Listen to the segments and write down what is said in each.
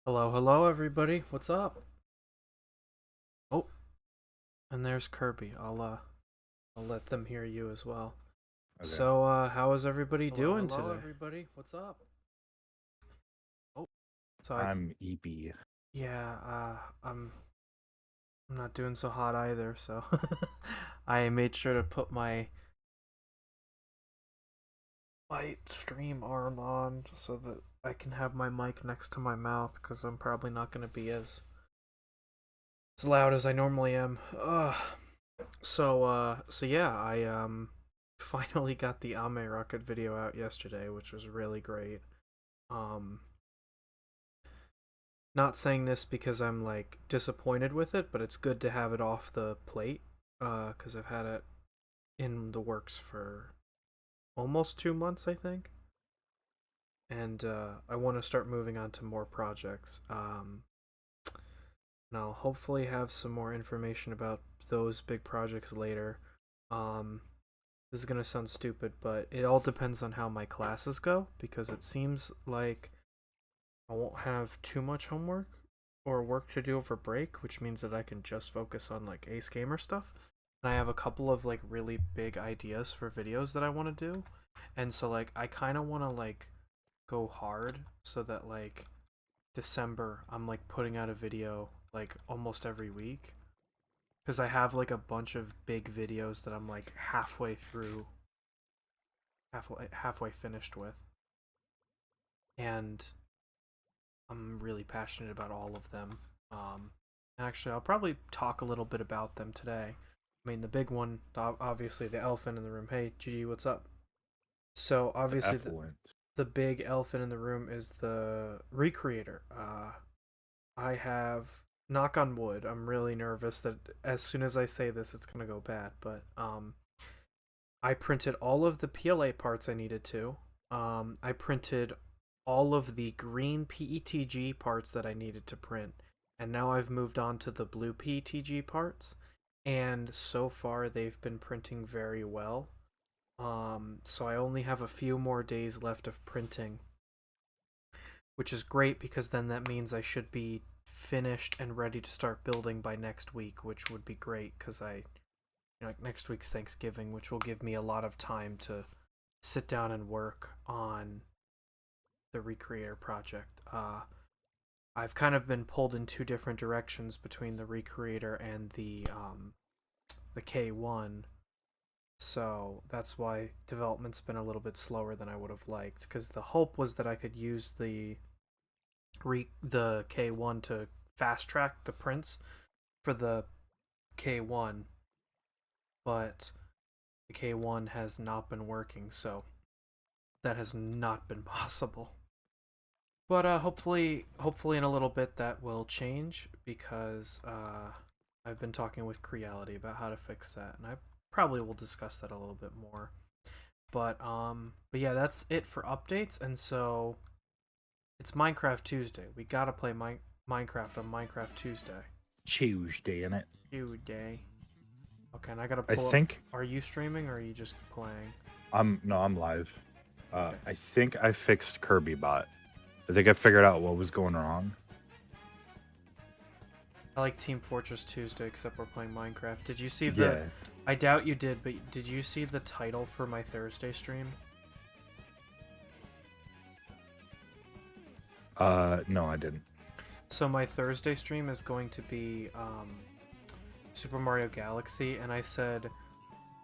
Hello, hello, everybody. What's up? Oh, and there's Kirby. I'll let them hear you as well. Okay. So, how is everybody Hello, doing hello, today? everybody. What's up? Oh, so I'm EB. yeah, I'm not doing so hot either. So, I made sure to put my stream arm on so that I can have my mic next to my mouth because I'm probably not going to be as loud as I normally am. So yeah, I finally got the Ame Rocket video out yesterday, which was really great. Um Not saying this because I'm like disappointed with it, but it's good to have it off the plate cuz I've had it in the works for almost 2 months, I think. And I want to start moving on to more projects. And I'll hopefully have some more information about those big projects later. Um This is gonna sound stupid, but it all depends on how my classes go because it seems like I won't have too much homework or work to do over break, which means that I can just focus on like Ace Gamer stuff. And I have a couple of like really big ideas for videos that I want to do. And so like I kind of want to like go hard so that like December I'm like putting out a video like almost every week because I have like a bunch of big videos that I'm like halfway finished with, and I'm really passionate about all of them. Actually, I'll probably talk a little bit about them today. I mean, the big one, obviously, the elephant in the room. Hey, Gigi, what's up? So The obviously, effluent. the big elephant in the room is the recreator. I have, knock on wood. I'm really nervous that as soon as I say this, it's gonna go bad. But I printed all of the PLA parts I needed to. I printed all of the green PETG parts that I needed to print. And now I've moved on to the blue PETG parts. And so far, they've been printing very well. So I only have a few more days left of printing, which is great because then that means I should be finished and ready to start building by next week, which would be great because like next week's Thanksgiving, which will give me a lot of time to sit down and work on the Recreator project. I've kind of been pulled in two different directions between the Recreator and the K1, so that's why development's been a little bit slower than I would have liked. Because the hope was that I could use the K1 to fast track the prints for the K1, but the K1 has not been working, so that has not been possible. But hopefully in a little bit that will change because I've been talking with Creality about how to fix that, and I probably will discuss that a little bit more. But yeah, that's it for updates, and so it's Minecraft Tuesday. We gotta play Minecraft on Minecraft Tuesday. Tuesday in it. Tuesday. Okay, and I gotta I pull up. think Are you streaming or are you just playing? I'm live. Okay. I think I fixed Kirby bot. I think I figured out what was going wrong. I like Team Fortress Tuesday, except we're playing Minecraft. Did you see the? Yeah. I doubt you did, but did you see the title for my Thursday stream? No, I didn't. So my Thursday stream is going to be Super Mario Galaxy, and I said,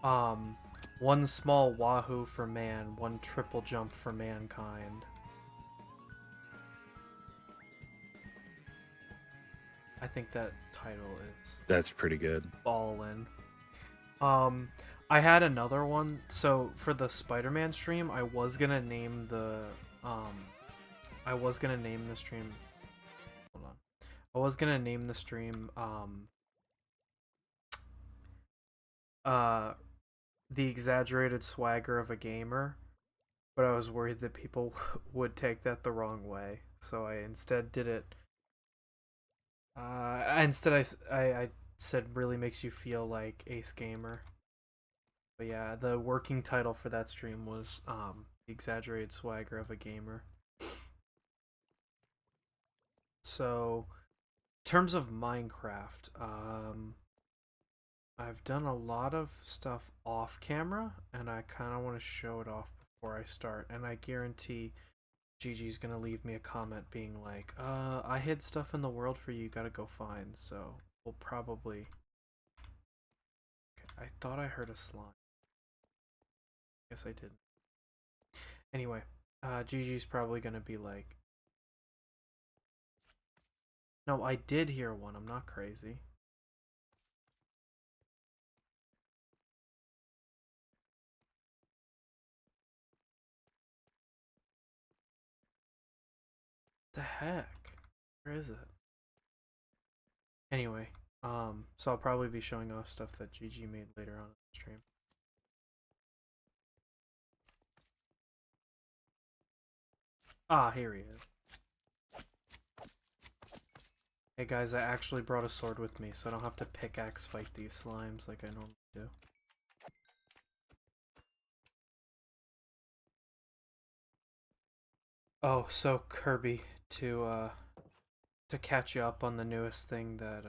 one small wahoo for man, one triple jump for mankind. I think that title is That's pretty good. ballin'. Um, I had another one. So for the Spider-Man stream, I was gonna name the stream. Hold on. I was gonna name the stream uh the exaggerated swagger of a gamer, but I was worried that people would take that the wrong way. So I instead did it. I said really makes you feel like Ace Gamer. But yeah, the working title for that stream was the exaggerated swagger of a gamer. So, in terms of Minecraft, I've done a lot of stuff off camera, and I kind of want to show it off before I start. And I guarantee Gigi's gonna leave me a comment being like, I hid stuff in the world for you, you gotta go find." So we'll probably. Okay, I thought I heard a slime. Guess I didn't. Anyway, Gigi's probably gonna be like, "No, I did hear one. I'm not crazy." The heck? Where is it? Anyway, so I'll probably be showing off stuff that Gigi made later on in the stream. Ah, here he is. Hey guys, I actually brought a sword with me, so I don't have to pickaxe fight these slimes like I normally do. Oh, so Kirby, to catch you up on the newest thing that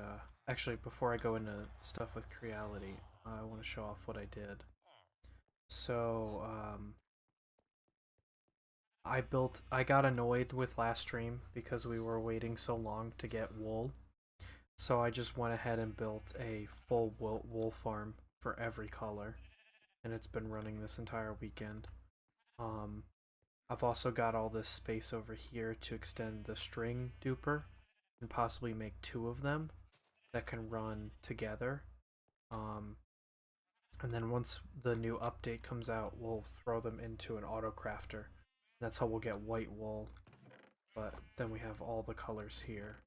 actually before I go into stuff with Creality, I want to show off what I did. So I got annoyed with last stream because we were waiting so long to get wool. So I just went ahead and built a full wool farm for every color, and it's been running this entire weekend. Um, I've also got all this space over here to extend the string duper and possibly make two of them that can run together. Um, and then once the new update comes out, we'll throw them into an auto crafter. That's how we'll get white wool, but then we have all the colors here.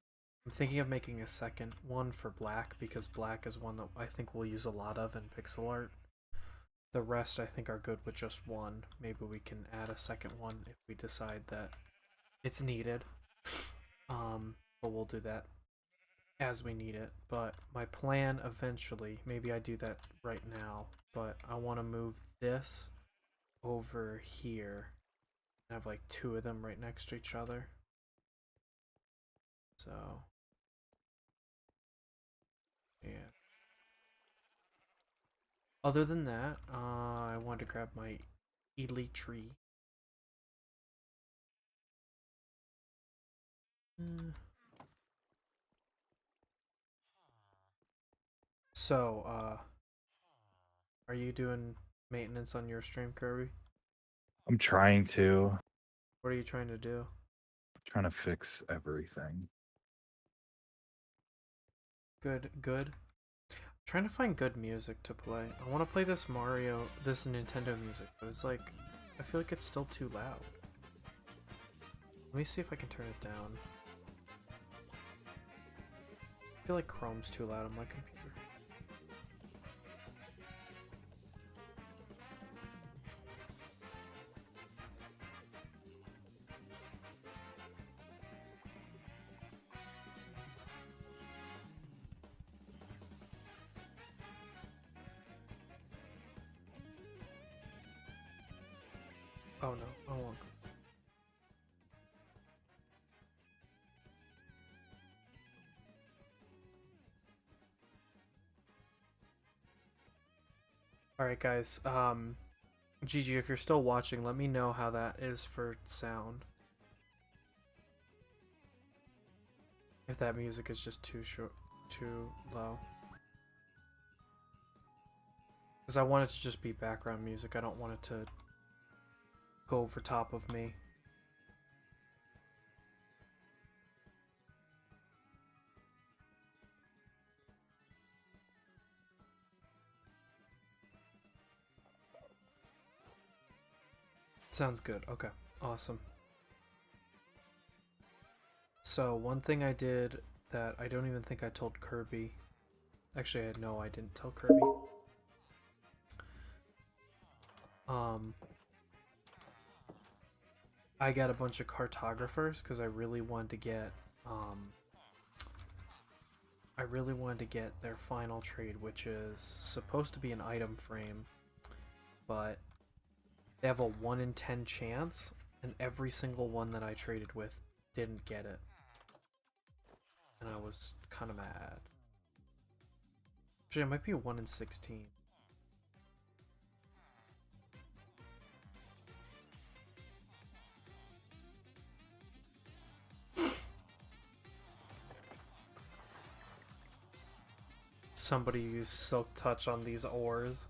I'm thinking of making a second one for black because black is one that I think we'll use a lot of in pixel art. The rest I think are good with just one. Maybe we can add a second one if we decide that it's needed. But we'll do that as we need it. But my plan eventually, maybe I do that right now, but I want to move this over here and have like two of them right next to each other. So, yeah. Other than that, I wanted to grab my elite tree. So, are you doing maintenance on your stream, Kirby? I'm trying to. What are you trying to do? Trying to fix everything. Good, good. I'm trying to find good music to play. I want to play this this Nintendo music, but it's like, I feel like it's still too loud. Let me see if I can turn it down. I feel like Chrome's too loud on my computer. Oh no, I won't. Alright guys, Gigi, if you're still watching, let me know how that is for sound. If that music is just too low. Because I want it to just be background music, I don't want it to go over top of me. Sounds good. Okay. Awesome. So one thing I did that I don't even think I told Kirby. Actually, no, I didn't tell Kirby. I got a bunch of cartographers because I really wanted to get their final trade, which is supposed to be an item frame, but they have a 1 in 10 chance, and every single one that I traded with didn't get it. and I was kind of mad. Actually, it might be 1 in 16. Somebody used Silk Touch on these ores.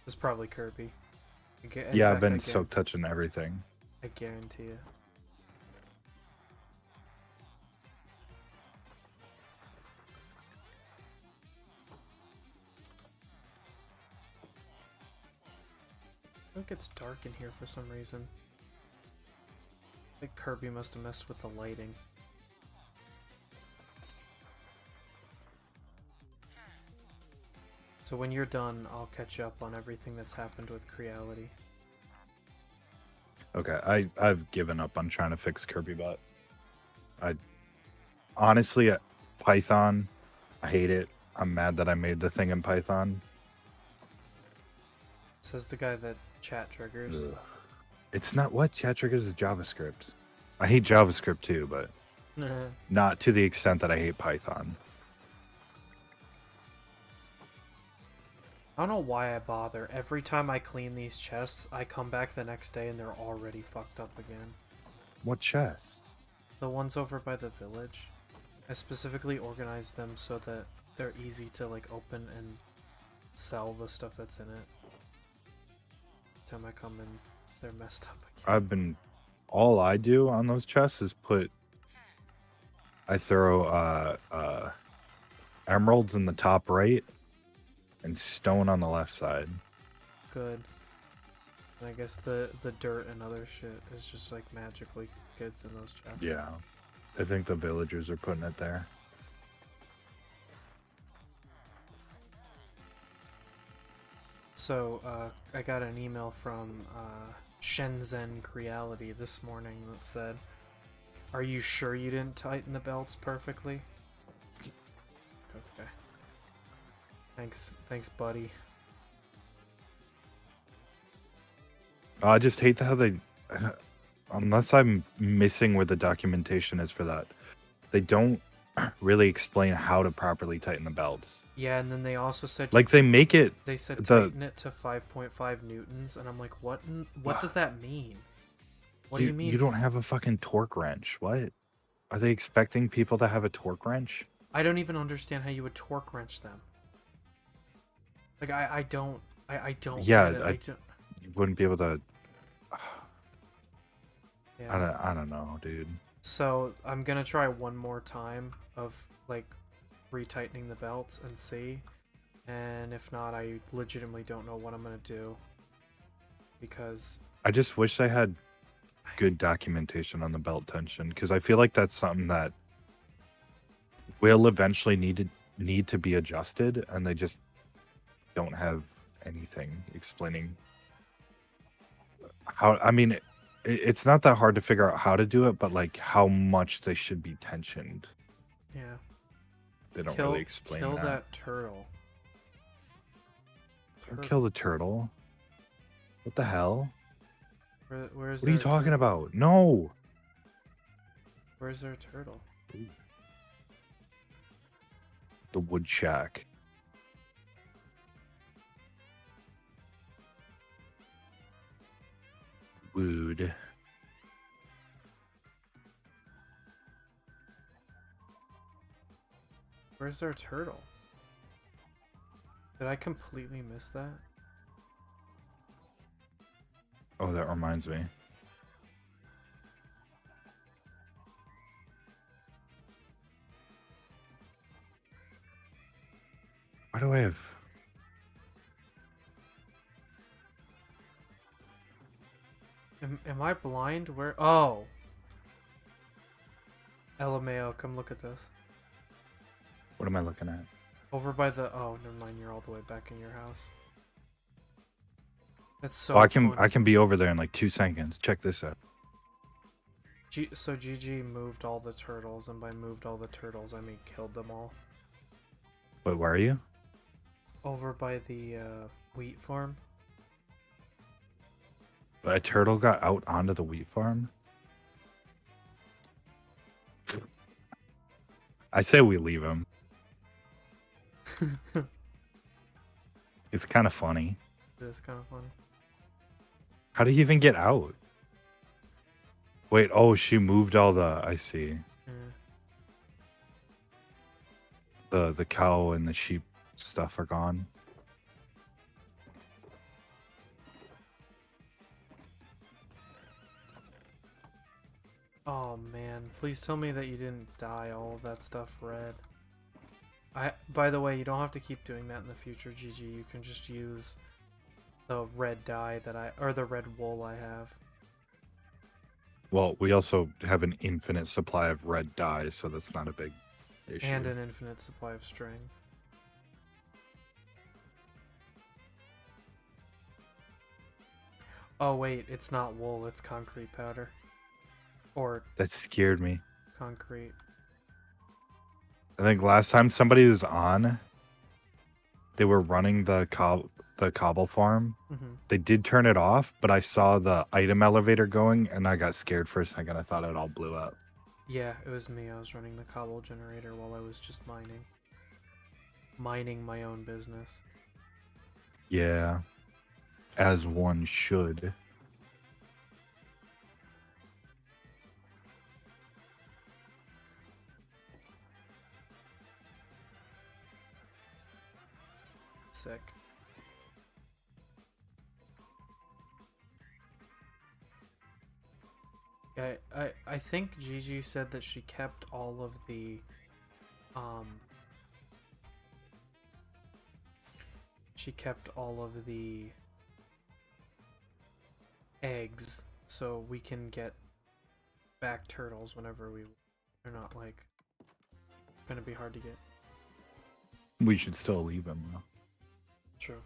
It's probably Kirby. In Yeah, I've fact, been so touching everything. I guarantee it. I think it's dark in here for some reason. I think Kirby must have messed with the lighting. So when you're done, I'll catch you up on everything that's happened with Creality. Okay, I've given up on trying to fix Kirby Bot. I honestly, Python, I hate it. I'm mad that I made the thing in Python. Says the guy that chat triggers. Ugh. It's not what chat triggers is JavaScript. I hate JavaScript too, but not to the extent that I hate Python. I don't know why I bother. Every time I clean these chests, I come back the next day and they're already fucked up again. What chest? The ones over by the village. I specifically organized them so that they're easy to like open and sell the stuff that's in it. Every time I come in, they're messed up again. All I do on those chests is I throw emeralds in the top right and stone on the left side. Good. And I guess the dirt and other shit is just like magically gets in those chests. Yeah. I think the villagers are putting it there. So, I got an email from Shenzhen Creality this morning that said, "Are you sure you didn't tighten the belts perfectly?" Okay. Thanks, buddy. I just hate how they, unless I'm missing where the documentation is for that, they don't really explain how to properly tighten the belts. Yeah, and then they also said like they make it. They said tighten it to 5.5 newtons, and I'm like, what does that mean? What do you mean? You don't have a fucking torque wrench. What? Are they expecting people to have a torque wrench? I don't even understand how you would torque wrench them. Like I don't. Yeah, you wouldn't be able to. Yeah. I don't know, dude. So I'm gonna try one more time of like retightening the belts and see, and if not, I legitimately don't know what I'm gonna do, because I just wish I had good documentation on the belt tension, because I feel like that's something that will eventually need to be adjusted, and they just don't have anything explaining how. I mean, it's not that hard to figure out how to do it, but like how much they should be tensioned. Yeah. They don't really explain kill that. that turtle. Don't kill the turtle. What the hell? Where's what are you talking about? No. Where's their turtle? Ooh. The wood shack. Wood. Where's their turtle? Did I completely miss that? Oh, that reminds me. Why do I have... Am I blind? Where? Oh! LMAO, come look at this. What am I looking at? Over by the... Oh, never mind, you're all the way back in your house. That's so I funny. can be over there in like 2 seconds. Check this out. So GG moved all the turtles, and by moved all the turtles, I mean killed them all. Wait, where are you? Over by the wheat farm. A turtle got out onto the wheat farm? I say we leave him. It's kind of funny. It is kind of funny. How did he even get out? Wait, oh, she moved all the. I see. Yeah. The cow and the sheep stuff are gone. Oh man, please tell me that you didn't dye all of that stuff red. By the way, you don't have to keep doing that in the future, GG. You can just use the red dye or the red wool I have. Well, we also have an infinite supply of red dye, so that's not a big issue. And an infinite supply of string. Oh wait, it's not wool, it's concrete powder. Or That scared me. concrete. I think last time somebody was on, they were running the cobble farm. Mm-hmm. They did turn it off, but I saw the item elevator going, and I got scared for a second. I thought it all blew up. Yeah, it was me. I was running the cobble generator while I was just mining. Mining my own business. Yeah, as one should. Sick. I think Gigi said that she kept all of the eggs so we can get back turtles whenever they're not like gonna be hard to get. We should still leave him though. True.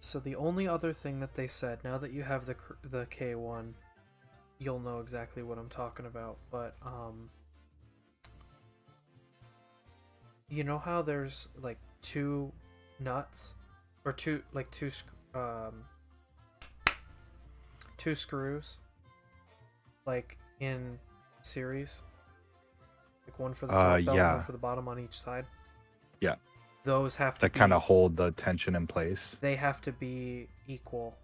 So the only other thing that they said, now that you have the K1, you'll know exactly what I'm talking about, but you know how there's like two nuts or two screws like in series, like one for the top belt and one for the bottom on each side? Yeah. Those have to kind of hold the tension in place. They have to be equal.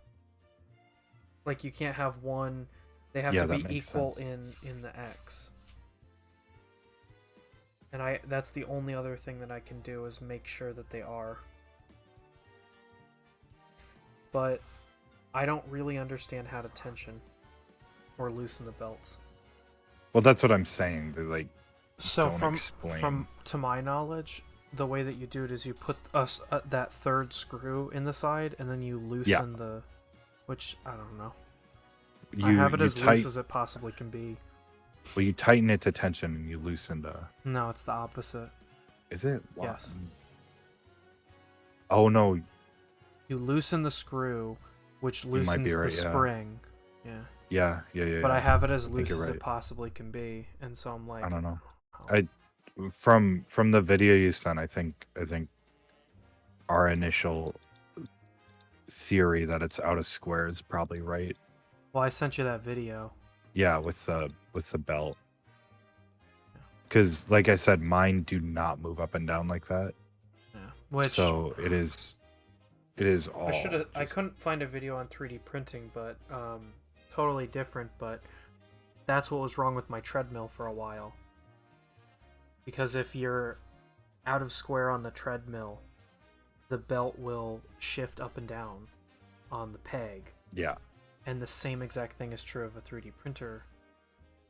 Like you can't have one. They have to be equal in the X. And that's the only other thing that I can do is make sure that they are. But I don't really understand how to tension or loosen the belts. Well, that's what I'm saying. They're like, so don't from to my knowledge, the way that you do it is you put that third screw in the side, and then you loosen the, which I don't know. I have it as loose as it possibly can be. Well, you tighten it to tension and you loosen the. No, it's the opposite. Is it? Wow. Yes. Oh no. You loosen the screw, which loosens the spring. Yeah. Yeah. But I have it as loose as it possibly can be, and so I'm like, I don't know. From the video you sent, I think our initial theory that it's out of square is probably right. Well, I sent you that video. Yeah, with the belt. Because, like I said, mine do not move up and down like that. Yeah. So it is all. I couldn't find a video on 3D printing, but totally different. But that's what was wrong with my treadmill for a while. Because if you're out of square on the treadmill, the belt will shift up and down on the peg. Yeah. And the same exact thing is true of a 3D printer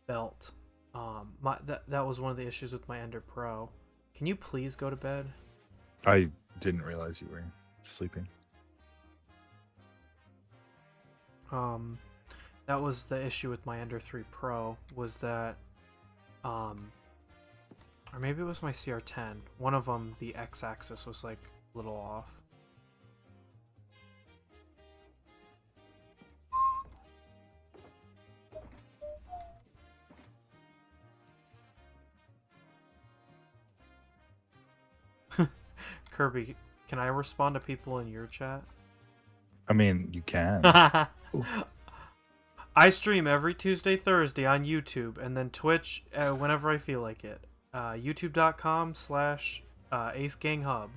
belt. That was one of the issues with my Ender Pro. Can you please go to bed? I didn't realize you were sleeping. That was the issue with my Ender 3 Pro, was that or maybe it was my CR10. One of them, the X-axis was like a little off. Kirby, can I respond to people in your chat? I mean, you can. I stream every Tuesday, Thursday on YouTube, and then Twitch whenever I feel like it. YouTube.com/AceGangHub.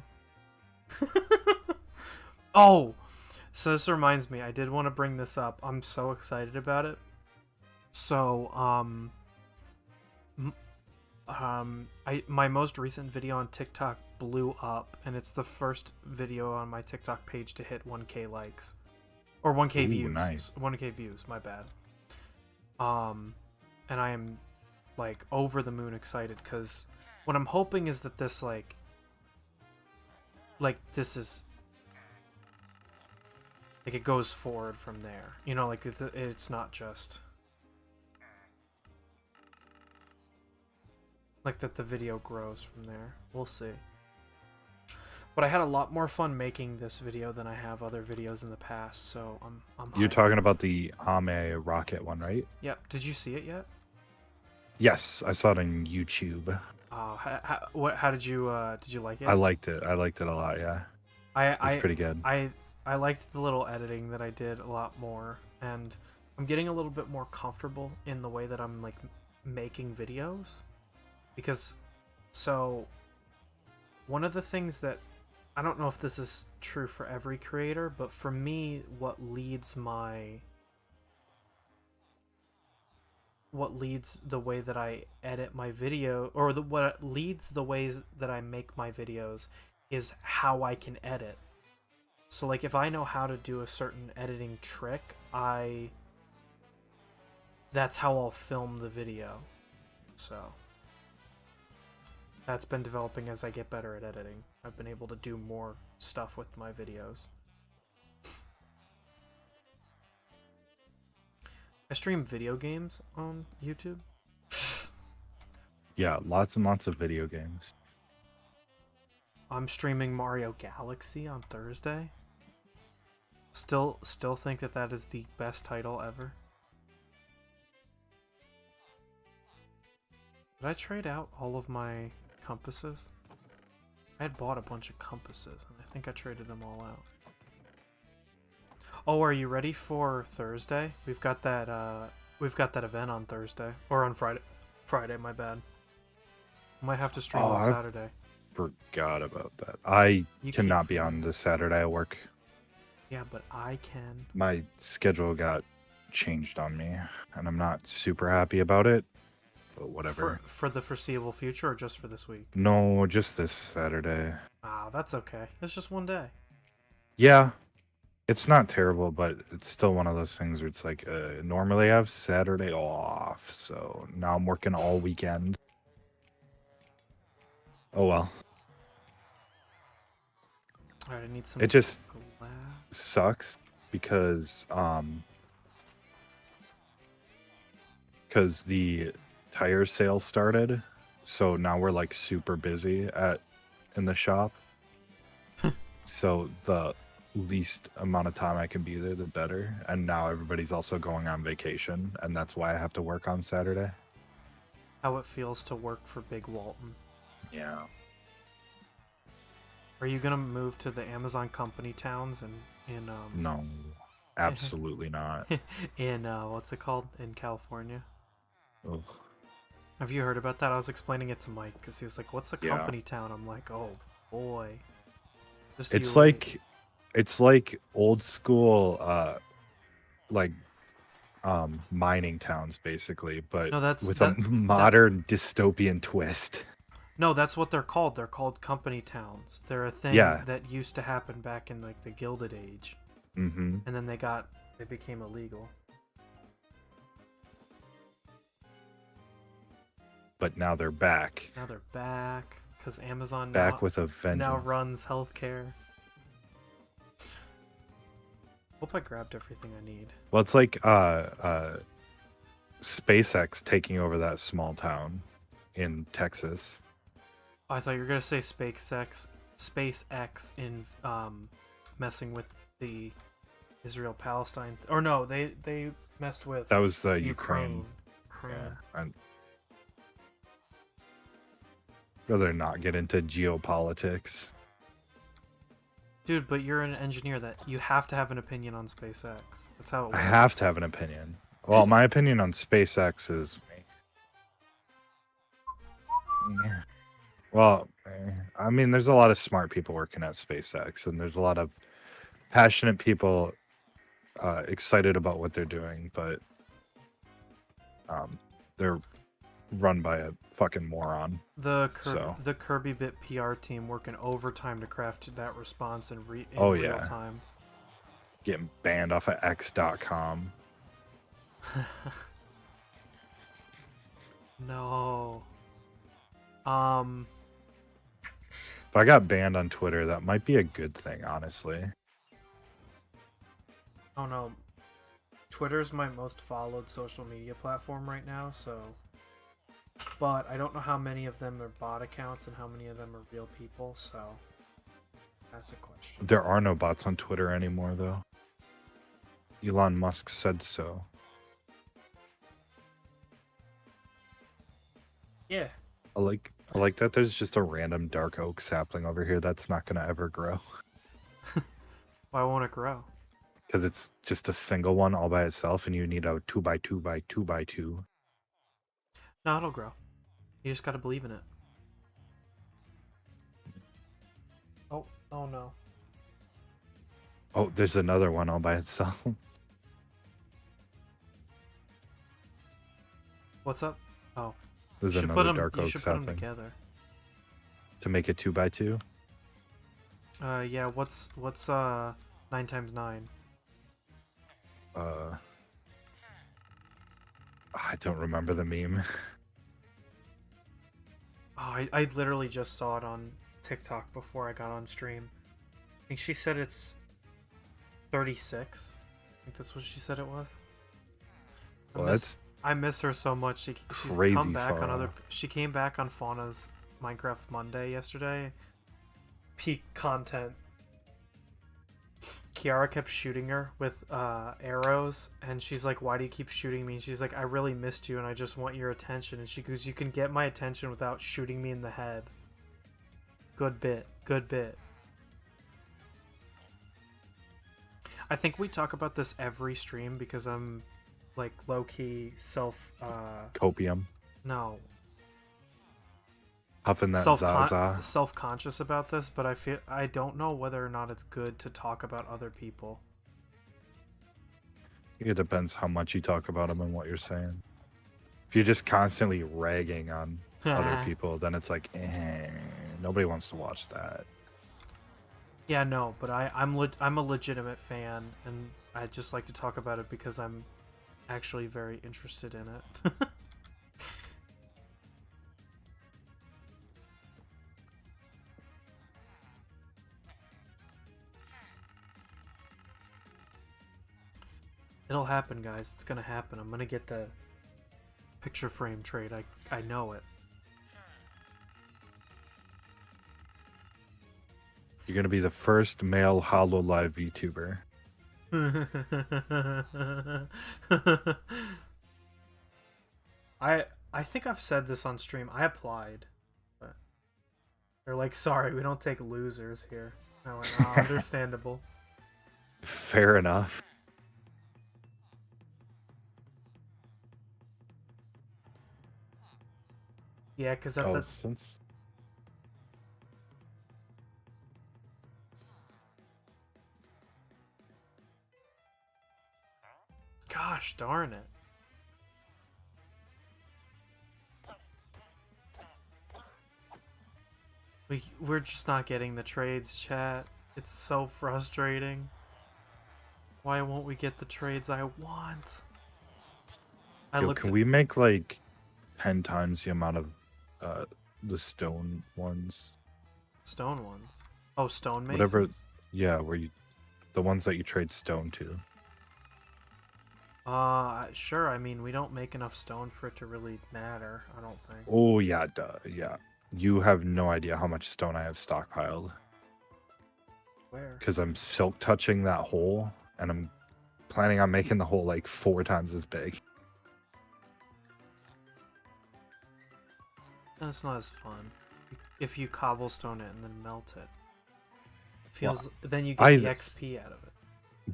Oh, so this reminds me. I did want to bring this up. I'm so excited about it. So, my most recent video on TikTok blew up, and it's the first video on my TikTok page to hit 1K likes. Or 1K Ooh, views. nice. 1K views, my bad. And I am, like, over the moon excited, because what I'm hoping is that this, like, this is, like, it goes forward from there. You know, like, it's not just, like, that the video grows from there. We'll see. But I had a lot more fun making this video than I have other videos in the past, so I'm You're hyped. talking about the Ame rocket one, right? Yep. Did you see it yet? Yes, I saw it on YouTube. How did you like it? I liked it. I liked it a lot. Yeah, it's pretty good. I liked the little editing that I did a lot more, and I'm getting a little bit more comfortable in the way that I'm, like, making videos, because so one of the things that, I don't know if this is true for every creator, but for me, what leads the way that I edit my video, or what leads the ways that I make my videos, is how I can edit. So, like, if I know how to do a certain editing trick, that's how I'll film the video. So that's been developing as I get better at editing. I've been able to do more stuff with my videos. I stream video games on YouTube. Yeah, lots and lots of video games. I'm streaming Mario Galaxy on Thursday. Still think that is the best title ever. Did I trade out all of my compasses? I had bought a bunch of compasses, and I think I traded them all out. Oh, are you ready for Thursday? We've got that event on Thursday, or on Friday. Friday, my bad. Might have to stream on Saturday. Forgot about that. I You cannot keep be on this Saturday at work. Yeah, but I can. My schedule got changed on me, and I'm not super happy about it. But whatever. For the foreseeable future, or just for this week? No, just this Saturday. Ah, that's okay. It's just one day. Yeah, it's not terrible, but it's still one of those things where it's like, normally I have Saturday off, so now I'm working all weekend. Oh well. Alright, I need some. It just glass. sucks because the tire sale started, so now we're like super busy in the shop. So the least amount of time I can be there, the better. And now everybody's also going on vacation, and that's why I have to work on Saturday. How it feels to work for Big Walton. Yeah. Are you gonna move to the Amazon company towns in No, absolutely not. in what's it called, in California? Ugh. Have you heard about that? I was explaining it to Mike because he was like, "What's a Yeah. company town?" I'm like, "Oh boy." Just It's you wait. like old school like mining towns basically, but No, with a modern dystopian twist. No, that's what they're called. They're called company towns. They're a thing Yeah. that used to happen back in, like, the Gilded Age, Mm-hmm. and then they became illegal. But now they're back. Now they're back because Amazon Back with a vengeance. now runs healthcare. Hope I grabbed everything I need. Well, it's like SpaceX taking over that small town in Texas. Oh, I thought you were gonna say SpaceX in messing with the Israel-Palestine. Or no, they messed with That was Ukraine. Ukraine. Yeah. I'd rather not get into geopolitics. Dude, but you're an engineer that you have to have an opinion on SpaceX. That's how it I works. have to have an opinion. Well, my opinion on SpaceX is, yeah. Well, I mean, there's a lot of smart people working at SpaceX, and there's a lot of passionate people excited about what they're doing, but they're run by a fucking moron. The Kirby Bit PR team working overtime to craft that response in Oh real yeah, time. getting banned off of X.com. No. If I got banned on Twitter, that might be a good thing, honestly. Oh no. Twitter's my most followed social media platform right now, so. But I don't know how many of them are bot accounts and how many of them are real people, so. That's a question. There are no bots on Twitter anymore, though. Elon Musk said so. Yeah. I like that there's just a random dark oak sapling over here that's not gonna ever grow. Why won't it grow? Because it's just a single one all by itself, and you need a 2x2x2x2. No, it'll grow. You just gotta believe in it. Oh no. Oh, there's another one all by itself. What's up? Oh. There's You should another put them, dark you oak should put them sapling. together. To make it 2x2? Yeah, what's 9 times 9? I don't remember the meme. Oh, I literally just saw it on TikTok before I got on stream. I think she said it's 36. I think that's what she said it was. Well, that's I miss her so much. She's crazy come back on far. other. She came back on Fauna's Minecraft Monday yesterday. Peak content. Kiara kept shooting her with arrows, and she's like, "Why do you keep shooting me?" And she's like, "I really missed you, and I just want your attention." And she goes, "You can get my attention without shooting me in the head." Good bit. Good bit. I think we talk about this every stream because I'm like low-key copium. No. Huffing that Zaza. Self-conscious about this, but I don't know whether or not it's good to talk about other people. It depends how much you talk about them and what you're saying. If you're just constantly ragging on other people, then it's like, nobody wants to watch that. Yeah, no, but I'm a legitimate fan, and I just like to talk about it because I'm actually very interested in it. It'll happen, guys. It's gonna happen. I'm gonna get the picture frame trade. I know it. You're gonna be the first male HoloLive VTuber. I think I've said this on stream. I applied, but they're like, "Sorry, we don't take losers here." I went, "Oh, understandable." Fair enough. Yeah, because since gosh darn it. We're just not getting the trades, chat. It's so frustrating. Why won't we get the trades I want? Can we make like 10 times the amount of the stone ones? Stone ones? Oh, stone masons? Whatever. Yeah, the ones that you trade stone to. Sure. I mean, we don't make enough stone for it to really matter, I don't think. Oh, yeah, duh. Yeah. You have no idea how much stone I have stockpiled. Where? Because I'm silk touching that hole, and I'm planning on making the hole like 4 times as big. That's not as fun. If you cobblestone it and then melt it. Feels then you get the XP out of it.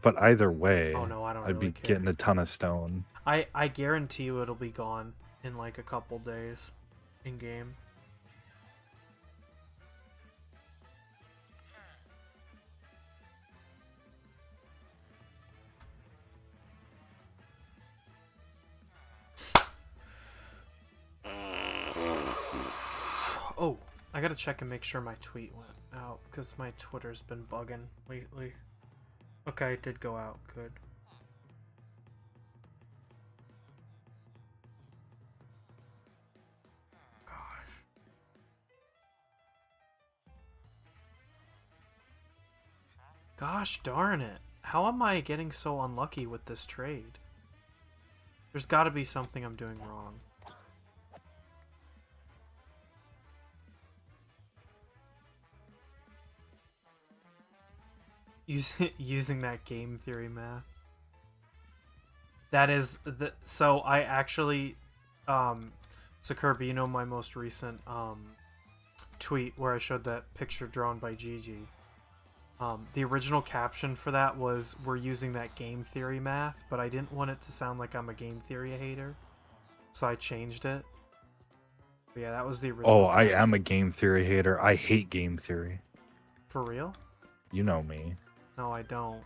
But either Oh way, no, I don't I'd really be care. getting a ton of stone. I guarantee you it'll be gone in like a couple days in game. Oh, I gotta check and make sure my tweet went out because my Twitter's been bugging lately. Okay, it did go out. Good. Gosh. Gosh darn it. How am I getting so unlucky with this trade? There's gotta be something I'm doing wrong. Using that game theory math. That is the so I actually so Kirby, you know my most recent tweet where I showed that picture drawn by Gigi. The original caption for that was we're using that game theory math, but I didn't want it to sound like I'm a game theory hater. So I changed it. But yeah, that was the Oh, original I caption. am a game theory hater. I hate game theory. For real? You know me. No, I don't.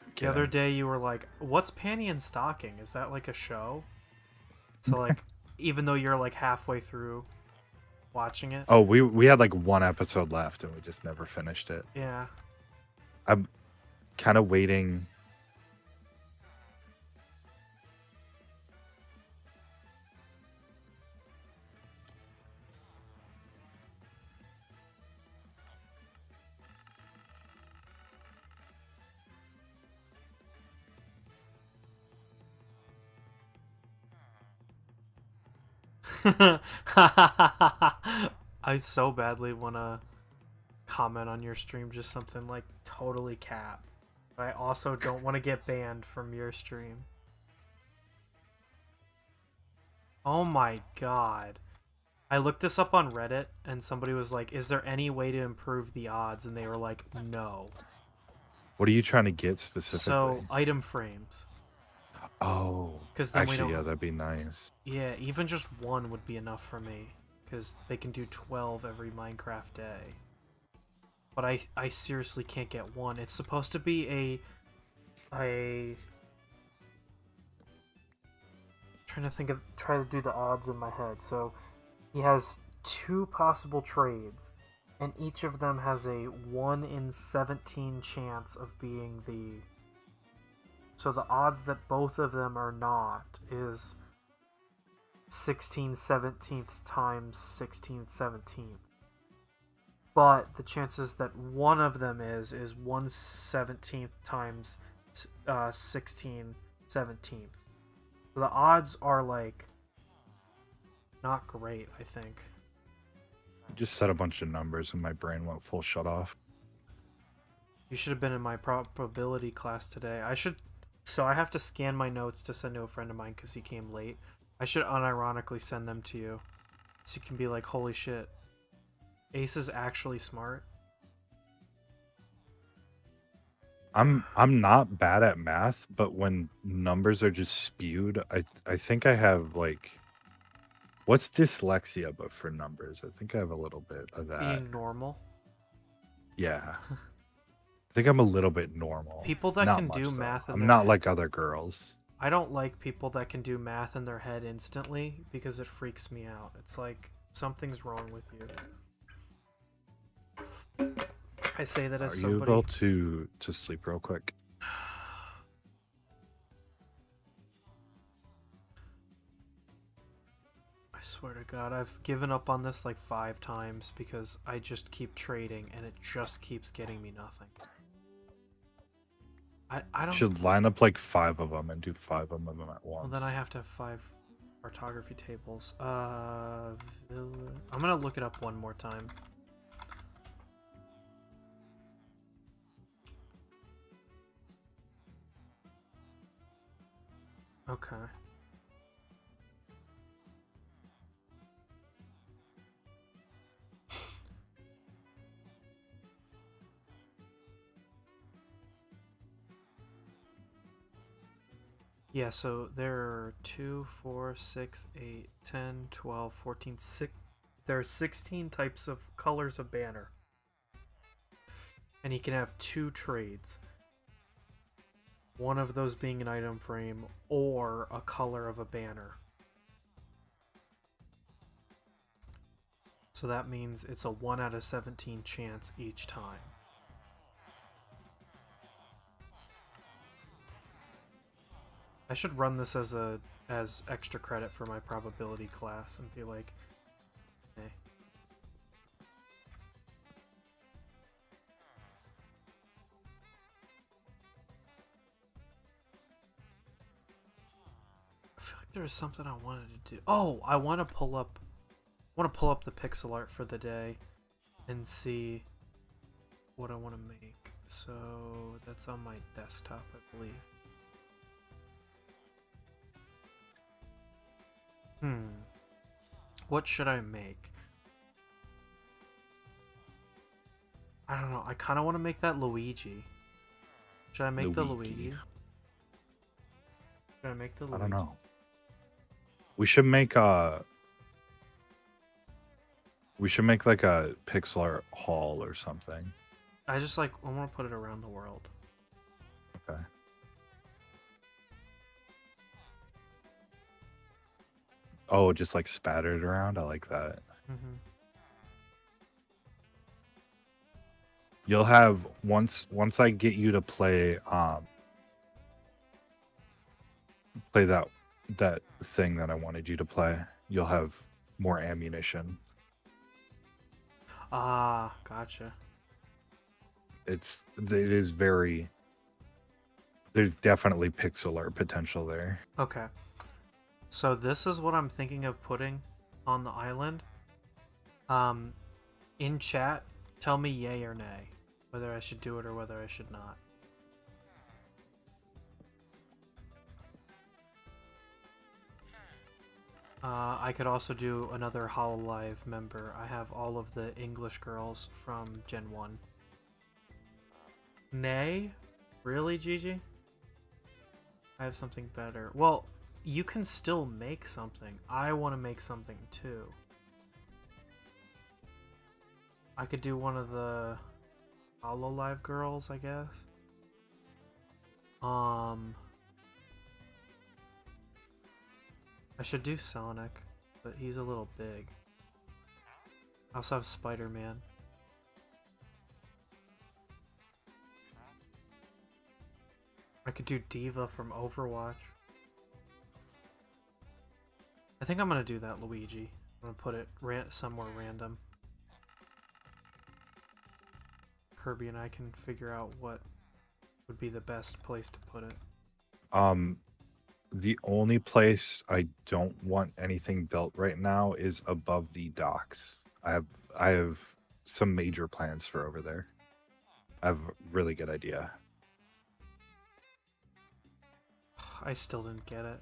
The Kidding. other day you were like, "What's Panty and Stocking? Is that like a show?" So like, even though you're like halfway through watching it. Oh, we had like one episode left and we just never finished it. Yeah. I'm kind of waiting. I so badly want to comment on your stream just something like totally cap. But I also don't want to get banned from your stream. Oh my god. I looked this up on Reddit and somebody was like, "Is there any way to improve the odds?" And they were like, "No." What are you trying to get So, specifically? item frames. Oh, Because then we actually, don't. yeah, that'd be nice. Yeah, even just one would be enough for me. Because they can do 12 every Minecraft day. But I seriously can't get one. It's supposed to be trying to try to do the odds in my head. So he has two possible trades, and each of them has a 1 in 17 chance of being the. So the odds that both of them are not is 16/17 times 16/17. But the chances that one of them is 1/17 times 16/17. So the odds are like not great, I think. You just said a bunch of numbers and my brain went full shut off. You should have been in my probability class today. So I have to scan my notes to send to a friend of mine because he came late. I should unironically send them to you, so you can be like, "Holy shit, Ace is actually smart." I'm not bad at math, but when numbers are just spewed, I think I have like what's dyslexia but for numbers? I think I have a little bit of that. Being normal. Yeah. I think I'm a little bit normal. People that Not can much, do though. math in I'm their not like other girls. I don't like people that can do math in their head instantly because it freaks me out. It's like something's wrong with you. I say that as Are somebody. you able to sleep real quick? I swear to God, I've given up on this like 5 times because I just keep trading and it just keeps getting me nothing. I don't. Should line up like 5 of them and do 5 of them at once. Well, then I have to have 5 cartography tables. I'm gonna look it up one more time. Okay. Yeah, so there are 2, 4, 6, 8, 10, 12, 14, 6. There are 16 types of colors of banner. And he can have 2 trades. One of those being an item frame or a color of a banner. So that means it's a 1 out of 17 chance each time. I should run this as extra credit for my probability class and be like, hey. I feel like there was something I wanted to do. Oh, I want to pull up the pixel art for the day and see what I want to make. So that's on my desktop, I believe. What should I make? I don't know. I kind of want to make that Luigi. Should I make the Luigi? Should I make the Luigi? I don't know. We should make like a pixel art hall or something. I want to put it around the world. Okay. Oh, just like spattered around. I like that. Mm-hmm. You'll have once I get you to play play that thing that I wanted you to play, you'll have more ammunition. Ah, gotcha. It is very, there's definitely pixel art potential there. Okay. So this is what I'm thinking of putting on the island. In chat, tell me yay or nay, whether I should do it or whether I should not. I could also do another Hololive member. I have all of the English girls from Gen 1. Nay? Really, Gigi? I have something better. Well, you can still make something. I want to make something too. I could do one of the Hololive girls, I guess. I should do Sonic, but he's a little big. I also have Spider-Man. I could do Diva from Overwatch. I think I'm gonna do that Luigi. I'm gonna put it somewhere random. Kirby and I can figure out what would be the best place to put it. The only place I don't want anything built right now is above the docks. I have some major plans for over there. I have a really good idea. I still didn't get it.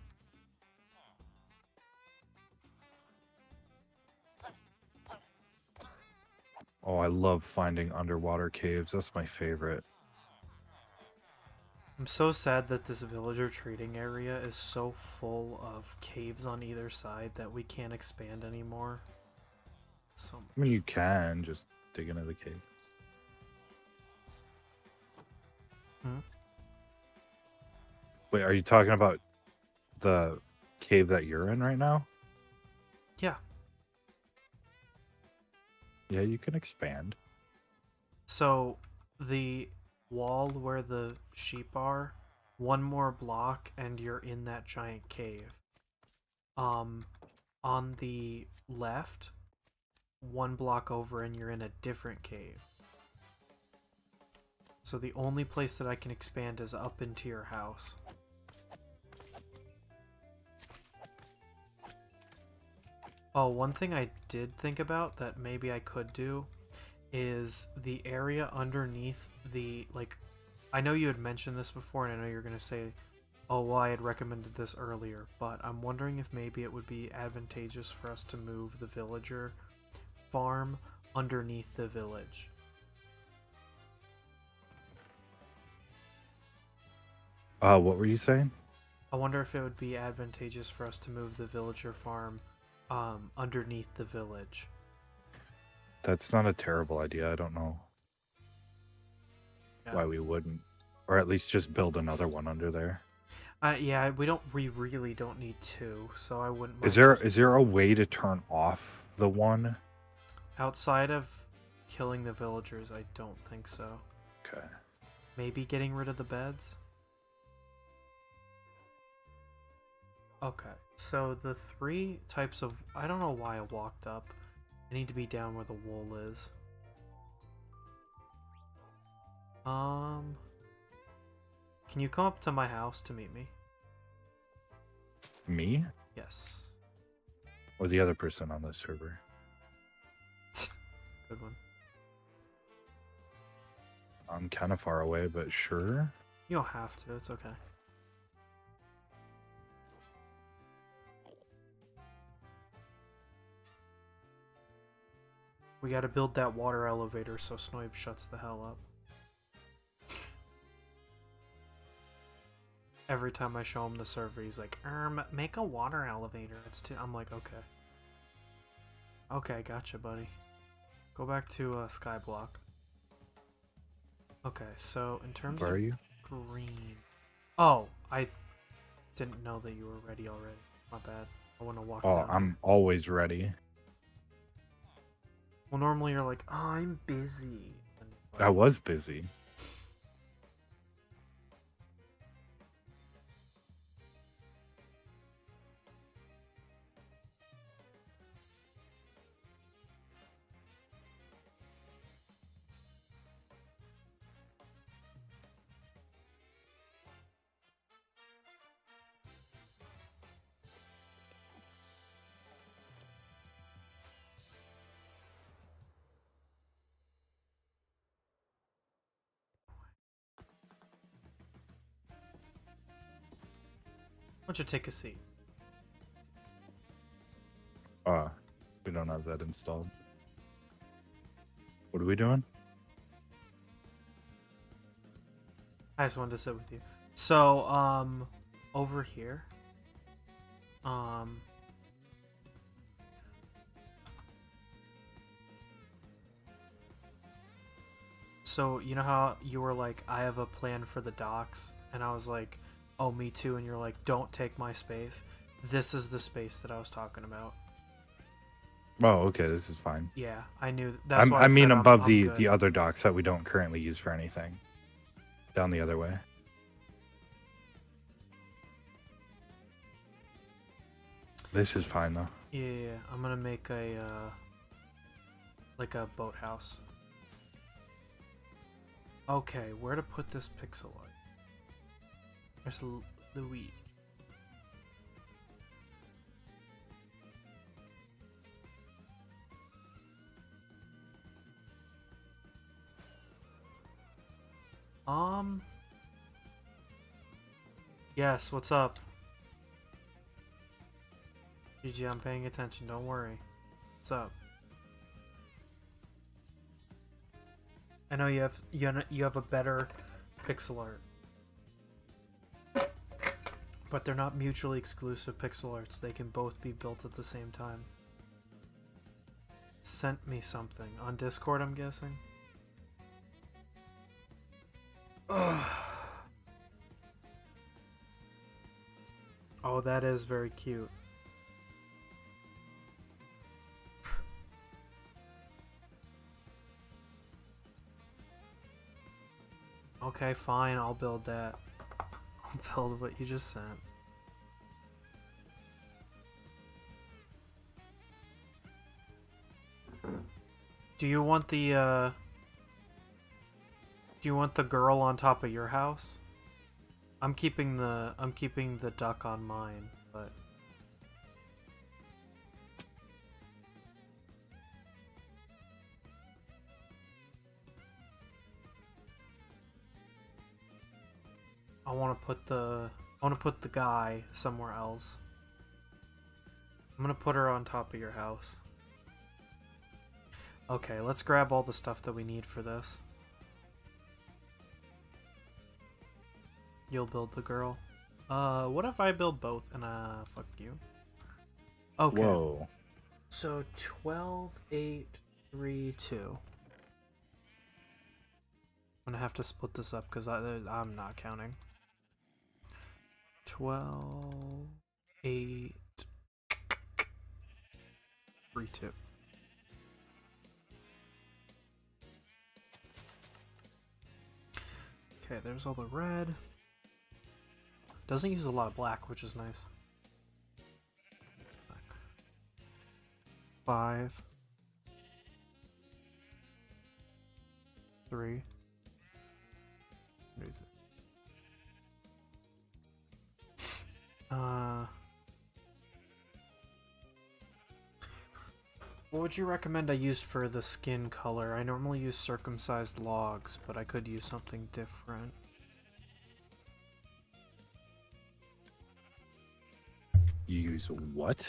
Oh, I love finding underwater caves. That's my favorite. I'm so sad that this villager trading area is so full of caves on either side that we can't expand anymore. So much. I mean, you can just dig into the caves. Wait, are you talking about the cave that you're in right now? Yeah. Yeah, you can expand. So the wall where the sheep are, one more block and you're in that giant cave. On the left, one block over and you're in a different cave. So the only place that I can expand is up into your house. Oh, one thing I did think about that maybe I could do is the area underneath the, like, I know you had mentioned this before, and I know you're going to say, oh, well, I had recommended this earlier, but I'm wondering if maybe it would be advantageous for us to move the villager farm underneath the village. What were you saying? I wonder if it would be advantageous for us to move the villager farm underneath the village. That's not a terrible idea. I don't know Yeah. why we wouldn't. Or at least just build another one under there. Yeah, we really don't need two, so I wouldn't mind. Is there a way to turn off the one? Outside of killing the villagers, I don't think so. Okay. Maybe getting rid of the beds? Okay, so the three types of... I don't know why I walked up. I need to be down where the wool is. Can you come up to my house to meet me? Me? Yes. Or the other person on this server? Good one. I'm kind of far away, but sure. You don't have to, it's okay. We gotta build that water elevator so Snoib shuts the hell up. Every time I show him the server, he's like, make a water elevator. It's too... I'm like, okay. Okay, gotcha, buddy. Go back to Skyblock. Okay, so in terms Where of are you? green... Oh, I didn't know that you were ready already. My bad. I want to walk down. I'm always ready. Well, normally you're like, oh, I'm busy. I was busy. Why don't you take a seat? We don't have that installed. What are we doing? I just wanted to sit with you. So, over here, so you know how you were like, I have a plan for the docks, and I was like, oh, me too, and you're like, don't take my space. This is the space that I was talking about. Oh, okay, this is fine. Yeah, I knew. That's why I mean, said above I'm the good. other docks that we don't currently use for anything. Down the other way. This is fine though. Yeah, I'm gonna make a like a boathouse. Okay, where to put this pixel art? There's Louis. Yes, what's up? GG, I'm paying attention, don't worry. What's up? I know you have a better pixel art. But they're not mutually exclusive pixel arts. They can both be built at the same time. Sent me something. On Discord, I'm guessing? Ugh. Oh, that is very cute. Okay, fine, I'll build that. I'll build what you just sent. Do you want the girl on top of your house? I'm keeping the duck on mine, but I want to put the guy somewhere else. I'm gonna put her on top of your house. Okay, let's grab all the stuff that we need for this. You'll build the girl. What if I build both and fuck you? Okay. Whoa. So 12, 8, 3, 2. I'm gonna have to split this up because I'm not counting. 12, 8, 3, 2. Okay, there's all the red. Doesn't use a lot of black, which is nice. 5, 3. What would you recommend I use for the skin color? I normally use circumcised logs, but I could use something different. You use what?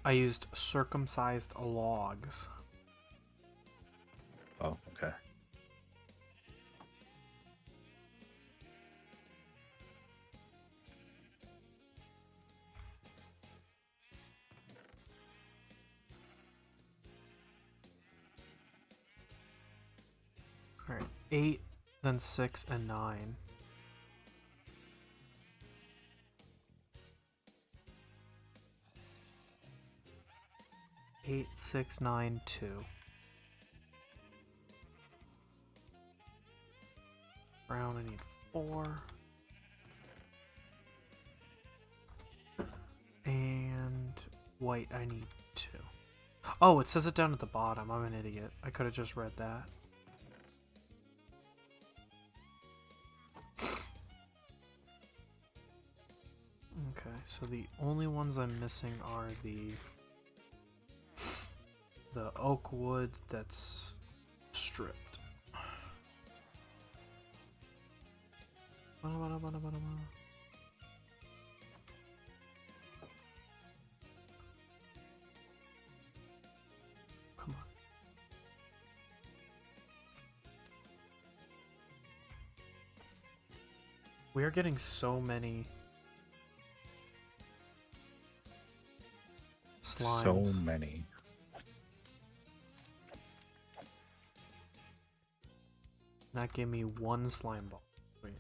I used circumcised logs. Oh, okay. Alright, 8, then 6, and 9. Eight, 6, 9, 2. Brown, I need 4. And white, I need 2. Oh, it says it down at the bottom. I'm an idiot. I could have just read that. Okay, so the only ones I'm missing are the oak wood that's stripped. Come on. We are getting so many slimes. So many. That gave me 1 slime ball. Wait.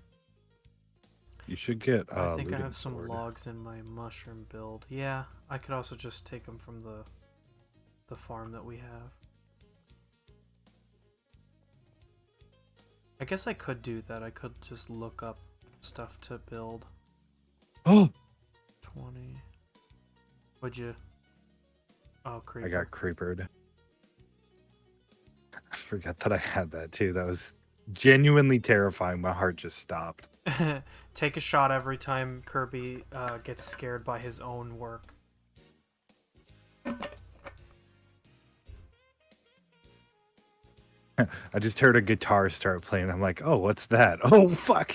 You should get I think I looting have some sword. logs in my mushroom build. Yeah, I could also just take them from the farm that we have. I guess I could do that. I could just look up stuff to build. Oh! 20. Would you? Oh, creeper. I got creepered. I forgot that I had that too. That was genuinely terrifying. My heart just stopped. Take a shot every time Kirby gets scared by his own work. I just heard a guitar start playing. I'm like, oh, what's that? Oh, fuck.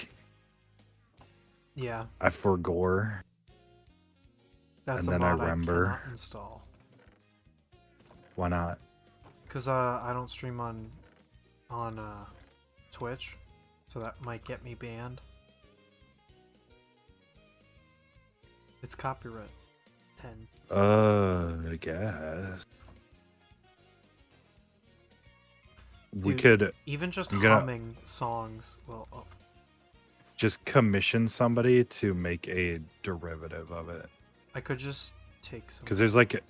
Yeah. I forgore. That's And a then I mod I remember. cannot install. Why not? Because I don't stream on Twitch, so that might get me banned. It's copyright 10. I guess. Dude, We could even just I'm gonna- humming songs. Well, oh, just commission somebody to make a derivative of it. I could just take some. Because there's like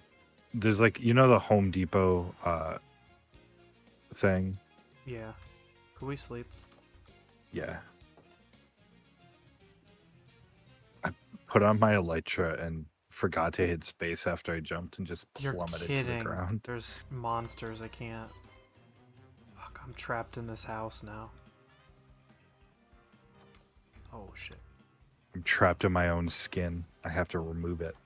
you know the Home Depot thing. Yeah. Could we sleep? Yeah. I put on my elytra and forgot to hit space after I jumped and just You're plummeted kidding. to the ground. There's monsters. I can't. Fuck, I'm trapped in this house now. Oh shit. I'm trapped in my own skin. I have to remove it.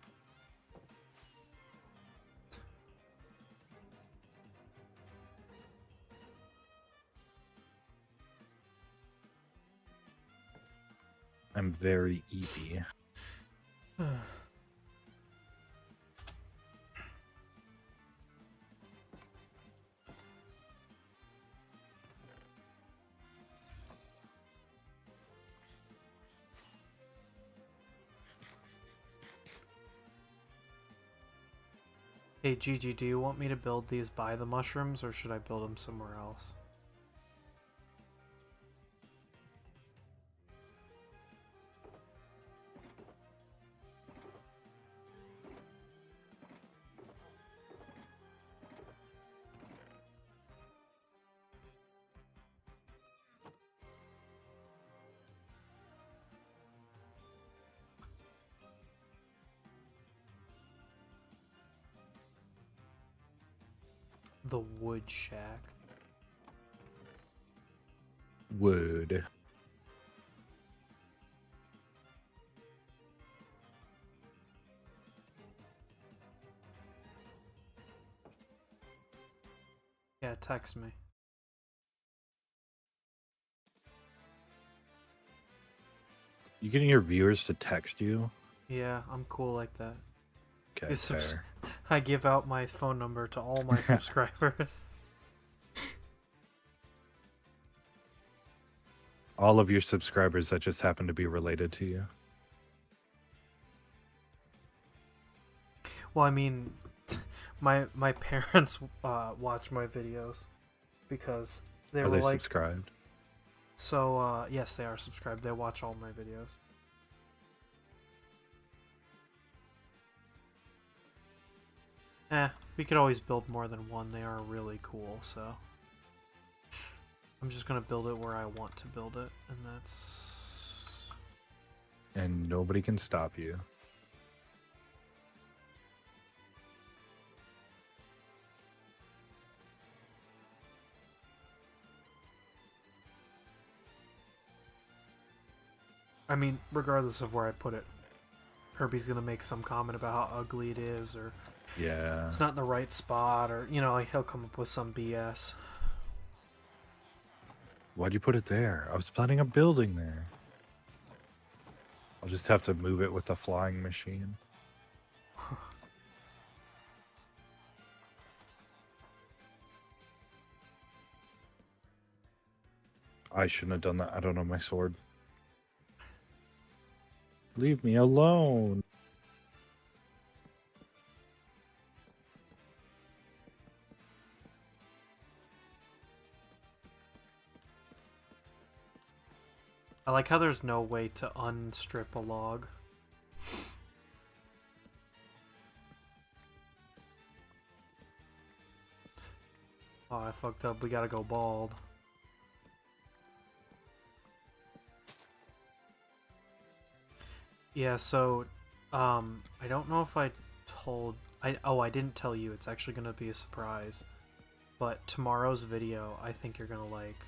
I'm very eepy. Hey Gigi, do you want me to build these by the mushrooms, or should I build them somewhere else? The wood shack. Wood. Yeah, text me. You getting your viewers to text you? Yeah, I'm cool like that. Okay, fair. I give out my phone number to all my subscribers. All of your subscribers that just happen to be related to you. Well, I mean, my parents watch my videos because they Are were they like, subscribed? so yes, they are subscribed. They watch all my videos. We could always build more than one. They are really cool, so I'm just gonna build it where I want to build it, and that's... And nobody can stop you. I mean, regardless of where I put it, Kirby's gonna make some comment about how ugly it is, or Yeah. it's not in the right spot, or, you know, like, he'll come up with some BS. Why'd you put it there? I was planning on building there. I'll just have to move it with the flying machine. I shouldn't have done that. I don't know my sword. Leave me alone. I like how there's no way to unstrip a log. Oh, I fucked up. We gotta go bald. Yeah, so, I don't know if I told... I didn't tell you. It's actually gonna be a surprise. But tomorrow's video, I think you're gonna like.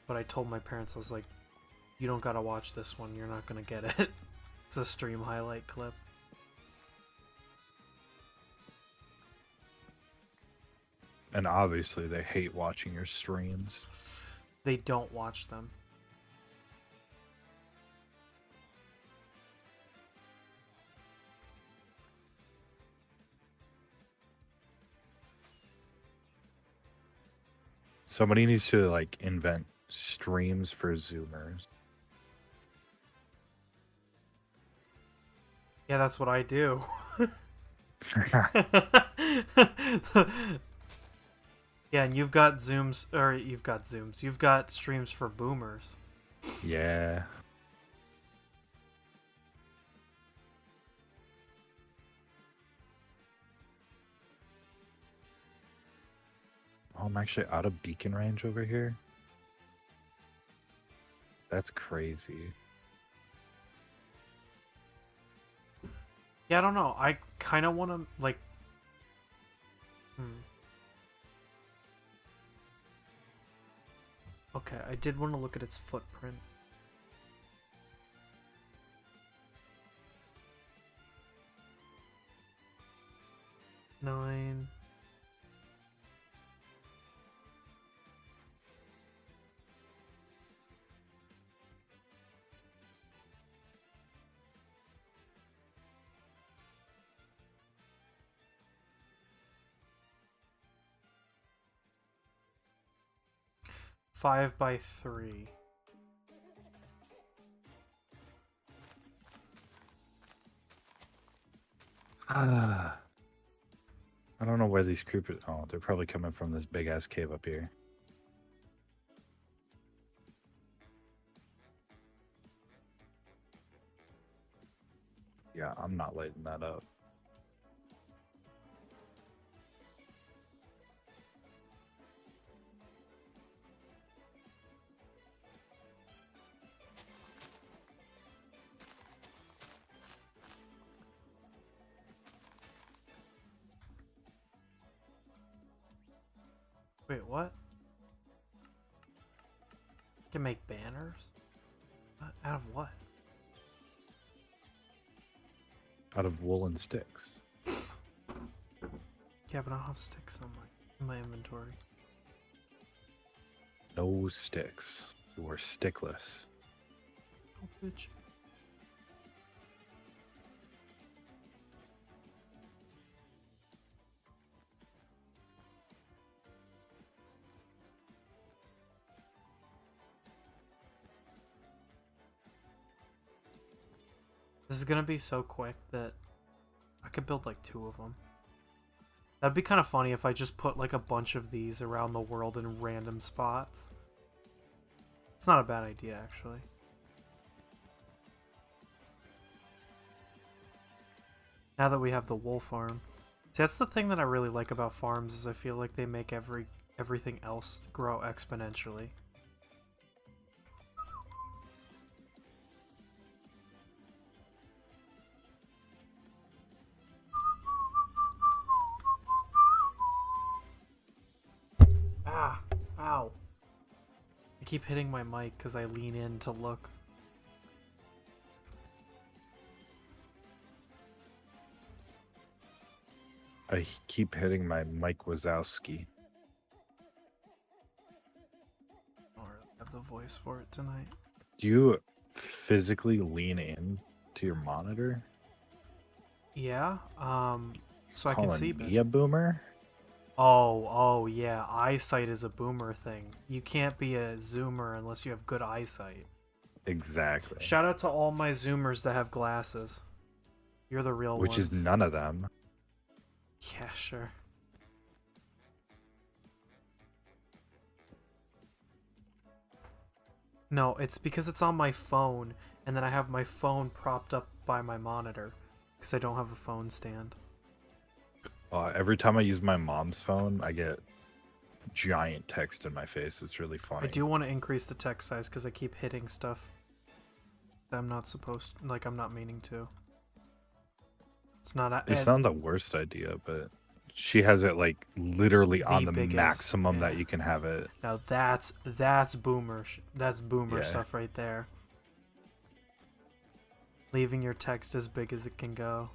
But I told my parents, I was like, you don't gotta watch this one. You're not gonna get it. It's a stream highlight clip. And obviously they hate watching your streams. They don't watch them. Somebody needs to like invent streams for Zoomers. Yeah, that's what I do. Yeah, and you've got Zooms, or you've got Zooms. You've got streams for boomers. Yeah. Oh, I'm actually out of beacon range over here. That's crazy. Yeah, I don't know. I kind of want to, like... Okay, I did want to look at its footprint. Nine... 5 by 3. Ah, I don't know where these creepers. Oh, they're probably coming from this big ass cave up here. Yeah, I'm not lighting that up. Wait, what? You can make banners? What? Out of what? Out of woolen sticks. Yeah, but I don't have sticks on my inventory. No sticks. You are stickless. Oh, bitch. This is gonna be so quick that I could build like 2 of them. That'd be kind of funny if I just put like a bunch of these around the world in random spots. It's not a bad idea, actually. Now that we have the wool farm. See, that's the thing that I really like about farms is I feel like they make everything else grow exponentially. Ah! Ow! I keep hitting my mic because I lean in to look. I keep hitting my Mike Wazowski. I don't really have the voice for it tonight. Do you physically lean in to your monitor? Yeah, so I can see Calling me a boomer? Oh, yeah, eyesight is a boomer thing. You can't be a zoomer unless you have good eyesight. Exactly. Shout out to all my zoomers that have glasses. You're the real Which ones. is none of them. Yeah, sure. No, it's because it's on my phone, and then I have my phone propped up by my monitor, because I don't have a phone stand. Every time I use my mom's phone, I get giant text in my face. It's really funny. I do want to increase the text size because I keep hitting stuff that I'm not supposed, like I'm not meaning to. It's not. It's not the worst idea, but she has it like literally on the biggest, maximum that yeah. you can have it. Now that's boomer. That's boomer Yeah. stuff right there. Leaving your text as big as it can go.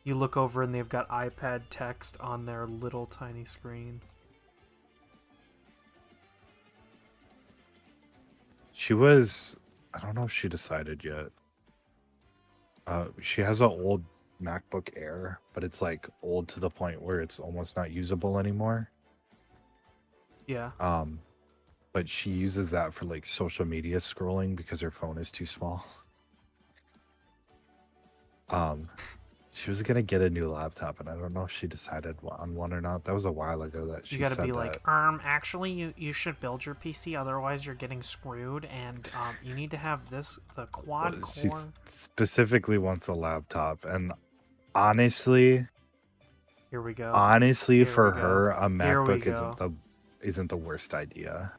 You look over and they've got iPad text on their little tiny screen. She was, I don't know if she decided yet. She has an old MacBook Air, but it's like old to the point where it's almost not usable anymore. Yeah. But she uses that for like social media scrolling because her phone is too small. She was gonna get a new laptop, and I don't know if she decided on one or not. That was a while ago that she You gotta said be that. like, actually, you should build your PC, otherwise you're getting screwed, and you need to have the quad core. She specifically wants a laptop, and honestly, Here we go. Honestly, for her, a Here we MacBook isn't the worst idea.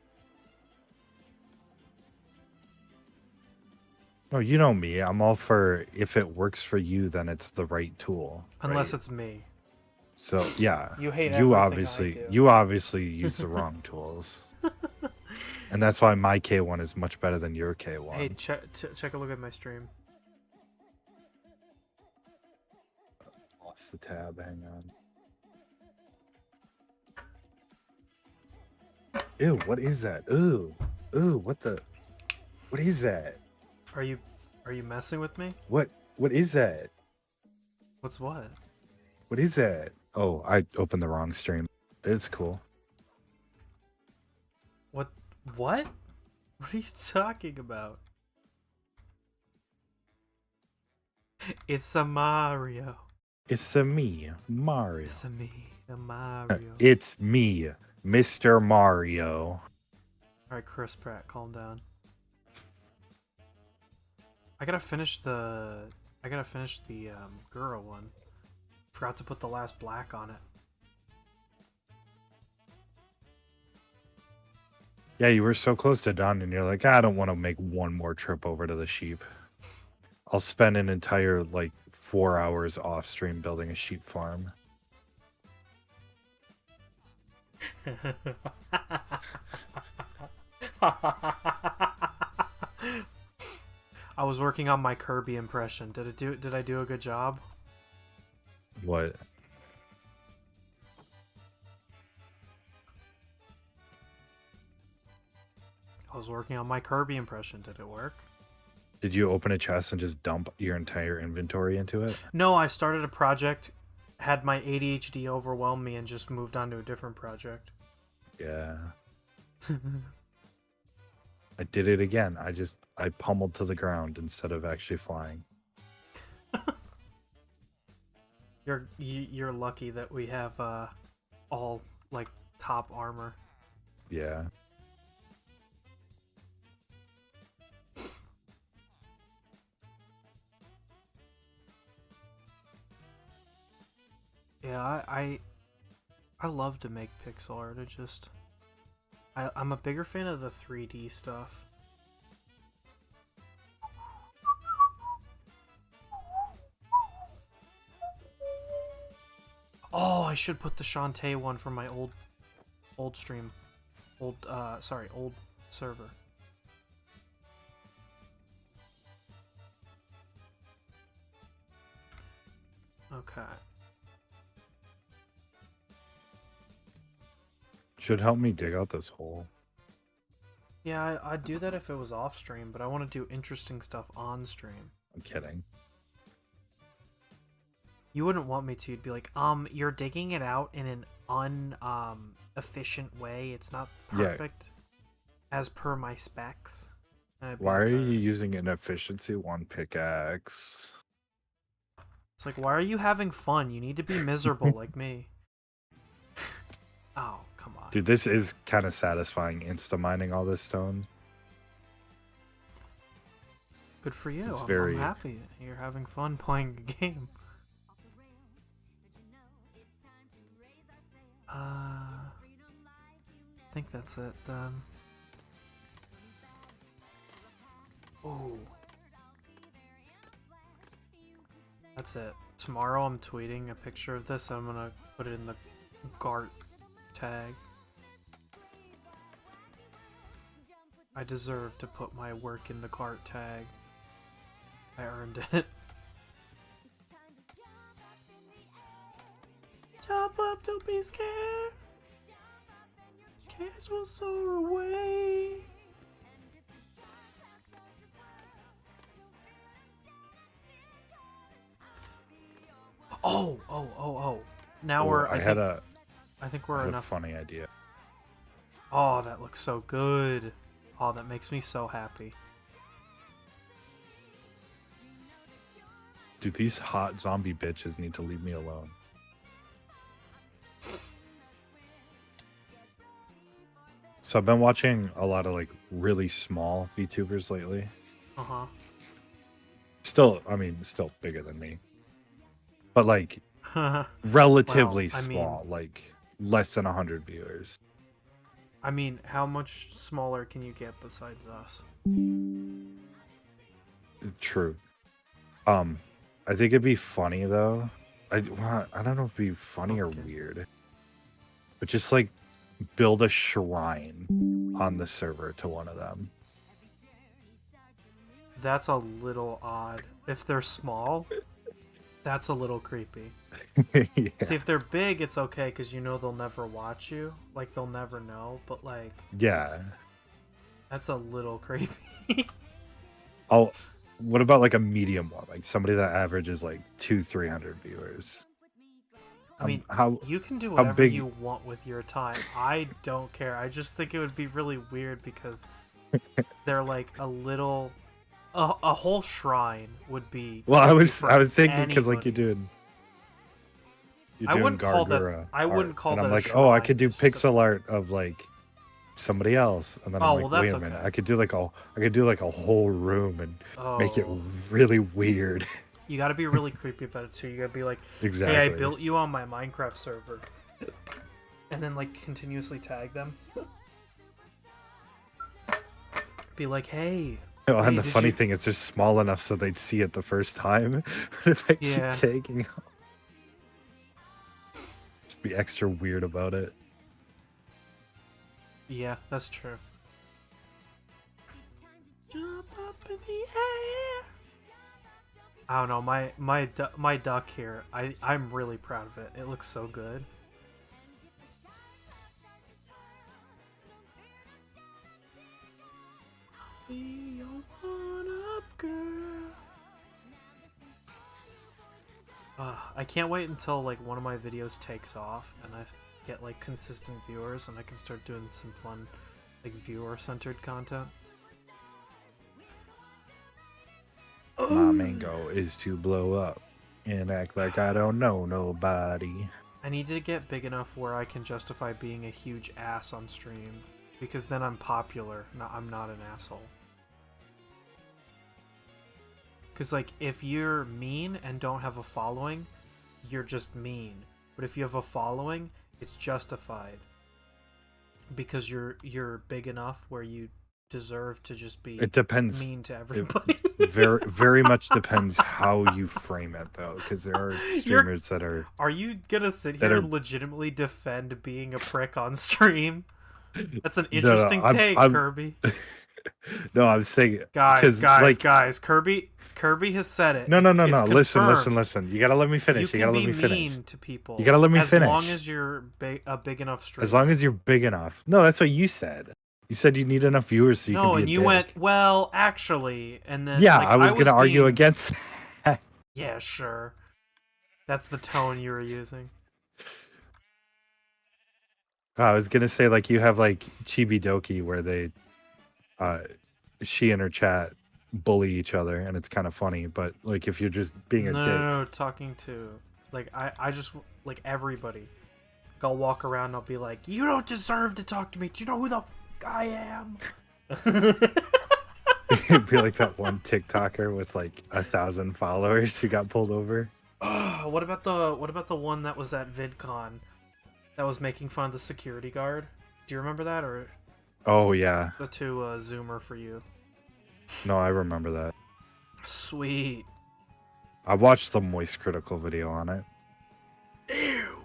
No, you know me. I'm all for if it works for you, then it's the right tool. Unless right? it's me. So yeah, You hate everything I do. you obviously use the wrong tools, and that's why my K1 is much better than your K1. Hey, check a look at my stream. Lost the tab. Hang on. Ew, what is that? Ooh, what is that? Are you messing with me? What is that? What's what? What is that? Oh, I opened the wrong stream. It's cool. What? What are you talking about? It's a Mario. It's a me, Mario. It's a me, a Mario. It's me, Mr. Mario. Alright, Chris Pratt, calm down. I gotta finish the Gura one. Forgot to put the last black on it. Yeah, you were so close to done, and you're like, I don't want to make one more trip over to the sheep. I'll spend an entire, like, 4 hours off stream building a sheep farm. I was working on my Kirby impression. Did I do a good job? What? I was working on my Kirby impression. Did it work? Did you open a chest and just dump your entire inventory into it? No, I started a project, had my ADHD overwhelm me, and just moved on to a different project. Yeah. I did it again. I pummeled to the ground instead of actually flying. You're lucky that we have all like top armor. Yeah. Yeah, I love to make pixel art. It just I'm a bigger fan of the 3D stuff. Oh, I should put the Shantae one from my old stream. Old server. Okay. Should help me dig out this hole. Yeah, I'd do that if it was off stream, but I want to do interesting stuff on stream. I'm kidding. You wouldn't want me to. You'd be like, you're digging it out in an efficient way. It's not perfect as per my specs. Why are you using an efficiency 1 pickaxe? It's like, why are you having fun? You need to be miserable like me. Oh, come on. Dude, this is kind of satisfying, insta-mining all this stone. Good for you. I'm happy you're having fun playing a game. I think that's it then. Oh. That's it. Tomorrow I'm tweeting a picture of this and I'm gonna put it in the GART tag. I deserve to put my work in the GART tag. I earned it. Jump up, don't be scared. Cares will soar away. Oh. Now I think we're enough. A funny idea. Oh, that looks so good. Oh, that makes me so happy. Dude, these hot zombie bitches need to leave me alone. So I've been watching a lot of like really small VTubers lately. Uh-huh. Still bigger than me. But like relatively small, like less than 100 viewers. I mean, how much smaller can you get besides us? True. I think it'd be funny though. I don't know if it'd be funny or weird. But just like build a shrine on the server to one of them. That's a little odd. If they're small, that's a little creepy. Yeah. See, if they're big, it's okay because you know they'll never watch you. Like, they'll never know. But, like... Yeah. That's a little creepy. Oh, what about like a medium one? Like somebody that averages like 200-300 viewers. I mean, how you can do whatever big... you want with your time. I don't care. I just think it would be really weird because they're like a little... A whole shrine would be... Well, I was thinking because like you did. you're I doing wouldn't call that. Gargura I wouldn't art, call and that I'm a like, oh, I shrine. could do It's just pixel art of like somebody else, and then I'm Oh well, like, wait that's a minute, okay. I could do like a whole room and make it Oh, really weird. you got to be really creepy about it too. You got to be like, "Hey, I Exactly. built you on my Minecraft server," and then like continuously tag them. Be like, "Hey, Oh, and hey, the did funny you?" thing, it's just small enough so they'd see it the first time. But if I keep Yeah, tagging, just be extra weird about it. yeah, that's true. Jump up in the air. I don't know, my duck here. I'm really proud of it. It looks so good. Be your one-up girl. I can't wait until like one of my videos takes off and I get like consistent viewers and I can start doing some fun like viewer-centered content. My mango is to blow up and act like I don't know nobody. I need to get big enough where I can justify being a huge ass on stream, because then I'm popular. No, I'm not an asshole. Because, like, if you're mean and don't have a following, you're just mean. But if you have a following, it's justified. Because you're big enough where you deserve to just be It depends. mean to everybody. Very much depends how you frame it, though, because there are streamers that are. Are you gonna sit here and legitimately defend being a prick on stream? That's an interesting take, Kirby. No, I'm saying guys. Kirby has said it. No. It's Listen. You gotta let me finish. You gotta can let me be finish. mean to people. You gotta let me finish. As long as you're a big enough streamer. As long as you're big enough. No, that's what you said. You said you need enough viewers so you can be and you dick. went, well, actually, and then yeah, like, I was gonna argue against that. Yeah, sure. That's the tone you were using. I was gonna say like you have like Chibi Doki where they, she and her chat bully each other and it's kind of funny, but like if you're just being a dick. No, talking to like I just like everybody. Like, I'll walk around and I'll be like, you don't deserve to talk to me. Do you know who the f I am? It'd be like that one TikToker with like 1,000 followers who got pulled over. What about the one that was at VidCon that was making fun of the security guard? Do you remember that, or? Oh yeah. The two zoomer for you. No, I remember that. Sweet. I watched the Moist Critical video on it. Ew.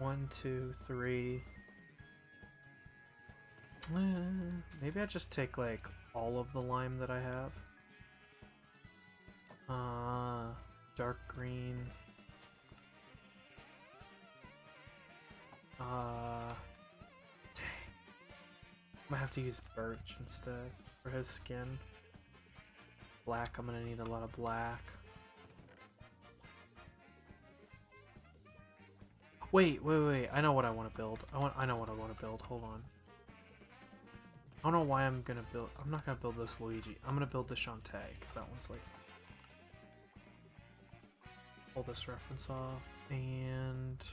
1, 2, 3. Maybe I just take like all of the lime that I have. Dark green. Dang. Might have to use birch instead for his skin. Black, I'm gonna need a lot of black. Wait. I know what I want to build. I know what I want to build. Hold on. I don't know why I'm gonna build. I'm not gonna build this Luigi. I'm gonna build the Shantae because that one's like. Pull this reference off and.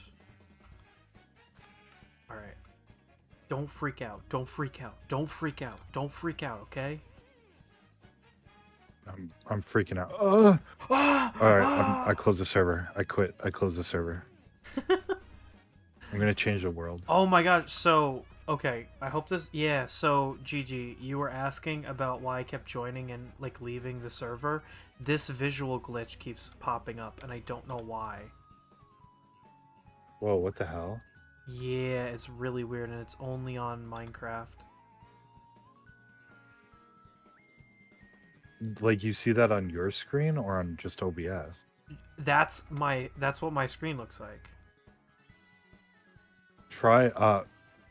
All right. Don't freak out. Don't freak out. Don't freak out. Don't freak out. Okay. I'm freaking out. All right, I close the server. I quit. I close the server. I'm gonna change the world. Oh my gosh. So okay, I hope this. Yeah. So Gigi, you were asking about why I kept joining and like leaving the server. This visual glitch keeps popping up, and I don't know why. Whoa! What the hell? Yeah, it's really weird, and it's only on Minecraft. Like you see that on your screen or on just OBS? That's what my screen looks like. Try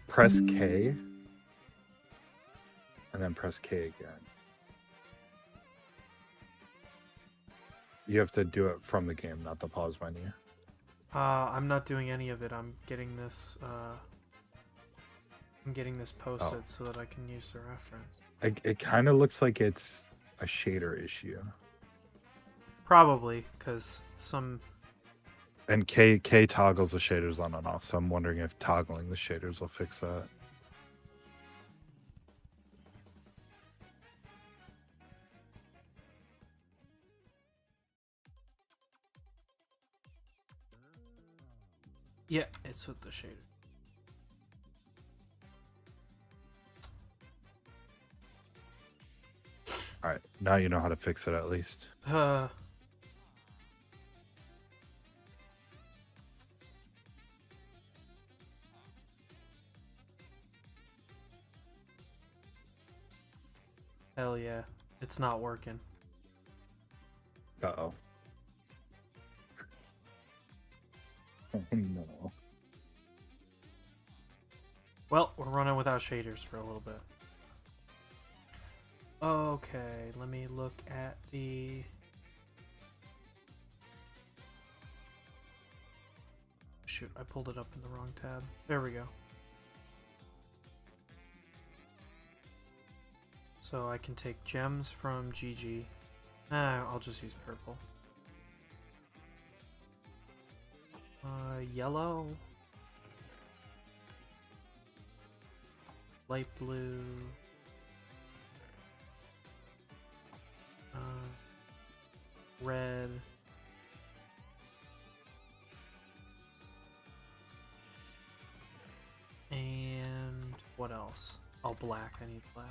press K and then press K again. You have to do it from the game, not the pause menu. I'm not doing any of it. I'm getting this posted so that I can use the reference. It kind of looks like it's a shader issue. Probably, because some And K toggles the shaders on and off, so I'm wondering if toggling the shaders will fix that. Yeah, it's with the shader. All right, now you know how to fix it at least. Hell yeah. It's not working. Uh-oh. Oh, no. Well, we're running without shaders for a little bit. Okay, let me look at the... Shoot, I pulled it up in the wrong tab. There we go. So I can take gems from GG. I'll just use purple. Yellow. Light blue. Red. And what else? Oh, black. I need black.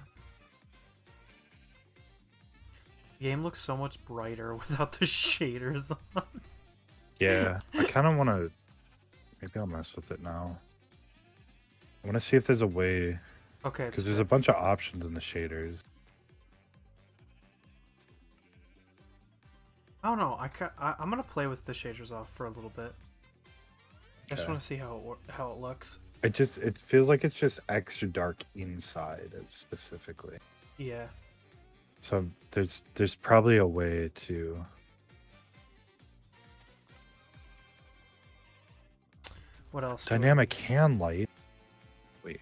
The game looks so much brighter without the shaders on. Yeah, I kind of want to... Maybe I'll mess with it now. I want to see if there's a way... Okay, because there's a bunch of options in the shaders. I don't know. I'm gonna play with the shaders off for a little bit. I just Okay. want to see how it looks. It feels like it's just extra dark inside, specifically. Yeah. So there's probably a way to... What else? Dynamic hand light. Wait.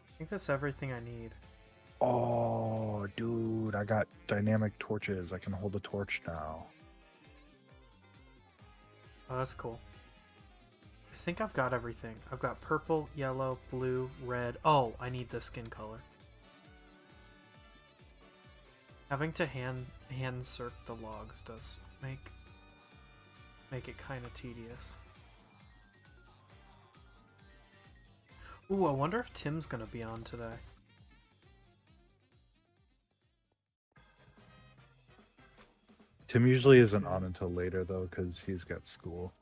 I think that's everything I need. Oh, dude, I got dynamic torches. I can hold a torch now. Oh, that's cool. I think I've got everything. I've got purple, yellow, blue, red. Oh, I need the skin color. Having to hand circ the logs does make it kind of tedious. Ooh, I wonder if Tim's gonna be on today. Tim usually isn't on until later, though, because he's got school.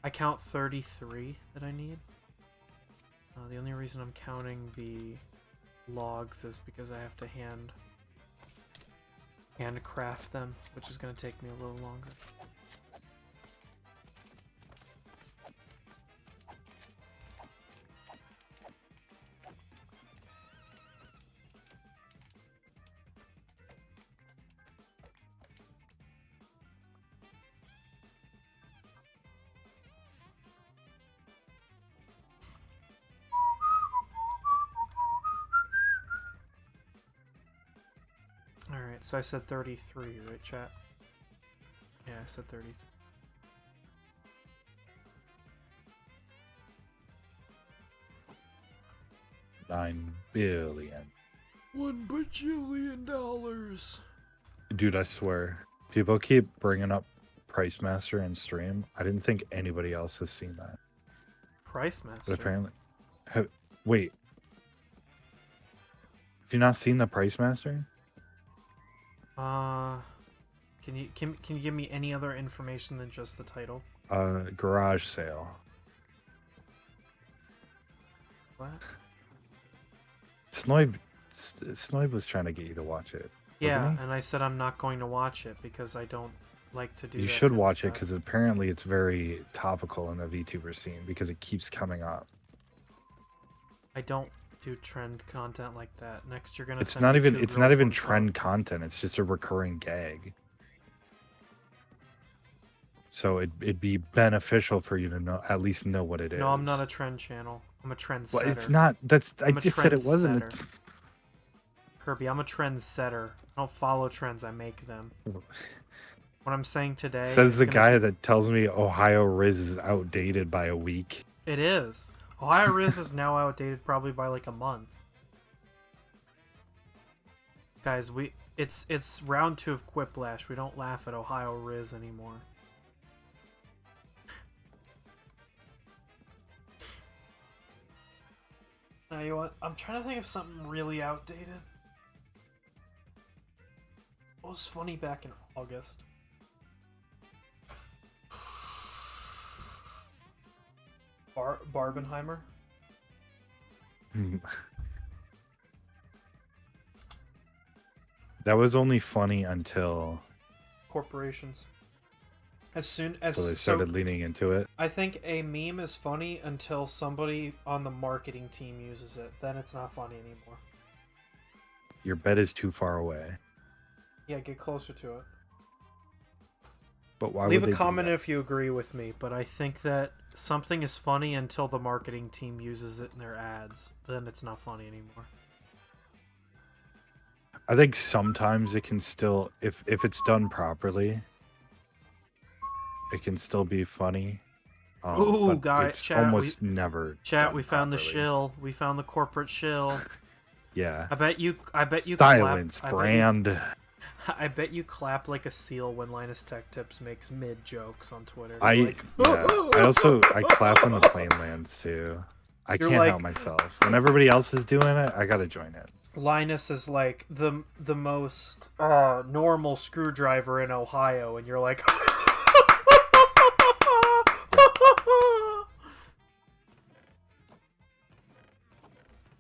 I count 33 that I need. The only reason I'm counting the logs is because I have to handcraft them, which is going to take me a little longer. Alright, so I said 33, right, chat? Yeah, I said 33. $9 billion. $1 bajillion. Dude, I swear. People keep bringing up Price Master in stream. I didn't think anybody else has seen that. Price Master? But apparently... Wait. Have you not seen the Price Master? Can you give me any other information than just the title? Garage sale. What? Snoib was trying to get you to watch it. Yeah, and I said I'm not going to watch it because I don't like to do that. You should kind of watch it stuff. because apparently it's very topical in the VTuber scene because it keeps coming up. I don't do trend content like that. Next, you're gonna. It's send not me even two it's girls, not even one cup. trend content. It's just a recurring gag. So it'd be beneficial for you to know, at least know what it is. No, I'm not a trend channel. I'm a trend Well, setter. it's not. I I'm a just said it wasn't. trendsetter. Kirby, I'm a trend setter. I don't follow trends, I make them. What I'm saying today Says is the gonna guy be... that tells me Ohio Riz is outdated by a week. It is. Ohio Riz is now outdated probably by like a month. Guys, it's round 2 of Quiplash. We don't laugh at Ohio Riz anymore. Now you know what? I'm trying to think of something really outdated. What was funny back in August? Barbenheimer? That was only funny until Corporations. As soon as they started leaning into it. I think a meme is funny until somebody on the marketing team uses it. Then it's not funny anymore. Your bed is too far away. Yeah, get closer to it. But why Leave would a they comment do that? if you agree with me, but I think that something is funny until the marketing team uses it in their ads. Then it's not funny anymore. I think sometimes it can still, if it's done properly, it can still be funny. Ooh, but guys, it's chat, almost never. Chat, done we found the properly. shill. We found the corporate shill. Yeah. I bet you Silence, clap, brand. I bet you clap like a seal when Linus Tech Tips makes mid jokes on Twitter. I You're like, I clap when the plane lands too. I You're can't like- help myself. When everybody else is doing it, I gotta join it. Linus is like the most normal screwdriver in Ohio, and you're like,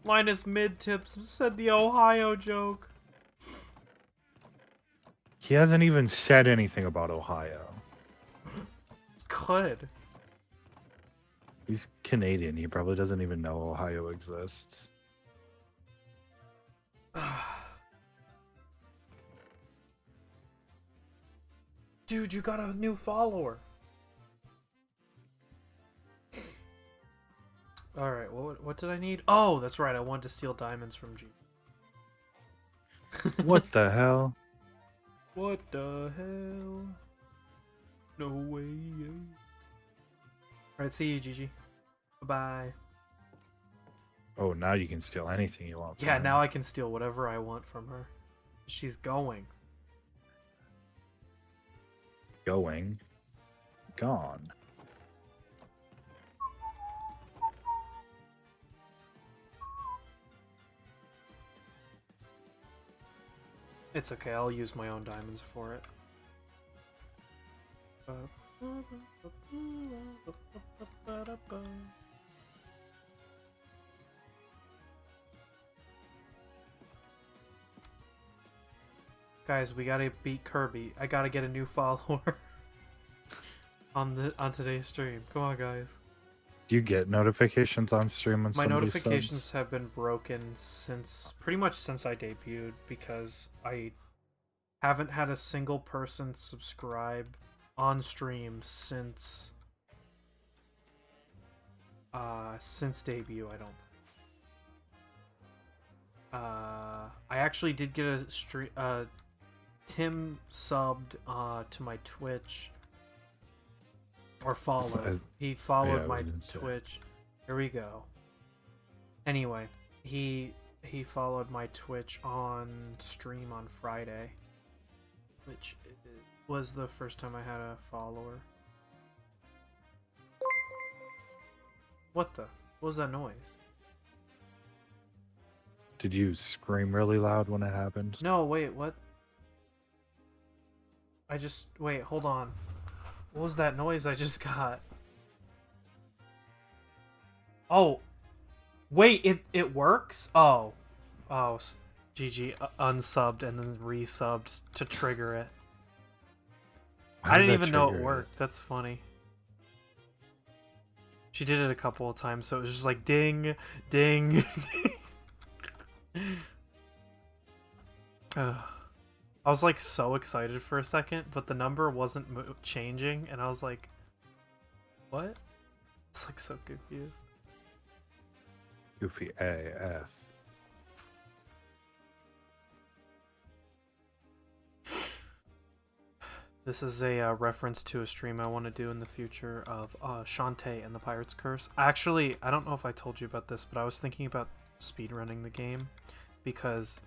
Linus mid tips said the Ohio joke. He hasn't even said anything about Ohio. Could. He's Canadian. He probably doesn't even know Ohio exists. Dude, you got a new follower. Alright, what did I need? Oh, that's right, I wanted to steal diamonds from G. What the hell? What the hell? No way. Alright, see you, Gigi. Bye-bye. Oh, now you can steal anything you want from Yeah, her. now I can steal whatever I want from her. She's going. Going. Gone. It's okay, I'll use my own diamonds for it. Guys, we gotta beat Kirby. I gotta get a new follower on today's stream. Come on, guys. Do you get notifications on stream when My somebody notifications subs? have been broken pretty much since I debuted, because I haven't had a single person subscribe on stream since debut. I don't. I actually did get a stream. Tim subbed to my Twitch. Or followed. He followed my Twitch. Here we go. Anyway, he followed my Twitch on stream on Friday, which was the first time I had a follower. What was that noise? Did you scream really loud when it happened? No, wait, what? Wait, hold on. What was that noise I just got? Oh, wait, it works? Oh, GG unsubbed and then resubbed to trigger it. How I did didn't that even know it trigger worked. That's funny. She did it a couple of times, so it was just like ding, ding, ding. Ugh. I was like so excited for a second, but the number wasn't changing, and I was like, "What?" It's like so confused. Goofy AF. This is a reference to a stream I want to do in the future of Shantae and the Pirate's Curse. Actually, I don't know if I told you about this, but I was thinking about speedrunning the game because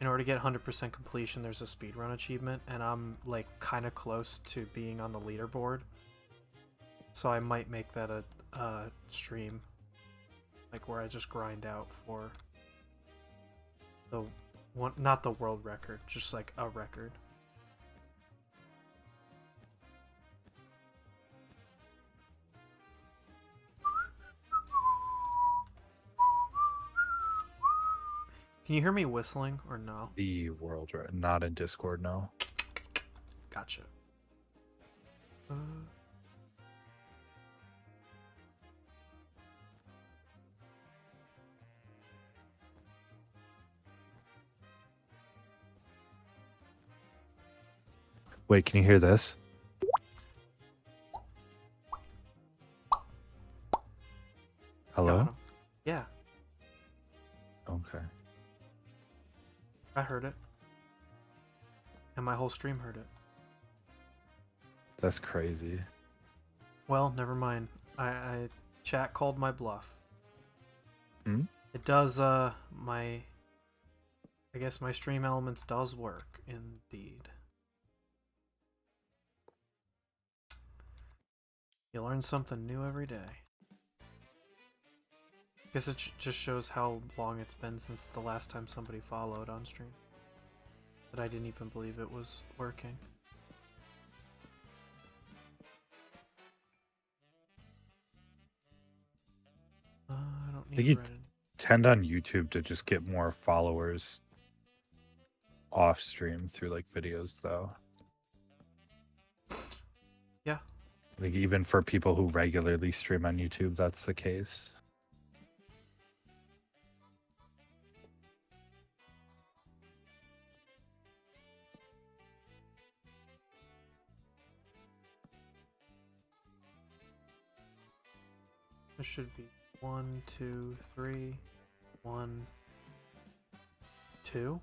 in order to get 100% completion, there's a speedrun achievement, and I'm like kind of close to being on the leaderboard. So I might make that a stream, like where I just grind out for the one, not the world record, just like a record. Can you hear me whistling or no? The world, not in Discord, no. Gotcha. Wait, can you hear this? Hello? Yeah. Okay. I heard it. And my whole stream heard it. That's crazy. Well, never mind. I chat called my bluff. Hmm? It does, I guess my stream elements does work, indeed. You learn something new every day. Guess it just shows how long it's been since the last time somebody followed on stream. That I didn't even believe it was working. I don't need you Reddit. Tend on YouTube to just get more followers off stream through like videos, though. Yeah. Like even for people who regularly stream on YouTube, that's the case. There should be 1, 2, 3, 1, 2.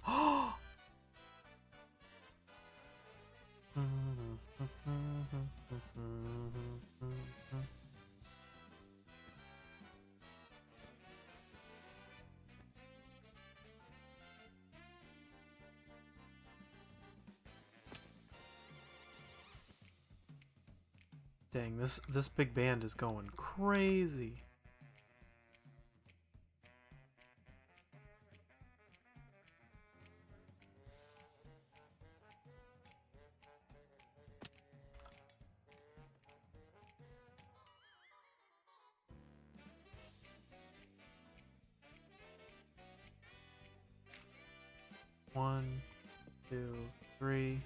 Dang, this big band is going crazy. One, 2, 3.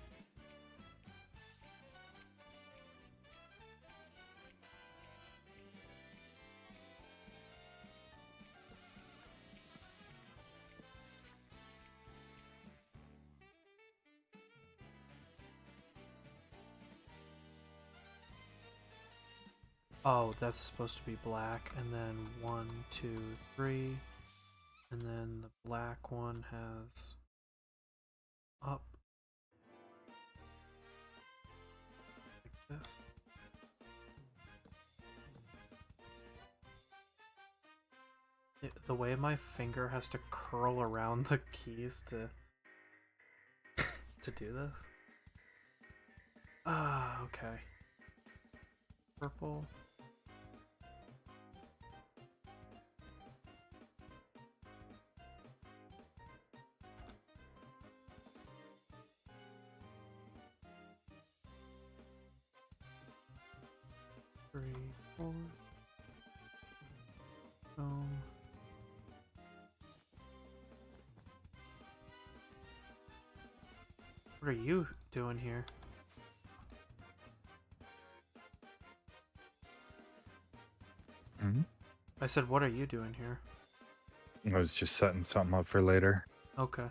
Oh, that's supposed to be black, and then 1, 2, 3, and then the black one has up like this. The way my finger has to curl around the keys to to do this. Ah, okay. Purple. Three, 4. What are you doing here? Hmm? I said, what are you doing here? I was just setting something up for later. Okay.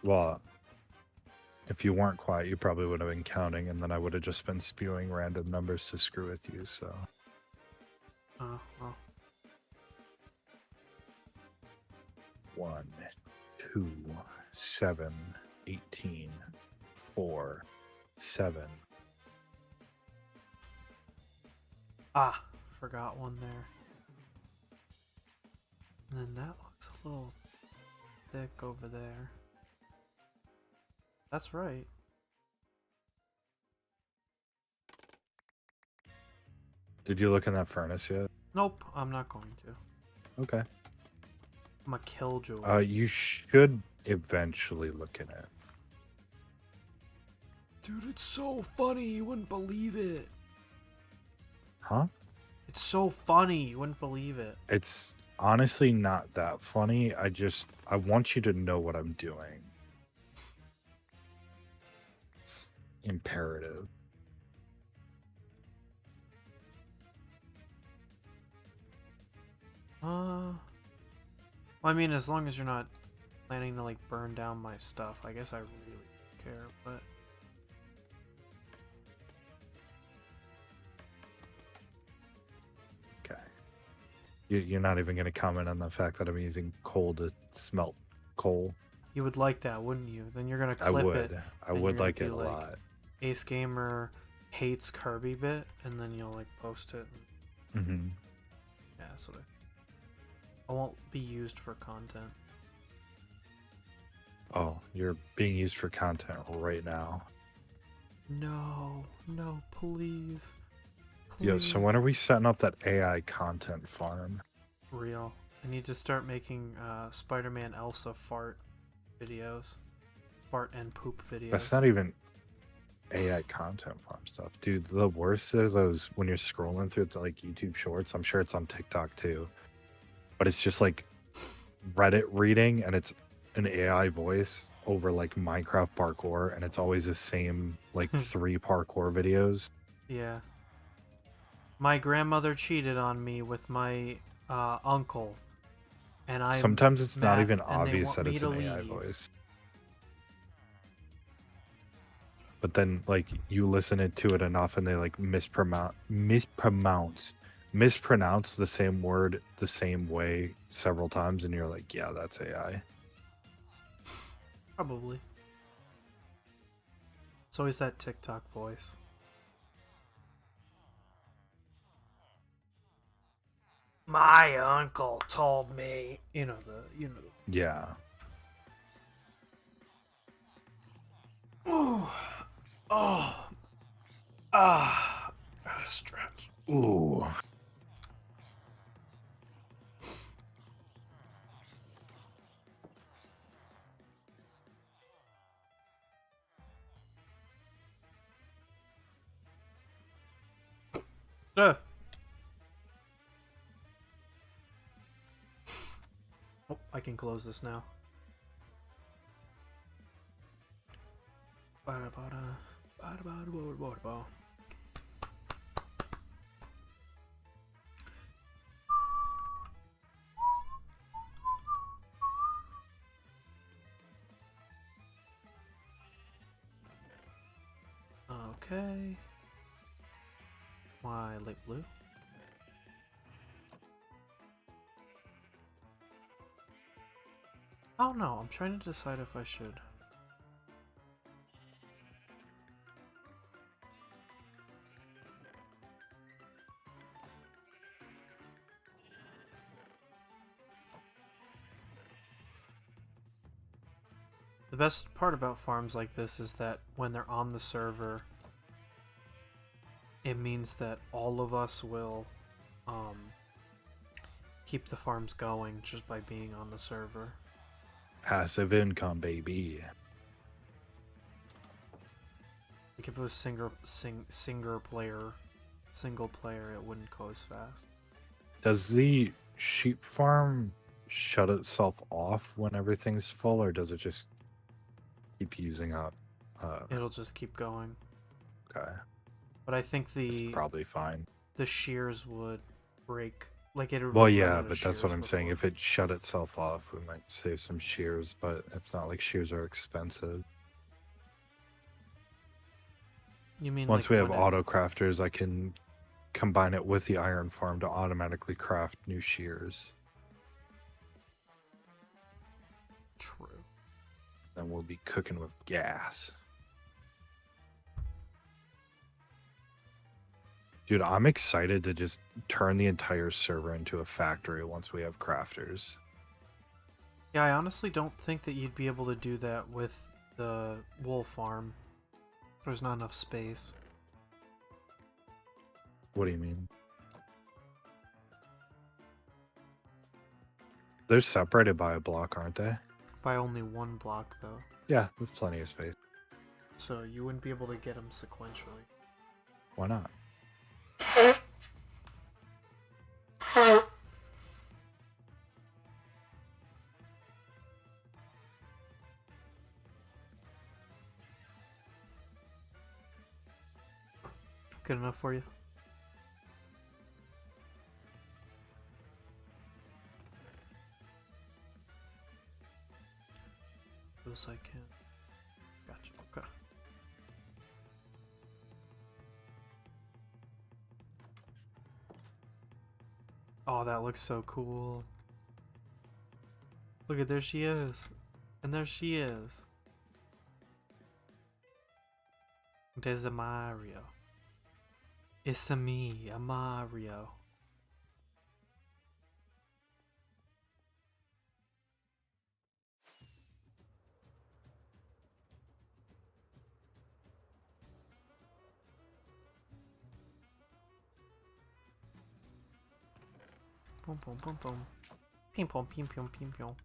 Well, if you weren't quiet, you probably would have been counting, and then I would have just been spewing random numbers to screw with you, so. Oh, well. 1, 2, 7, 18, 4, 7. Ah, forgot one there. And then that looks a little thick over there. That's right. Did you look in that furnace yet? Nope, I'm not going to. Okay. I'm a killjoy. You should eventually look in it. Dude, it's so funny, you wouldn't believe it. Huh? It's so funny, you wouldn't believe it. It's honestly not that funny. I want you to know what I'm doing. It's imperative. I mean, as long as you're not planning to, like, burn down my stuff, I guess I really don't care, but... Okay. You're not even going to comment on the fact that I'm using coal to smelt coal? You would like that, wouldn't you? Then you're gonna I clip would. it. I and would you're like gonna it a be like, lot. Ace Gamer hates Kirby bit, and then you'll, like, post it. Mm-hmm. Yeah, so I won't be used for content. Oh, you're being used for content right now. No, please. Yo, so when are we setting up that AI content farm? Real. I need to start making Spider-Man Elsa fart videos. Fart and poop videos. That's not even AI content farm stuff. Dude, the worst is those when you're scrolling through like YouTube shorts. I'm sure it's on TikTok too. But it's just like Reddit reading and it's an AI voice over like Minecraft parkour and it's always the same like 3 parkour videos. Yeah. My grandmother cheated on me with my uncle. And I'm Sometimes it's not mad, even and they obvious want that me it's to an AI leave. voice. But then like you listen to it enough and they like mispronounce the same word the same way several times and you're like, yeah, that's AI. Probably. It's always that TikTok voice. My uncle told me. You know. Yeah. Oh, gotta stretch. Ooh. Oh, I can close this now. Okay. My light blue. I don't know. I'm trying to decide if I should. The best part about farms like this is that when they're on the server, it means that all of us will keep the farms going just by being on the server. Passive income, baby. Like if it was single player, it wouldn't go as fast. Does the sheep farm shut itself off when everything's full, or does it just keep using up? It'll just keep going. Okay. But I think It's probably fine. the shears would break Like it would Well, run yeah, out of but that's what shears I'm saying. before. If it shut itself off, we might save some shears, but it's not like shears are expensive. You mean Once like we have when it... auto crafters, I can combine it with the iron farm to automatically craft new shears. True. Then we'll be cooking with gas. Dude, I'm excited to just turn the entire server into a factory once we have crafters. Yeah, I honestly don't think that you'd be able to do that with the wool farm. There's not enough space. What do you mean? They're separated by a block, aren't they? By only one block, though. Yeah, there's plenty of space. So you wouldn't be able to get them sequentially. Why not? Good enough for you? Those I can. Gotcha. Okay. Oh, that looks so cool. Look at, there she is. And there she is. There's a Mario. It's a me, a Mario. Boom, boom, boom, boom. Ping pong, ping pong, ping pong.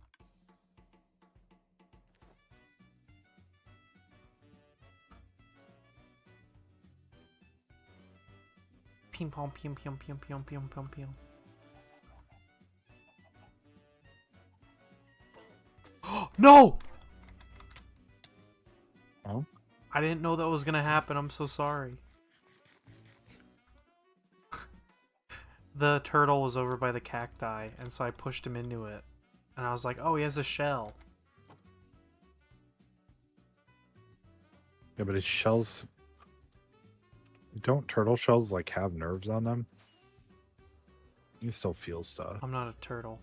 Ping pong, ping pong, ping pong, ping pong, ping. No! Oh? I didn't know that was gonna happen. I'm so sorry. The turtle was over by the cacti, and so I pushed him into it. And I was like, oh, he has a shell. Yeah, but his shells... Don't turtle shells, like, have nerves on them? You can still feel stuff. I'm not a turtle.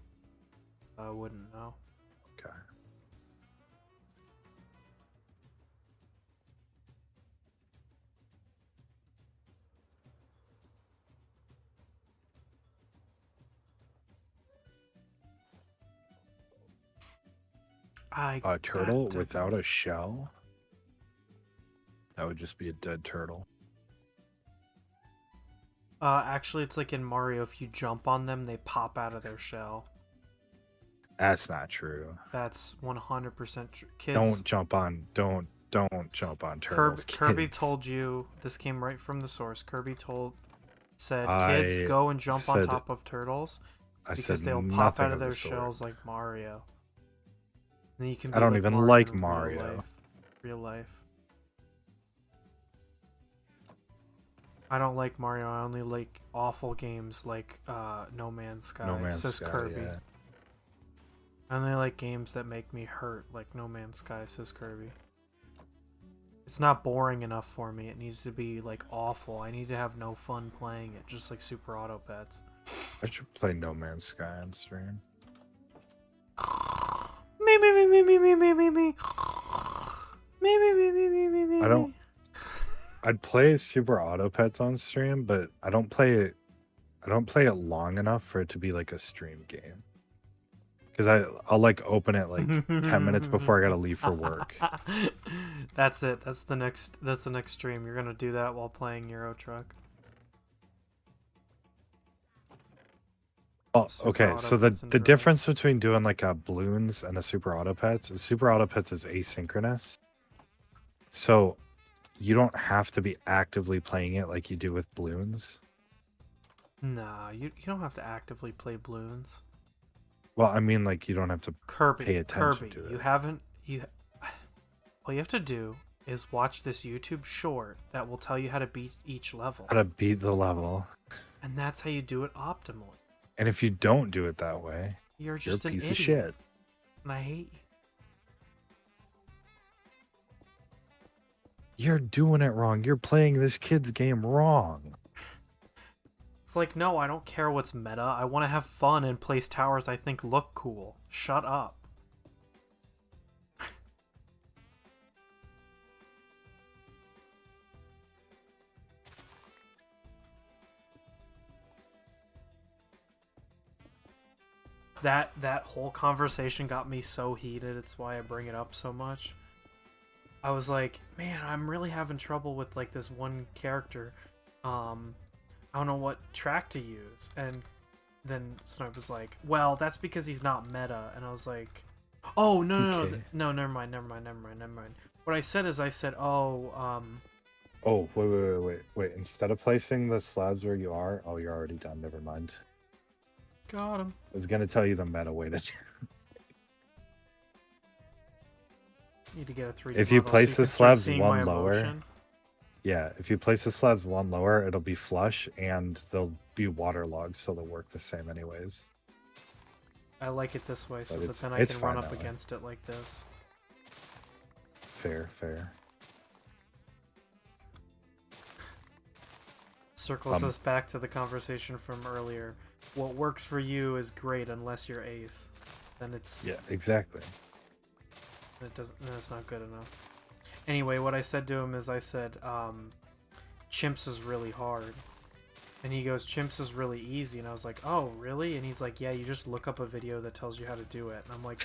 I wouldn't know. Okay. A turtle without a shell? That would just be a dead turtle. Actually, it's like in Mario, if you jump on them, they pop out of their shell. That's not true. That's 100% true. Kids, Don't jump on jump on turtles. Kirby kids. told you, this came right from the source. Kirby said, I kids, go and jump on said- top of turtles I because said they'll pop nothing out of of the their sort. shells like Mario. And then you can. I don't like even Mario like in Mario. Real life. I don't like Mario. I only like awful games like No Man's Sky. No Man's says Sky, Kirby. yeah. I only like games that make me hurt, like No Man's Sky, says Kirby. It's not boring enough for me. It needs to be like awful. I need to have no fun playing it, just like Super Auto Pets. I should play No Man's Sky on stream. Me me me me me me me me me. Me me me me me me me. I don't. I'd play Super Auto Pets on stream, but I don't play it. I don't play it long enough for it to be like a stream game. Because I'll like open it like 10 minutes before I gotta leave for work. That's it. That's the next stream. You're gonna do that while playing Euro Truck. Oh, Super okay. Auto So Pets the and Drive. difference between doing like a Bloons and a Super Auto Pets is Super Auto Pets is asynchronous. So you don't have to be actively playing it like you do with Bloons. Nah, you don't have to actively play Bloons. Well, I mean, like you don't have to Kirby, pay attention to it. You haven't. All you have to do is watch this YouTube short that will tell you how to beat each level, how to beat the level. and that's how you do it optimally. And if you don't do it that way, You're you're a just an piece of idiot. shit. And I hate you. You're doing it wrong. You're playing this kid's game wrong. It's like, no, I don't care what's meta. I want to have fun and place towers I think look cool. Shut up. That whole conversation got me so heated. It's why I bring it up so much. I was like, man, I'm really having trouble with like this one character. I don't know what track to use. And then Snoke was like, well, that's because he's not meta. And I was like, oh, Okay. no, never mind. What I said is I said, oh, Oh, wait. Instead of placing the slabs where you are, oh, you're already done. Never mind. got him. I was gonna tell you the meta way to do. Need to get a 3D If you model so place you the can start slabs seeing my one lower, emotion. yeah, if you place the slabs one lower, it'll be flush and they'll be waterlogged, so they'll work the same anyways. I like it this way so But that then I it's can run fine up that way. against it like this. Fair. Circles us back to the conversation from earlier. What works for you is great unless you're ace. Then it's Yeah, exactly. it doesn't. Then it's not good enough. Anyway, what I said to him is I said, "Chimps is really hard," and he goes, "Chimps is really easy," and I was like, "Oh, really?" And he's like, "Yeah, you just look up a video that tells you how to do it," and I'm like,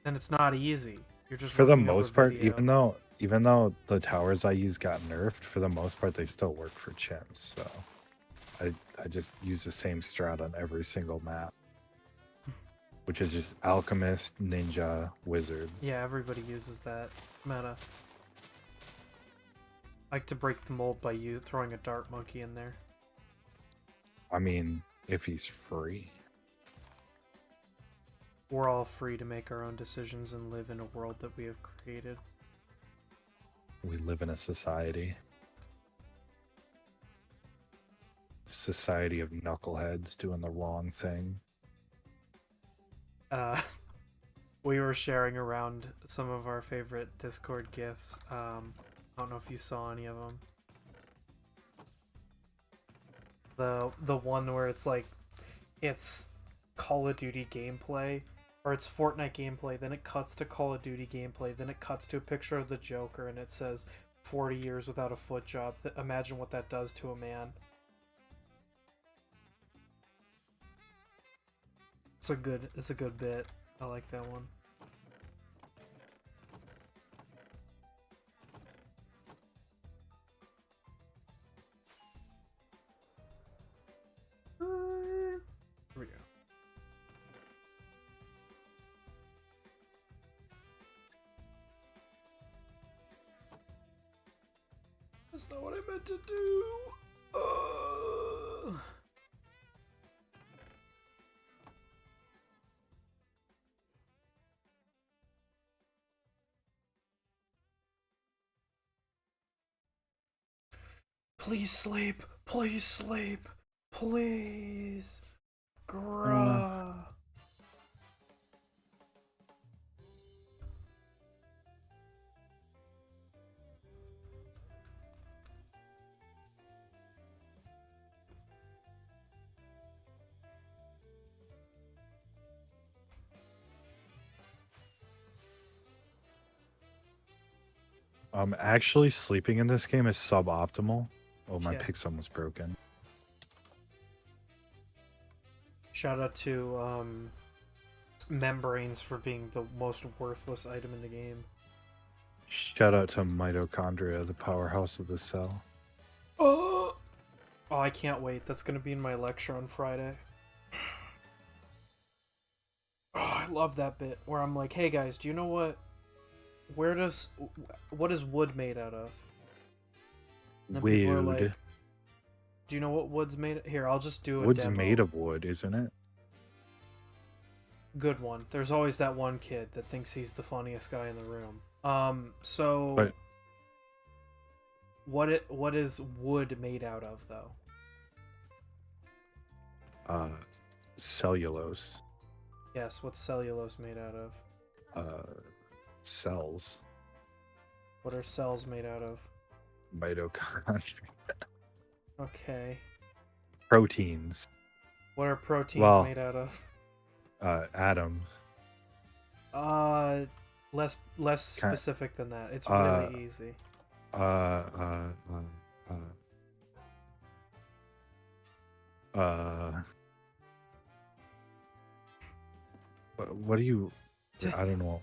"Then it's not easy. You're just For the looking up a most part, video." even though the towers I use got nerfed, for the most part they still work for chimps. So I just use the same strat on every single map, which is just alchemist, ninja, wizard. Yeah, everybody uses that meta. I like to break the mold by you throwing a dart monkey in there. I mean, if he's free. We're all free to make our own decisions and live in a world that we have created. We live in a society. Society of knuckleheads doing the wrong thing. We were sharing around some of our favorite Discord gifs. I don't know if you saw any of them. The one where it's like, it's Call of Duty gameplay, or it's Fortnite gameplay, then it cuts to Call of Duty gameplay, then it cuts to a picture of the Joker, and it says 40 years without a foot job. Imagine what that does to a man. It's a good bit. I like that one. Here we go. That's not what I meant to do. Please sleep. Please sleep. Please. Grah. Actually sleeping in this game is suboptimal. Oh, my Yeah. pick's almost broken. Shout out to membranes for being the most worthless item in the game. Shout out to mitochondria, the powerhouse of the cell. Oh, I can't wait. That's gonna be in my lecture on Friday. Oh, I love that bit where I'm like, "Hey guys, do you know what is wood made out of?" And then people are Wood. like, "Do you know what wood's made?" Here, I'll just do a Wood's demo. made of wood, isn't it? Good one. There's always that one kid that thinks he's the funniest guy in the room. So But what is wood made out of though? Uh, cellulose. Yes, what's cellulose made out of? Cells. What are cells made out of? Mitochondria. Okay. Proteins. What are proteins Well, made out of? atoms. Uh, less Ki- specific than that. It's Uh, really easy. uh, uh, uh, uh, what do you? I don't know.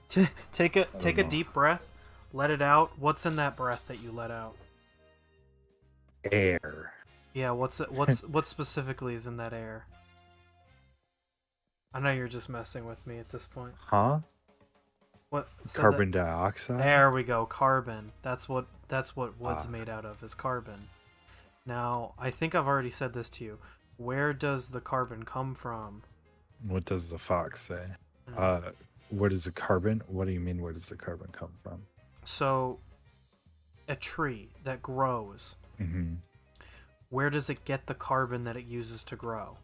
Take I don't a know. deep breath. Let it out. What's in that breath that you let out? Air. Yeah, what specifically is in that air? I know you're just messing with me at this point. Huh? What said that? Carbon dioxide. There we go. Carbon. That's what wood's Ah, made out of, is carbon. Now, I think I've already said this to you. Where does the carbon come from? what does the fox say? Mm. Where does the carbon? What do you mean? Where does the carbon come from? So, a tree that grows, Mm-hmm. where does it get the carbon that it uses to grow?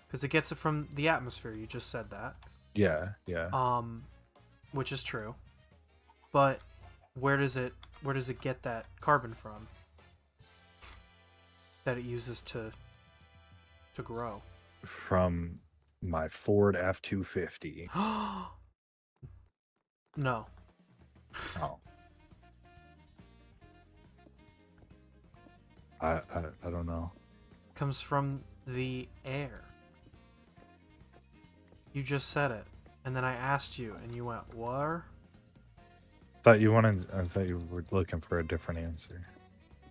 Because it gets it from the atmosphere. You just said that. Yeah, yeah. Which is true. But where does it get that carbon from that it uses to grow? From my Ford F-250. No. Oh, I don't know. Comes from the air. You just said it. And then I asked you and you went, "What?" I thought you were looking for a different answer.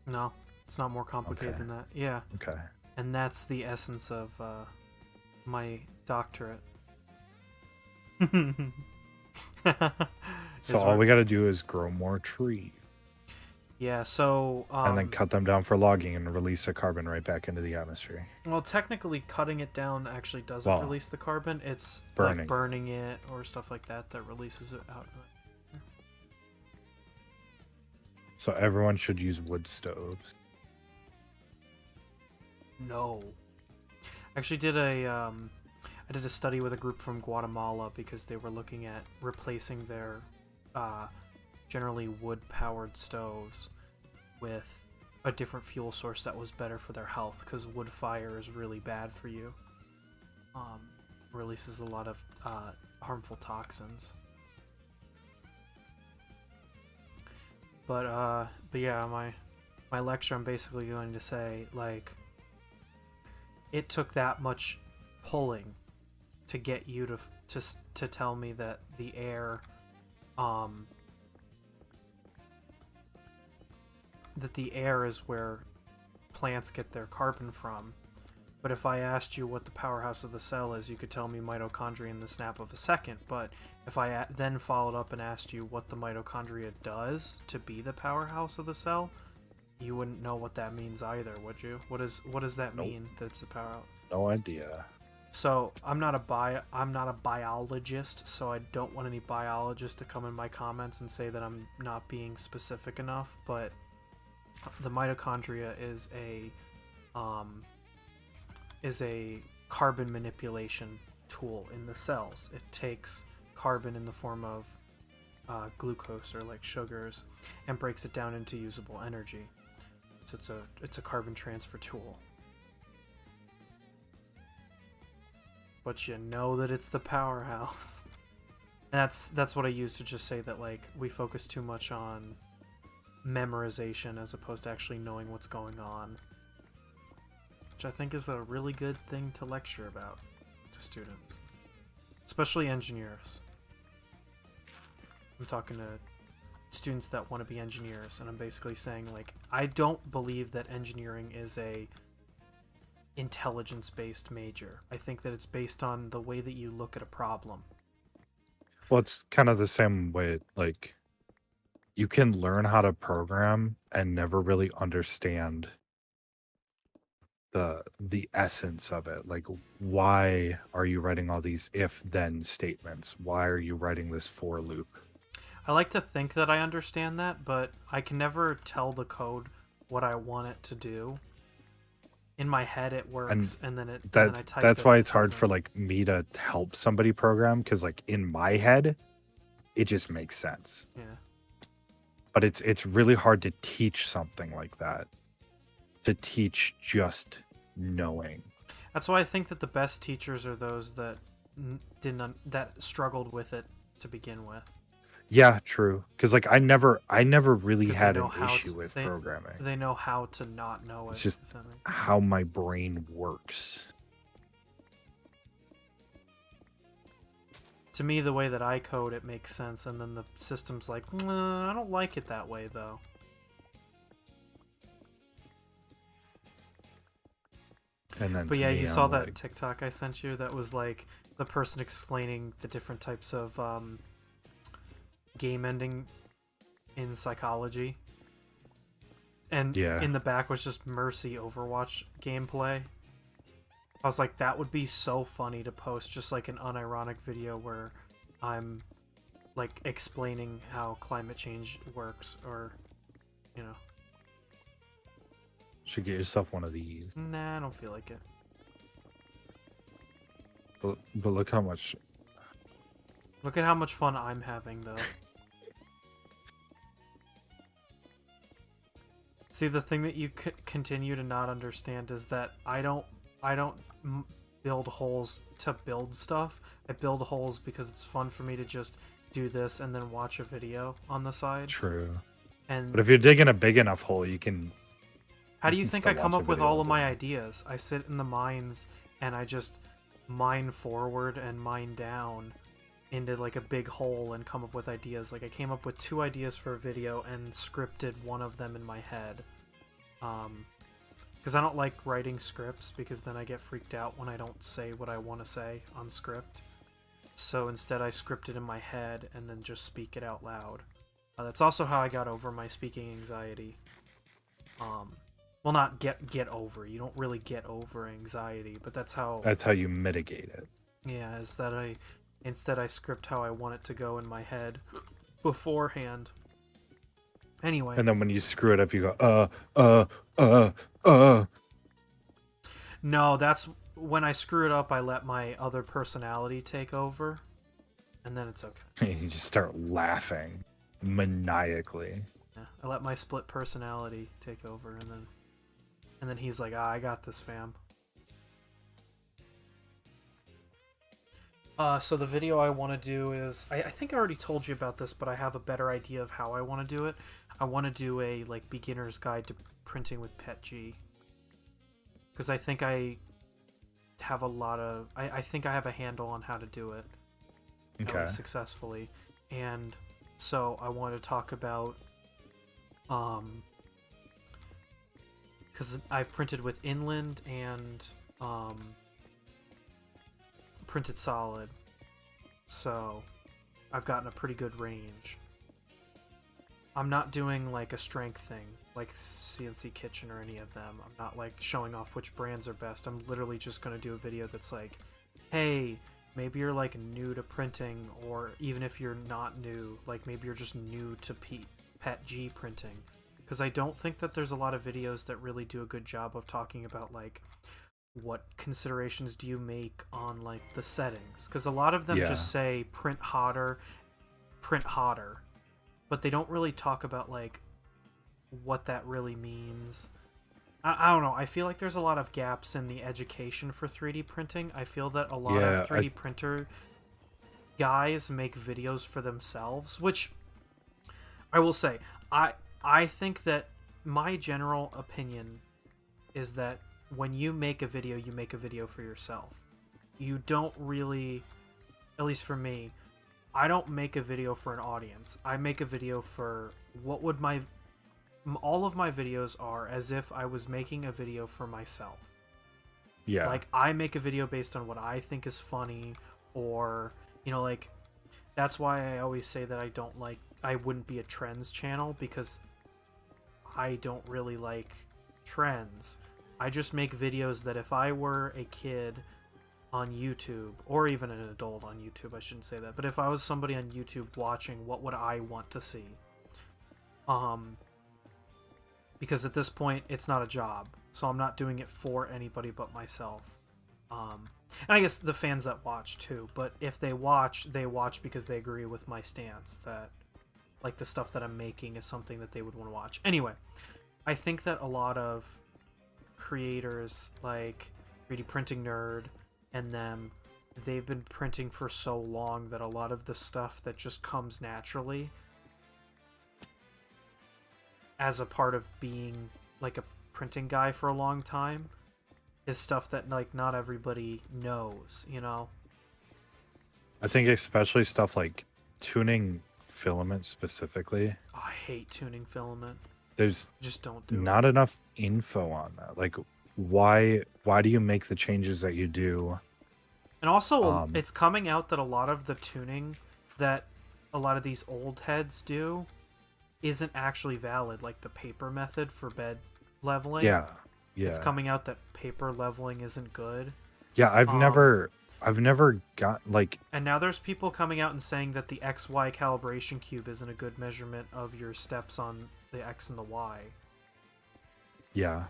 No. It's not more complicated Okay. than that. Yeah. Okay. And that's the essence of my doctorate. So all we got to do is grow more trees Yeah, so and then cut them down for logging and release the carbon right back into the atmosphere. well, technically cutting it down actually doesn't Well, release the carbon. It's burning. like burning it or stuff like that that releases it out. So everyone should use wood stoves. No. I actually did I did a study with a group from Guatemala because they were looking at replacing their generally wood-powered stoves with a different fuel source that was better for their health, because wood fire is really bad for you. Releases a lot of harmful toxins. But yeah, my lecture, I'm basically going to say, like, it took that much pulling to get you to tell me that the air is where plants get their carbon from. But if I asked you what the powerhouse of the cell is, you could tell me mitochondria in the snap of a second. But if I then followed up and asked you what the mitochondria does to be the powerhouse of the cell, you wouldn't know what that means either, would you? What does that Nope. mean, that it's the powerhouse? No idea. So I'm not a biologist, so I don't want any biologists to come in my comments and say that I'm not being specific enough. But the mitochondria is a carbon manipulation tool in the cells. It takes carbon in the form of glucose or like sugars and breaks it down into usable energy. So it's a carbon transfer tool. But you know that it's the powerhouse. And that's what I use to just say that, like, we focus too much on memorization as opposed to actually knowing what's going on, which I think is a really good thing to lecture about to students, especially engineers. I'm talking to students that want to be engineers, and I'm basically saying, like, I don't believe that engineering is a intelligence-based major. I think that it's based on the way that you look at a problem. Well, it's kind of the same way, like, you can learn how to program and never really understand the essence of it. Like, why are you writing all these if-then statements? Why are you writing this for loop? I like to think that I understand that, but I can never tell the code what I want it to do. in my head it And works, and then I type that's it and why it it's hard doesn't. for like me to help somebody program, because like in my head it just makes sense. Yeah. But it's really hard to teach something like that. To teach just knowing. That's why I think that the best teachers are those that that struggled with it to begin with, Yeah, true. Because like I never really because they had know an how issue to with programming. they know how to not know It's it. just If that makes... how my brain works. To me, the way that I code it makes sense, and then the system's like, I don't like it that way though. And then But to yeah, me, you saw I'm that like, TikTok I sent you that was like the person explaining the different types of game ending in psychology. And yeah, in the back was just Mercy Overwatch gameplay. I was like, that would be so funny to post just like an unironic video where I'm like explaining how climate change works, or, you know. should get yourself one of these. Nah, I don't feel like it. But look how much. Look at how much fun I'm having, though. See, the thing that you continue to not understand is that I don't build holes to build stuff. I build holes because it's fun for me to just do this and then watch a video on the side. True. And But if you're digging a big enough hole, you can. how do You you can think still I come watch a up with video all while of my doing it. ideas? I sit in the mines and I just mine forward and mine down into like a big hole and come up with ideas. Like I came up with 2 ideas for a video and scripted one of them in my head. Because I don't like writing scripts, because then I get freaked out when I don't say what I want to say on script. So instead I script it in my head and then just speak it out loud. That's also how I got over my speaking anxiety. Well, not get over. You don't really get over anxiety, but that's how... That's how you mitigate it. Yeah, is that instead I script how I want it to go in my head beforehand. Anyway. And then when you screw it up, you go, uh. No, that's when I screw it up, I let my other personality take over, and then it's okay. And you just start laughing maniacally. Yeah, I let my split personality take over, and then he's like, I got this, fam. So the video I want to do is, I think I already told you about this, but I have a better idea of how I want to do it. I want to do a like beginner's guide to printing with PETG, because I think I have a lot of, I think I have a handle on how to do it successfully, and so I want to talk about because I've printed with Inland and printed solid, so I've gotten a pretty good range. I'm not doing like a strength thing like CNC Kitchen or any of them. I'm not like showing off which brands are best. I'm literally just going to do a video that's like, hey, maybe you're like new to printing, or even if you're not new, like maybe you're just new to PETG printing, because I don't think that there's a lot of videos that really do a good job of talking about like what considerations do you make on like the settings, because a lot of them just say print hotter, but they don't really talk about like what that really means. I don't know. I feel like there's a lot of gaps in the education for 3D printing. I feel that a lot of 3D printer guys make videos for themselves, which I will say, I think that my general opinion is that when you make a video, you make a video for yourself. You don't really, at least for me, I don't make a video for an audience. I make a video for what would all of my videos are as if I was making a video for myself. Yeah. Like, I make a video based on what I think is funny, or, you know, like, that's why I always say that I wouldn't be a trends channel, because I don't really like trends. I just make videos that if I were a kid on YouTube, or even an adult on YouTube, I shouldn't say that, but if I was somebody on YouTube watching, what would I want to see? because at this point it's not a job, so I'm not doing it for anybody but myself. And I guess the fans that watch too, but if they watch because they agree with my stance that like the stuff that I'm making is something that they would want to watch. Anyway, I think that a lot of creators like 3D Printing Nerd and them, they've been printing for so long that a lot of the stuff that just comes naturally as a part of being like a printing guy for a long time is stuff that like not everybody knows, you know? I think especially stuff like tuning filament specifically. Oh, I hate tuning filament. There's Just don't do not it. enough info on that. Like why do you make the changes that you do? And also, it's coming out that a lot of the tuning that a lot of these old heads do isn't actually valid, like the paper method for bed leveling. Yeah. It's coming out that paper leveling isn't good. Yeah, I've never got like. And now there's people coming out and saying that the XY calibration cube isn't a good measurement of your steps on the X and the Y. Yeah.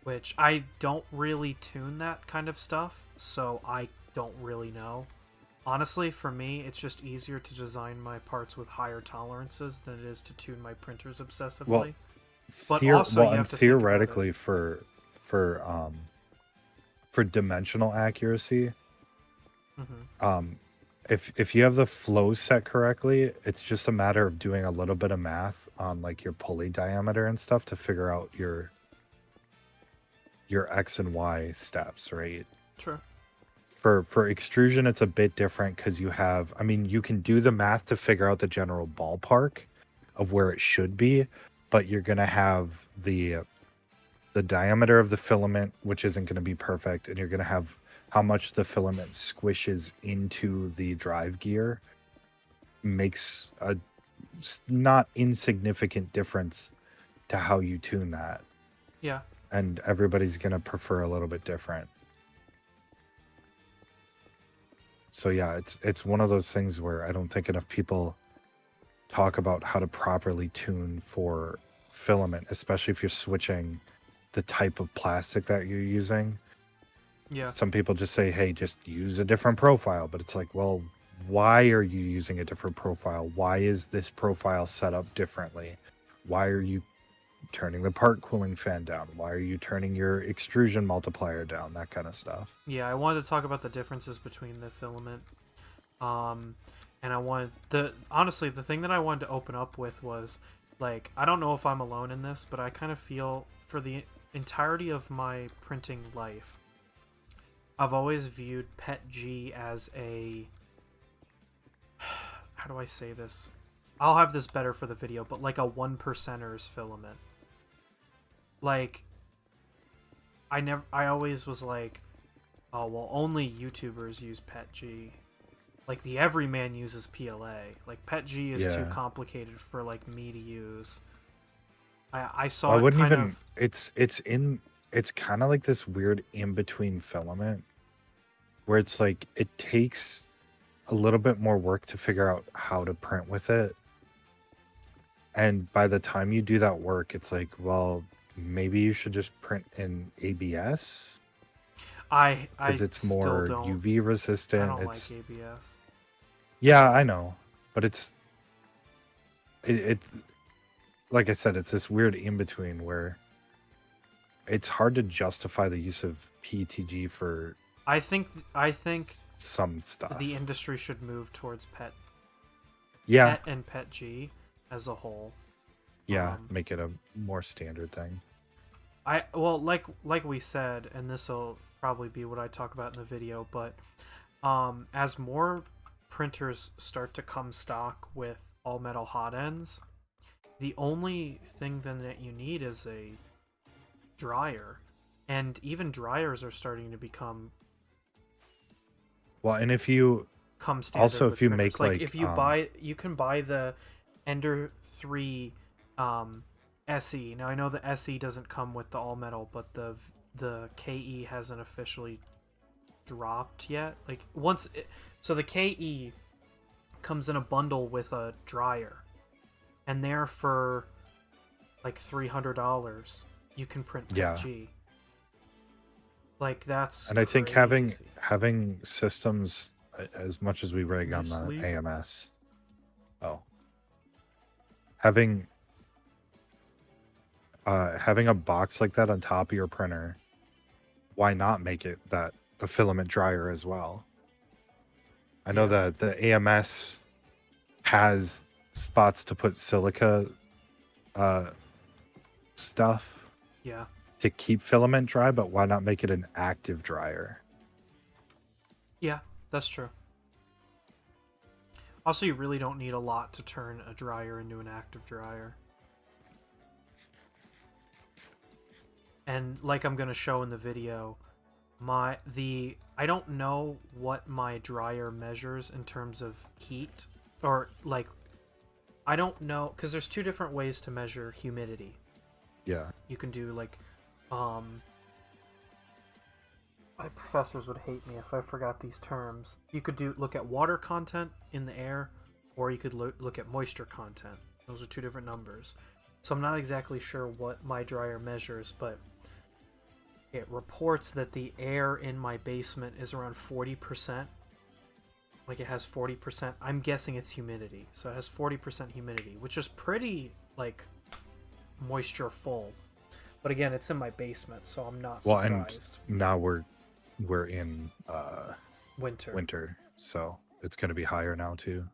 Which I don't really tune that kind of stuff, so I don't really know. Honestly, for me, it's just easier to design my parts with higher tolerances than it is to tune my printers obsessively. Well, but also, you have to theoretically for dimensional accuracy, if you have the flow set correctly, it's just a matter of doing a little bit of math on like your pulley diameter and stuff to figure out your X and Y steps, right? Sure. For extrusion, it's a bit different because you have, I mean, you can do the math to figure out the general ballpark of where it should be, but you're going to have the diameter of the filament, which isn't going to be perfect, and you're going to have how much the filament squishes into the drive gear makes a not insignificant difference to how you tune that. Yeah. And everybody's going to prefer a little bit different. So yeah, it's one of those things where I don't think enough people talk about how to properly tune for filament, especially if you're switching the type of plastic that you're using. Yeah. Some people just say, hey, just use a different profile. But it's like, well, why are you using a different profile? Why is this profile set up differently? Why are you turning the part cooling fan down? Why are you turning your extrusion multiplier down? That kind of stuff. Yeah, I wanted to talk about the differences between the filament. And I wanted honestly, the thing that I wanted to open up with was like, I don't know if I'm alone in this, but I kind of feel for the entirety of my printing life, I've always viewed PETG as a, how do I say this? I'll have this better for the video, but like a 1%er's filament. Like, I always was like, oh, well, only YouTubers use PETG. Like, the everyman uses PLA. Like, PETG is too complicated for, like, me to use. I saw it kind of... It's kind of like this weird in-between filament where it's like, it takes a little bit more work to figure out how to print with it. And by the time you do that work, it's like, well, maybe you should just print in ABS. Because it's more UV resistant. I don't like ABS. Yeah, I know, but it like I said, it's this weird in between where it's hard to justify the use of PETG for. I think some stuff. The industry should move towards PET. Yeah. PET and PETG as a whole. Yeah, make it a more standard thing. Well, like we said, and this will probably be what I talk about in the video, but as more printers start to come stock with all metal hot ends, the only thing then that you need is a dryer, and even dryers are starting to become well. And if you come standard also if you printers. make like if you can buy the Ender 3 SE. Now I know the SE doesn't come with the all metal, but the KE hasn't officially dropped yet. Like so the KE comes in a bundle with a dryer, and they're for like $300, you can print Yeah. PETG. Like that's And I think crazy. having systems, as much as we rig Can you on the sleep? AMS, oh, having having a box like that on top of your printer, why not make it that a filament dryer as well? I know Yeah. that the AMS has spots to put silica uh, stuff Yeah. to keep filament dry, but why not make it an active dryer? Yeah, that's true. Also, you really don't need a lot to turn a dryer into an active dryer. And like I'm going to show in the video, I don't know what my dryer measures in terms of heat, or like I don't know, cuz there's two different ways to measure humidity. Yeah. You can do like um my professors would hate me if I forgot these terms. You could look at water content in the air, or you could look at moisture content. Those are two different numbers. So I'm not exactly sure what my dryer measures, but it reports that the air in my basement is around 40%. Like it has 40%. I'm guessing it's humidity. So it has 40% humidity, which is pretty like moisture full. But again, it's in my basement, so I'm not Well, and surprised. now we're in Winter. winter, so it's going to be higher now too.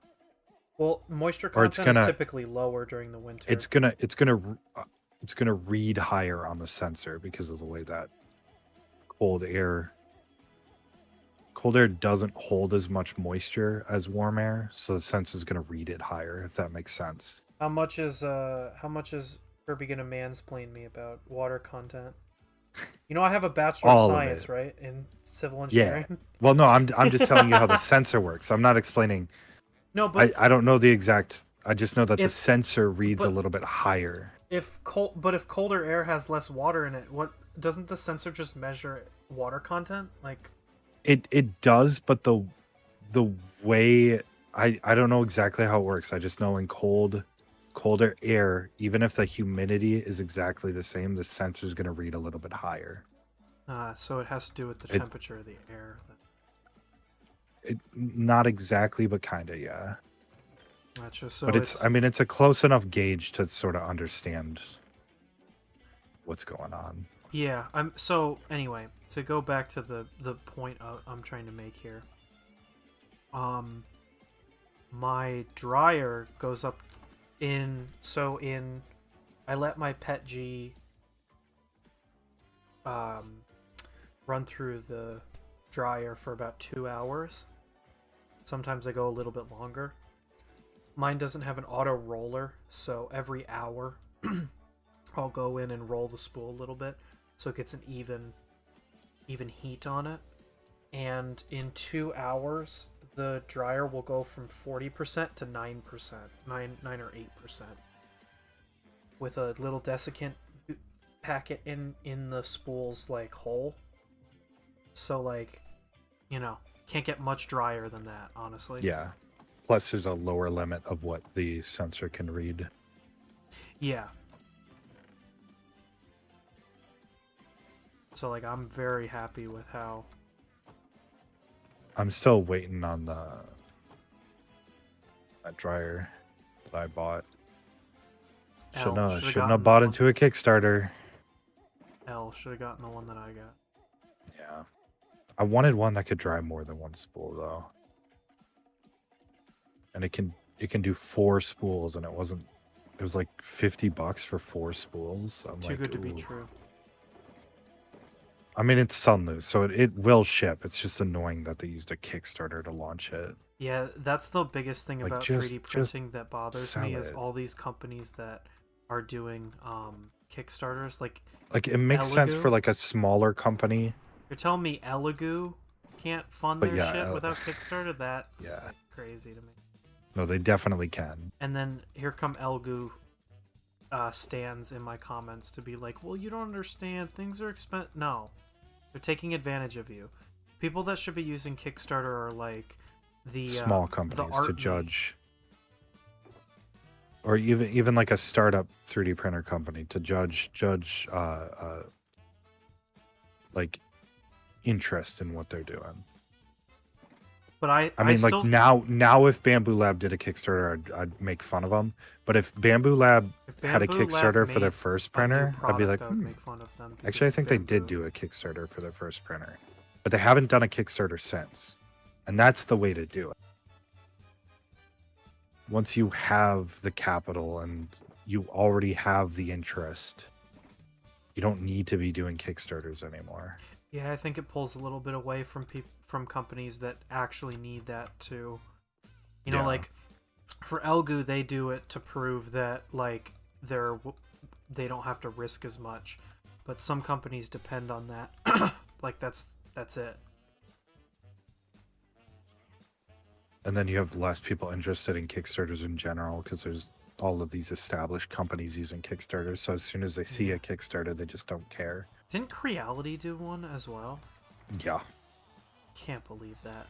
Well, moisture Or it's content is gonna typically lower during the winter. it's gonna read higher on the sensor because of the way that cold air doesn't hold as much moisture as warm air, so the sensor's gonna read it higher, if that makes sense. How much is Kirby gonna mansplain me about water content? You know, I have a bachelor of All of science, it. right, in civil Yeah. engineering. Well, no, I'm just telling you how the sensor works. I'm not explaining. No, but I don't know the exact. I just know that the if sensor reads a but little bit higher. if colder air has less water in it, what doesn't the sensor just measure water content? Like, It does, but the way I don't know exactly how it works. I just know in colder air, even if the humidity is exactly the same, the sensor's going to read a little bit higher. so it has to do with the It, temperature of the air. not exactly, but kind of, yeah. Gotcha. So But it's I mean it's a close enough gauge to sort of understand what's going on. yeah. So anyway, to go back to the point I'm trying to make here. My dryer goes up in I let my PETG run through the dryer for about 2 hours. Sometimes I go a little bit longer. Mine doesn't have an auto roller, so every hour I'll go in and roll the spool a little bit so it gets an even heat on it. And in 2 hours, the dryer will go from 40% to 9%, 9 or 8%, with a little desiccant packet in the spool's like hole. So like, you know, can't get much drier than that, honestly. Yeah. Plus there's a lower limit of what the sensor can read. Yeah. So like I'm very happy with how I'm still waiting on that dryer that I bought. Shouldn't have bought into a Kickstarter. Should have gotten the one that I got. Yeah. I wanted one that could dry more than one spool though. And it can do 4 spools, and it was like $50 for 4 spools. I'm Too like, good to be ooh. true. I mean, it's Sunloose, so it will ship. It's just annoying that they used a Kickstarter to launch it. Yeah, that's the biggest thing Like, about just 3D printing that bothers me is it. all these companies that are doing Kickstarters. Like it makes sense for like a smaller company. You're telling me Elegoo can't fund their shit without Kickstarter? That's like crazy to me. No, they definitely can. And then here come Elegoo stands in my comments to be like, well, you don't understand. Things are expensive. No. They're taking advantage of you. People that should be using Kickstarter are like the small companies the to judge. or even like a startup 3D printer company to judge like interest in what they're doing. But I I mean, like still now, if Bamboo Lab did a Kickstarter, I'd make fun of them. But if Bamboo Lab if had a Bamboo Lab Kickstarter for their made first a new printer, I'd be product, like, I would make fun of them because Actually, I it's think they did Bamboo. do a Kickstarter for their first printer, but they haven't done a Kickstarter since, and that's the way to do it. Once you have the capital and you already have the interest, you don't need to be doing Kickstarters anymore. Yeah, I think it pulls a little bit away from from companies that actually need that to, you know, Yeah. like for Elgu they do it to prove that like they don't have to risk as much, but some companies depend on that. Like that's it. And then you have less people interested in Kickstarters in general because there's all of these established companies using Kickstarters. So as soon as they see a Kickstarter, they just don't care. Didn't Creality do one as well? Yeah. Can't believe that.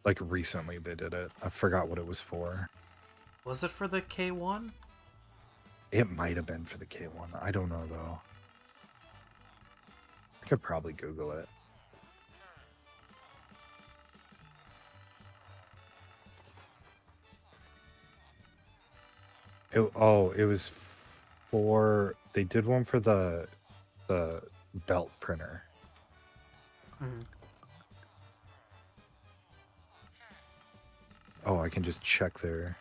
Like recently they did it. I forgot what it was for. Was it for the K1? It might have been for the K1. I don't know though. I could probably Google it. It was for, they did one for the belt printer. Mm-hmm. Oh, I can just check their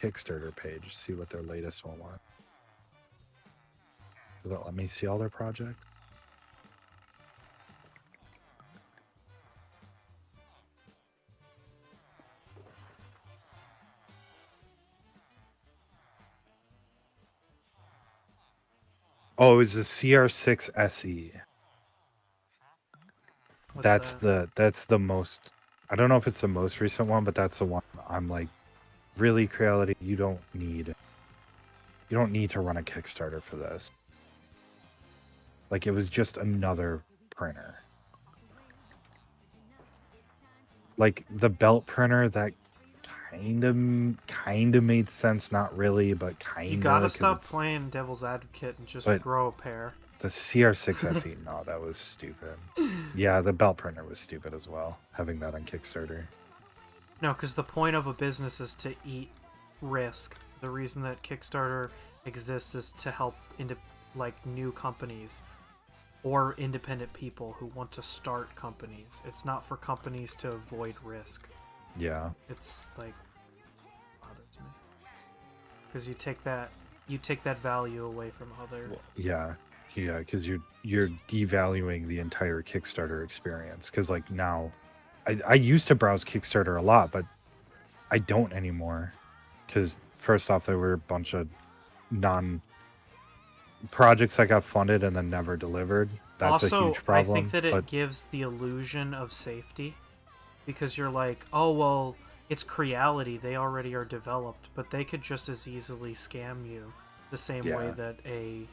Kickstarter page, see what their latest one was. Let me see all their projects. Oh, it was the CR6 SE. That's the most, I don't know if it's the most recent one, but that's the one I'm like, really, Creality, you don't need to run a Kickstarter for this. Like, it was just another printer. Like the belt printer, that kind of made sense, not really, but kind of. You gotta stop playing devil's advocate and just grow a pair. The CR6 SE, no, that was stupid. Yeah, the belt printer was stupid as well, having that on Kickstarter. No, because the point of a business is to eat risk. The reason that Kickstarter exists is to help into like new companies or independent people who want to start companies. It's not for companies to avoid risk. Yeah. It's like bothers me because you take that value away from other. Well, yeah, because you're devaluing the entire Kickstarter experience. Because like now, I used to browse Kickstarter a lot, but I don't anymore. Because first off, there were a bunch of projects that got funded and then never delivered. That's also, a huge problem. I think that it gives the illusion of safety because you're like, oh well, it's Creality, they already are developed, but they could just as easily scam you the same way that a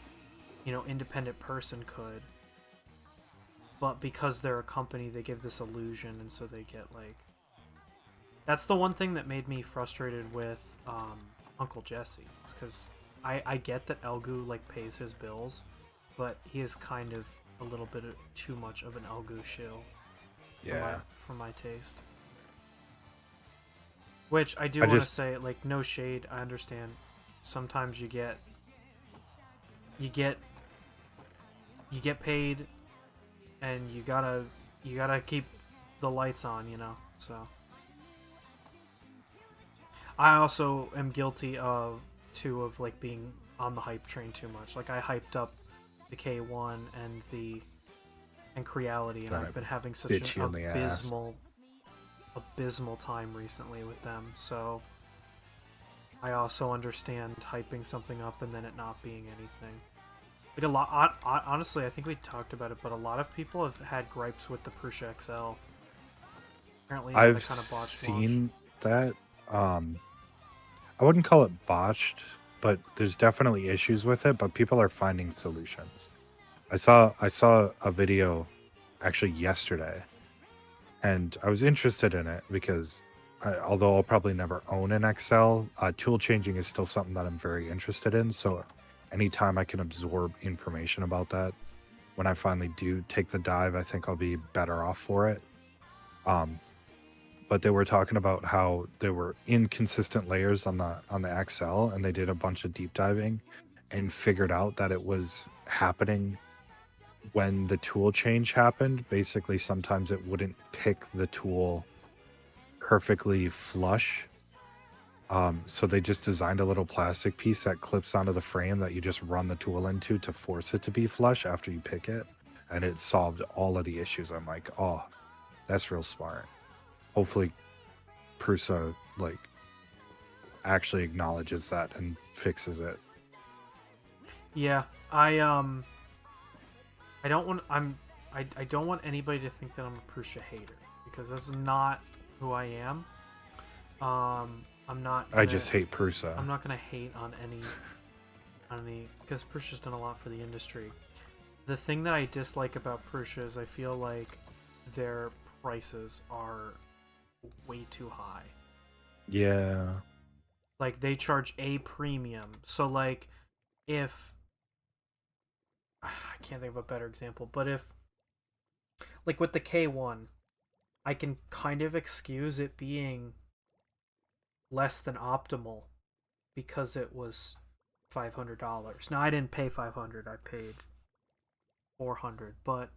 independent person could. But because they're a company, they give this illusion, and so they get like. That's the one thing that made me frustrated with Uncle Jesse, is because I get that Elgu like pays his bills, but he is kind of a little bit too much of an Elgu shill. Yeah. For my taste. Which I do want to say, like, no shade. I understand. Sometimes you get paid, and you gotta keep the lights on, So I also am guilty of like being on the hype train too much. Like I hyped up the K1 and Creality, and I've been having such an abysmal time recently with them. So I also understand hyping something up and then it not being anything. Like a lot, honestly, I think we talked about it, but a lot of people have had gripes with the Prusa XL. Apparently, I've kind of seen that. I wouldn't call it botched, but there's definitely issues with it. But people are finding solutions. I saw a video actually yesterday, and I was interested in it because although I'll probably never own an XL, tool changing is still something that I'm very interested in. So anytime I can absorb information about that, when I finally do take the dive, I think I'll be better off for it. But they were talking about how there were inconsistent layers on the XL, and they did a bunch of deep diving and figured out that it was happening when the tool change happened. Basically, sometimes it wouldn't pick the tool perfectly flush. So they just designed a little plastic piece that clips onto the frame that you just run the tool into to force it to be flush after you pick it, and it solved all of the issues. I'm like, oh, that's real smart. Hopefully Prusa like actually acknowledges that and fixes it. Yeah, I don't want I don't want anybody to think that I'm a Prusa hater, because that's not who I am. I'm not I just hate Prusa. I'm not gonna hate on any because Prusa's done a lot for the industry. The thing that I dislike about Prusa is I feel like their prices are way too high. Yeah. Like, they charge a premium. So like, if I can't think of a better example, but if like with the K1, I can kind of excuse it being less than optimal because it was $500. Now I didn't pay 500, I paid 400, but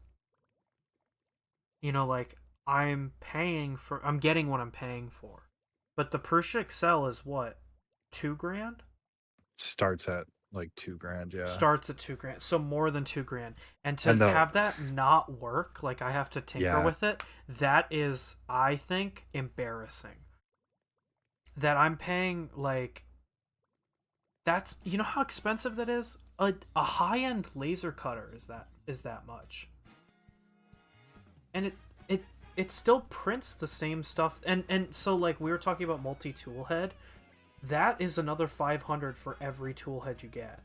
you know, like, I'm getting what I'm paying for. But the Prusa Excel is what, 2 grand? Starts at like $2,000, yeah. Starts at 2 grand, so more than 2 grand. And to And have that not work, like I have to tinker Yeah. with it, that is, I think, embarrassing. That I'm paying, like, that's, you know how expensive that is? A high-end laser cutter is that much. And it still prints the same stuff. And so, like, we were talking about multi-tool head. That is another 500 for every tool head you get.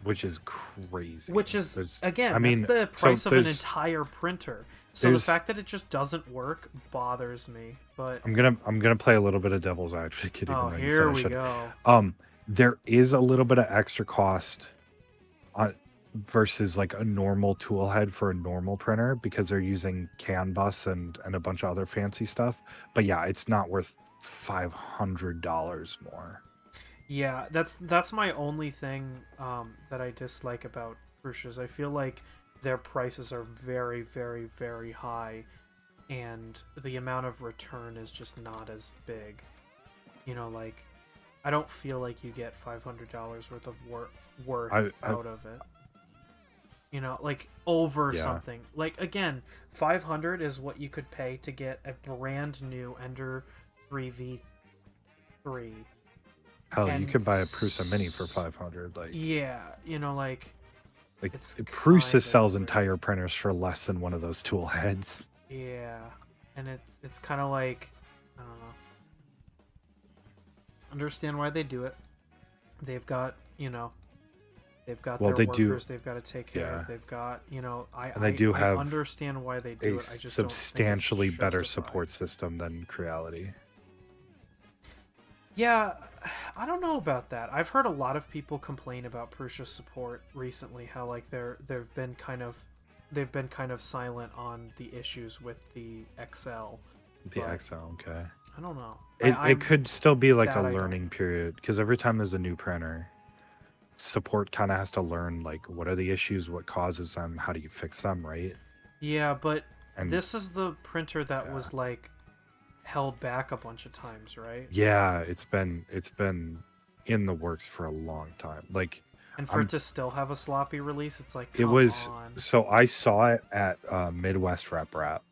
Which is crazy. Which is, again, I mean, that's the price of an entire printer. So the fact that it just doesn't work bothers me. But I'm gonna play a little bit of devil's advocate. oh, here we go. There is a little bit of extra cost on versus like a normal tool head for a normal printer because they're using CAN bus and a bunch of other fancy stuff. But yeah, it's not worth $500 more. Yeah, that's my only thing that I dislike about Prusa's. I feel like their prices are very, very, very high, and the amount of return is just not as big. You know, like, I don't feel like you get $500 worth of worth out of it. You know, like, over something. Like, again, 500 is what you could pay to get a brand new Ender 3v3. Hell, you could buy a Prusa Mini for 500. Like, yeah, you know, like Prusa sells entire printers for less than one of those tool heads. Yeah, and it's kind of like, I don't know. Understand why they do it. They've got, you know, they've got their workers they've got to take care of. They've got, you know, I understand why they do it. I just substantially better support system than Creality. Yeah, I don't know about that. I've heard a lot of people complain about Prusa support recently. How like they've been kind of silent on the issues with the XL. The XL, okay. I don't know. It could still be like a learning period because every time there's a new printer, support kind of has to learn like what are the issues, what causes them, how do you fix them, right? Yeah, but this is the printer that was like held back a bunch of times, right? Yeah, it's been in the works for a long time. Like, and for it to still have a sloppy release, it's like, come on. So I saw it at Midwest Rep Rap,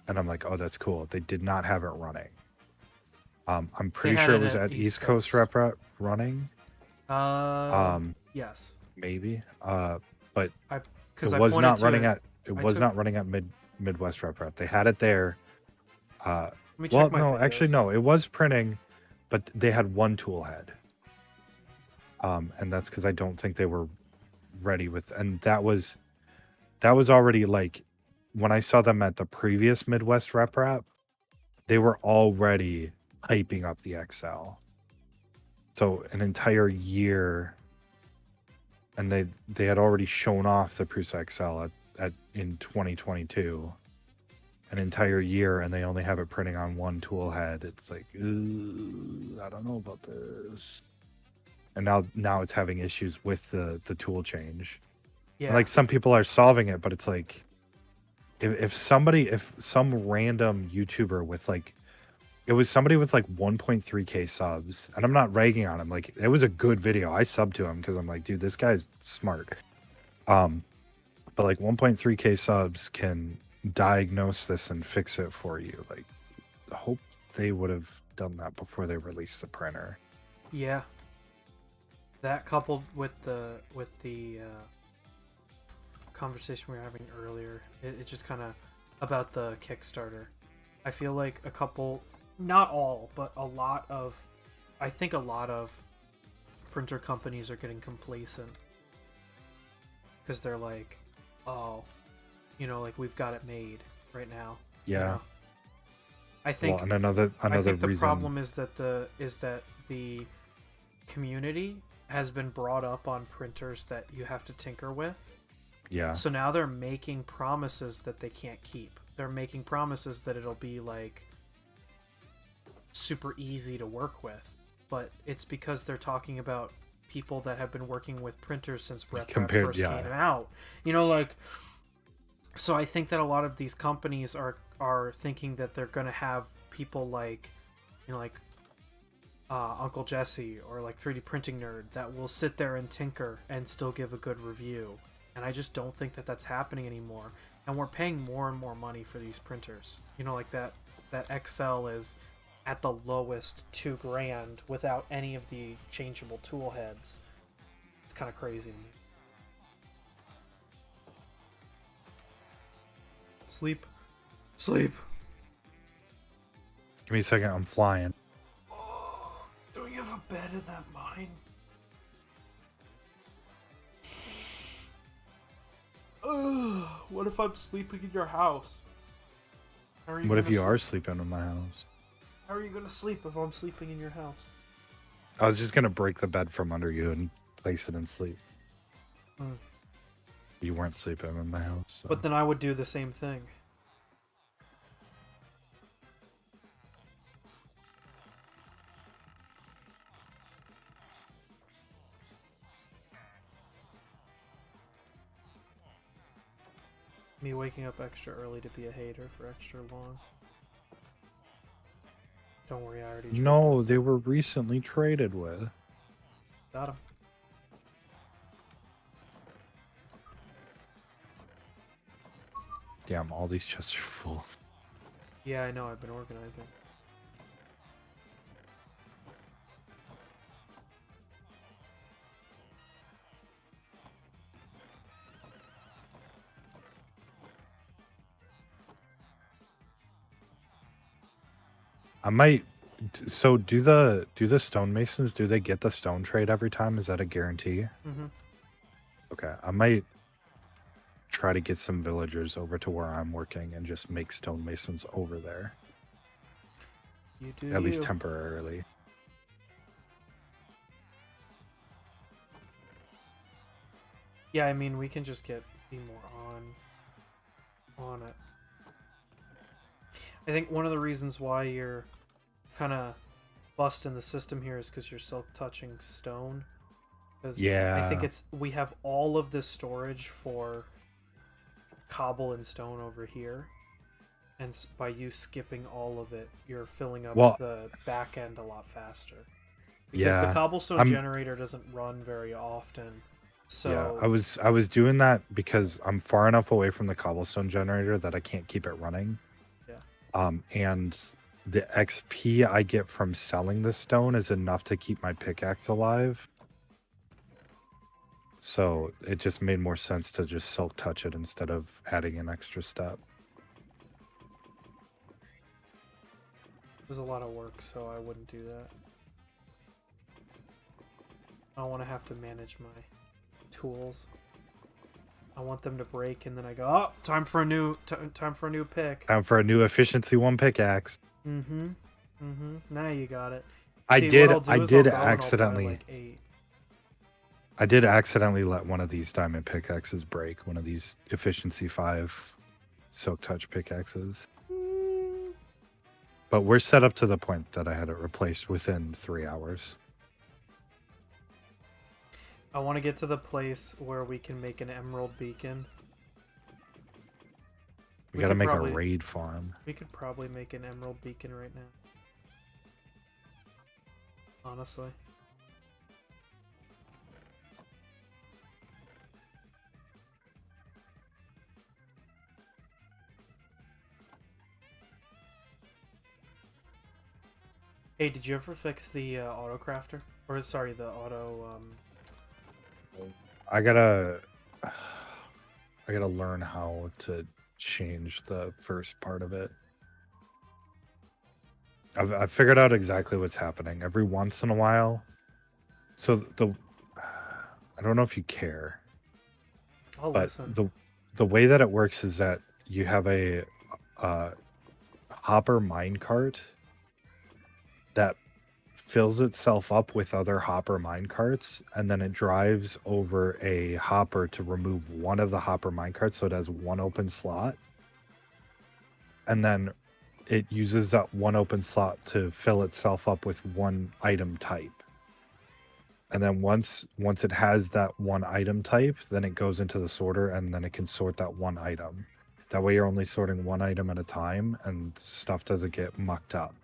and I'm like, oh, that's cool. They did not have it running. I'm pretty sure it was at East Coast Rep Rap running. Yes, maybe. But it was not running at Midwest Rep Rap. They had it there. Actually, no, it was printing, but they had one tool head. And that's because I don't think they were ready with, and that was already like when I saw them at the previous Midwest Rep Rap, they were already hyping up the XL. So an entire year, and they had already shown off the Prusa XL at in 2022. An entire year, and they only have it printing on one tool head. It's like, I don't know about this. And now it's having issues with the tool change. Yeah. And like some people are solving it, but it's like if some random YouTuber with like it was somebody with like 1.3k subs, and I'm not ragging on him, like it was a good video. I subbed to him because I'm like, dude, this guy's smart. But like 1.3k subs can diagnose this and fix it for you. Like, I hope they would have done that before they released the printer. Yeah. That coupled with the conversation we were having earlier, it just kind of about the Kickstarter. I feel like a couple, not all, but I think a lot of printer companies are getting complacent because they're like, oh, like we've got it made right now. Yeah. You know? I think. Well, and another I think the reason. problem is that the community has been brought up on printers that you have to tinker with. Yeah. So now they're making promises that they can't keep. They're making promises that it'll be like super easy to work with, but it's because they're talking about people that have been working with printers since RepRap first came out. So I think that a lot of these companies are thinking that they're going to have people like, Uncle Jesse or like 3D Printing Nerd that will sit there and tinker and still give a good review. And I just don't think that that's happening anymore. And we're paying more and more money for these printers. Like that XL is at the lowest $2,000 without any of the changeable tool heads. It's kind of crazy to me. Sleep. Give me a second, I'm flying. Oh, don't you have a bed in that mine? Ugh, what if I'm sleeping in your house? What if you are sleeping in my house? How are you gonna sleep if I'm sleeping in your house? I was just gonna break the bed from under you and place it in sleep. You weren't sleeping in my house. So. But then I would do the same thing. Me waking up extra early to be a hater for extra long. Don't worry, I already traded. No, they were recently traded with. Got him. Damn, all these chests are full. Yeah, I know, I've been organizing. I might. So do the stonemasons? Do they get the stone trade every time? Is that a guarantee? Mm-hmm. Okay, I might try to get some villagers over to where I'm working and just make stonemasons over there. You do. At least temporarily. Yeah, I mean, we can just be more on it. I think one of the reasons why you're kind of busting the system here is because you're silk-touching stone. Yeah. I think we have all of this storage for cobble and stone over here, and by you skipping all of it, you're filling up the back end a lot faster. Because the cobblestone generator doesn't run very often. So yeah, I was doing that because I'm far enough away from the cobblestone generator that I can't keep it running. Yeah. And the XP I get from selling the stone is enough to keep my pickaxe alive. So it just made more sense to just silk touch it instead of adding an extra step. It was a lot of work, so I wouldn't do that. I don't want to have to manage my tools. I want them to break, and then I go, oh, time for a new pick. Time for a new efficiency 1 pickaxe. Mm-hmm. Mm-hmm. Now you got it. I See, what did I'll I do is I'll did go and I'll buy accidentally like 8. I did accidentally let one of these diamond pickaxes break, one of these efficiency 5 silk touch pickaxes. Mm. But we're set up to the point that I had it replaced within 3 hours. I want to get to the place where we can make an emerald beacon. We We got to could make probably a raid farm. we could probably make an emerald beacon right now. Honestly. Hey, did you ever fix the auto crafter? Or sorry, the auto I gotta learn how to change the first part of it. I've figured out exactly what's happening. Every once in a while, so I don't know if you care, I'll but listen. the way that it works is that you have a hopper minecart that fills itself up with other hopper minecarts, and then it drives over a hopper to remove one of the hopper minecarts, so it has one open slot, and then it uses that one open slot to fill itself up with one item type. And then once it has that one item type, then it goes into the sorter, and then it can sort that one item. That way you're only sorting one item at a time, and stuff doesn't get mucked up.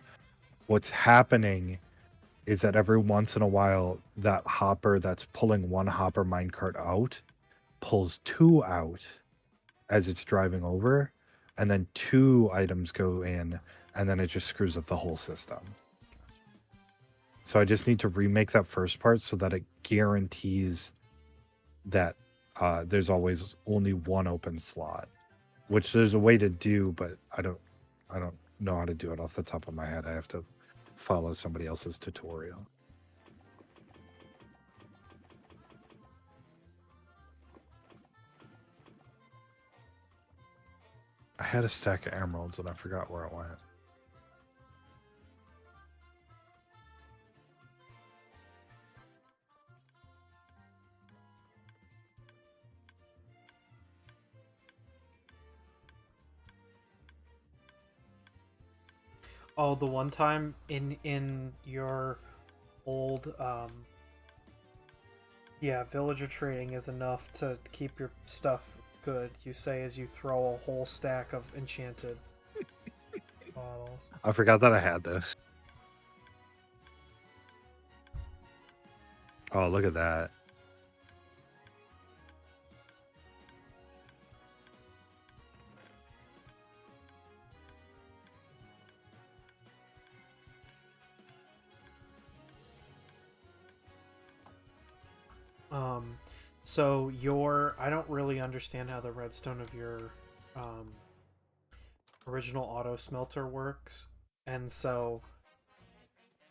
What's happening is that every once in a while, that hopper that's pulling one hopper minecart out pulls 2 out as it's driving over, and then 2 items go in, and then it just screws up the whole system. So I just need to remake that first part so that it guarantees that there's always only one open slot, which there's a way to do, but I don't know how to do it off the top of my head. I have to follow somebody else's tutorial. I had a stack of emeralds and I forgot where it went. Oh, the one time in your old yeah, villager trading is enough to keep your stuff good, you say, as you throw a whole stack of enchanted bottles. I forgot that I had this. Oh, look at that. So I don't really understand how the redstone of your um original auto smelter works, and so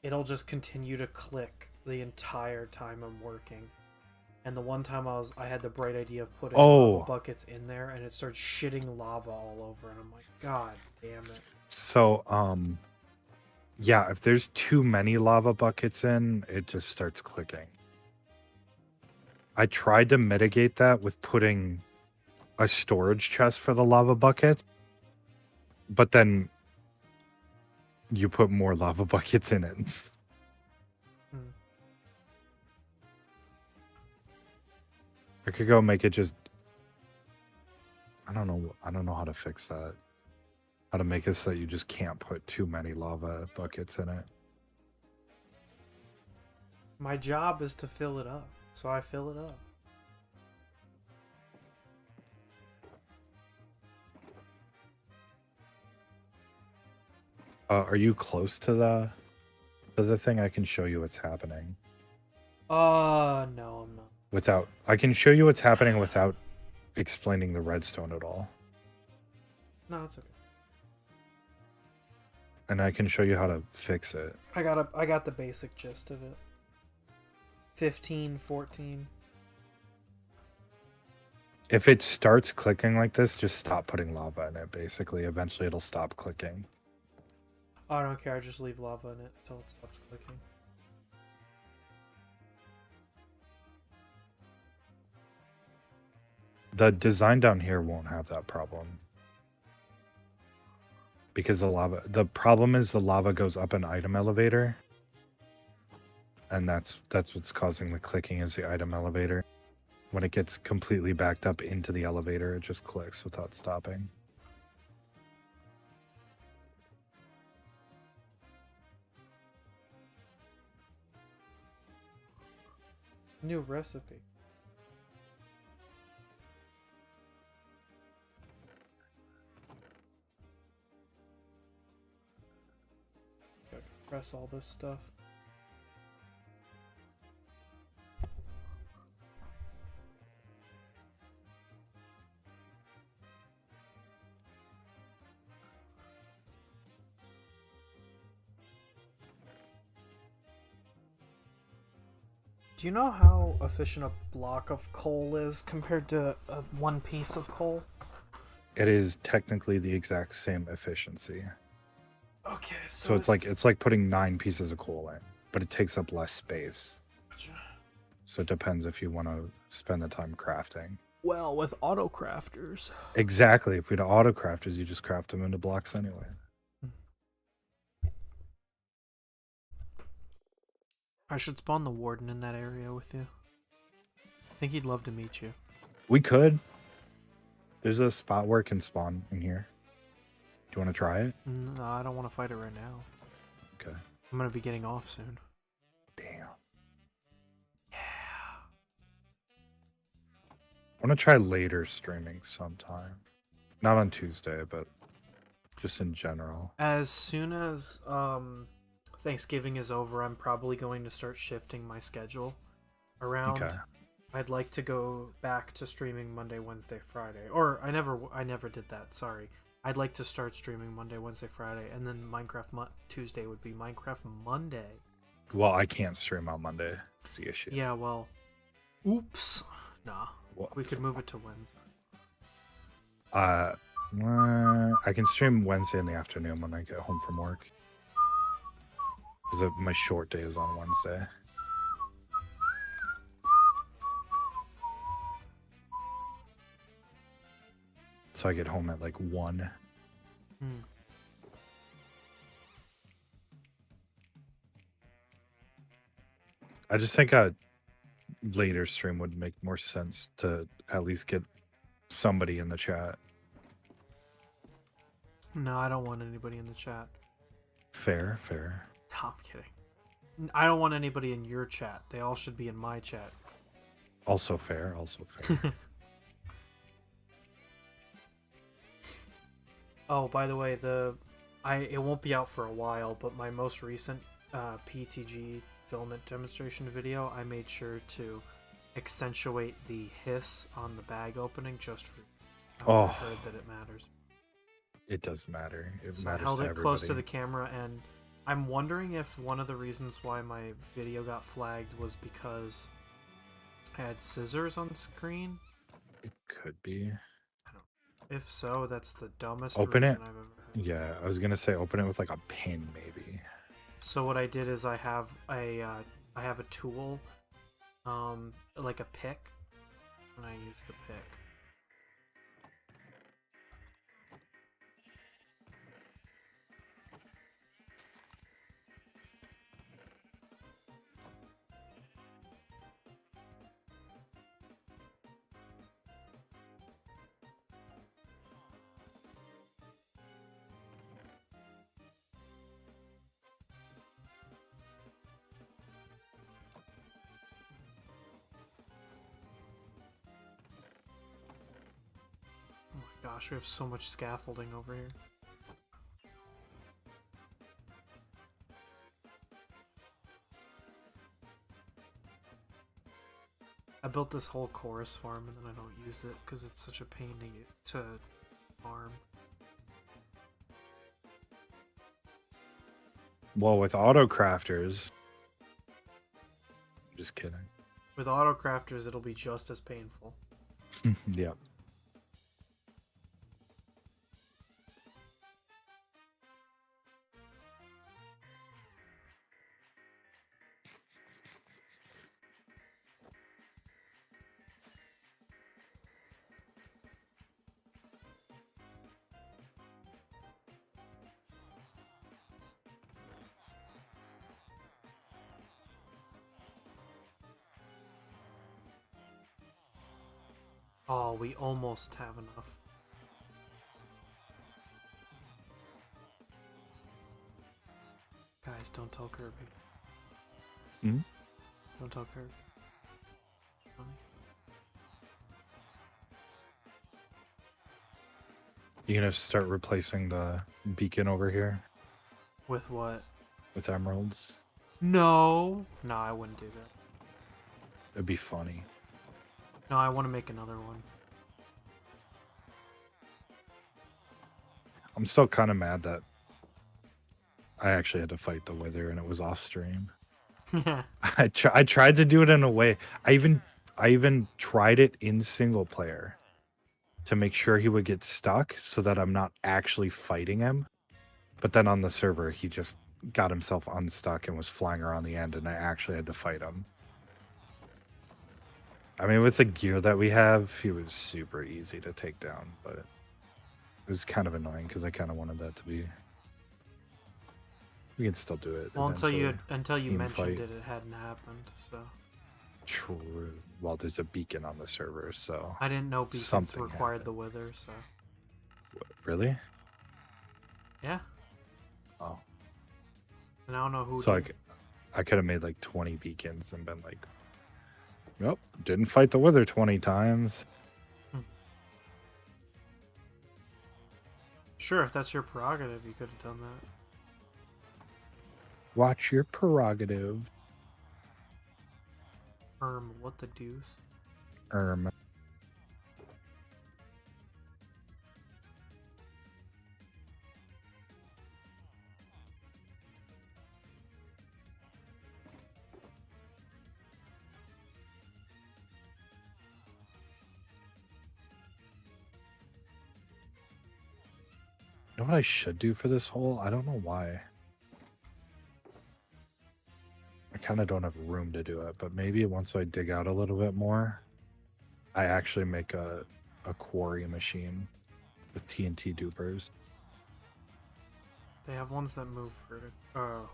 it'll just continue to click the entire time I'm working. And the one time I had the bright idea of putting lava buckets in there, and it starts shitting lava all over, and I'm like, God damn it. So, yeah, if there's too many lava buckets in, it just starts clicking. I tried to mitigate that with putting a storage chest for the lava buckets, but then you put more lava buckets in it. I could go make it just... I don't know how to fix that. How to make it so that you just can't put too many lava buckets in it. My job is to fill it up, so I fill it up. Are you close to the thing? I can show you what's happening. No, I'm not. I can show you what's happening without explaining the redstone at all. No, it's okay. And I can show you how to fix it. I got the basic gist of it. 15, 14. If it starts clicking like this, just stop putting lava in it, basically. Eventually it'll stop clicking. Oh, I don't care. I just leave lava in it until it stops clicking. The design down here won't have that problem. Because the problem is the lava goes up an item elevator. And that's what's causing the clicking is the item elevator. When it gets completely backed up into the elevator, it just clicks without stopping. New recipe. Gotta compress all this stuff. Do you know how efficient a block of coal is compared to one piece of coal? It is technically the exact same efficiency. Okay, So it's like putting 9 pieces of coal in, but it takes up less space. So it depends if you want to spend the time crafting. Well, with auto crafters. Exactly. If we had auto crafters, you just craft them into blocks anyway. I should spawn the warden in that area with you. I think he'd love to meet you. We could. There's a spot where it can spawn in here. Do you want to try it? No, I don't want to fight it right now. Okay. I'm gonna be getting off soon. Damn. Yeah. I want to try later streaming sometime. Not on Tuesday, but just in general. As soon as Thanksgiving is over, I'm probably going to start shifting my schedule around. Okay. I'd like to go back to streaming Monday, Wednesday, Friday. Or I never did that. Sorry. I'd like to start streaming Monday, Wednesday, Friday, and then Minecraft Tuesday would be Minecraft Monday. Well, I can't stream on Monday. That's the issue. Yeah, well, oops. Nah, What? we could move it to Wednesday. I can stream Wednesday in the afternoon when I get home from work. Because my short day is on Wednesday. So I get home at like 1. I just think a later stream would make more sense to at least get somebody in the chat. No, I don't want anybody in the chat. Fair, fair. No, I'm kidding. I don't want anybody in your chat. They all should be in my chat. Also fair, also fair. Oh, by the way, it won't be out for a while, but my most recent PTG filament demonstration video, I made sure to accentuate the hiss on the bag opening just for. I heard that it matters. It does matter. It So matters I held to it everybody. close to the camera, and I'm wondering if one of the reasons why my video got flagged was because I had scissors on screen. It could be. If so, that's the dumbest Open reason it. I've ever heard. Yeah, I was gonna say open it with like a pin, maybe. So what I did is I have a tool, like a pick, and I use the pick. Oh my gosh, we have so much scaffolding over here. I built this whole chorus farm and then I don't use it because it's such a pain to farm. Well, with auto crafters. Just kidding. With auto crafters, it'll be just as painful. Yeah. Oh, we almost have enough. Guys, don't tell Kirby. Hmm? Don't tell Kirby. You gonna start replacing the beacon over here With what? with emeralds? No! No, I wouldn't do that. It'd be funny. No, I want to make another one. I'm still kind of mad that I actually had to fight the wither and it was off stream. Yeah. I tried to do it in a way. I even tried it in single player to make sure he would get stuck so that I'm not actually fighting him. But then on the server, he just got himself unstuck and was flying around the end, and I actually had to fight him. I mean, with the gear that we have, he was super easy to take down, but it was kind of annoying because I kind of wanted that to be. We can still do it. Well, until you Team mentioned fight. it hadn't happened. So True. Well, there's a beacon on the server, so I didn't know beacons something required happened. the wither. So Really? yeah, Oh. and I don't know who. So did. I could have made like 20 beacons and been like, nope, didn't fight the wither 20 times. Sure, if that's your prerogative, you could have done that. Watch your prerogative. What the deuce? You know what I should do for this hole? I don't know why. I kind of don't have room to do it, but maybe once I dig out a little bit more, I actually make a quarry machine with TNT dupers. They have ones that move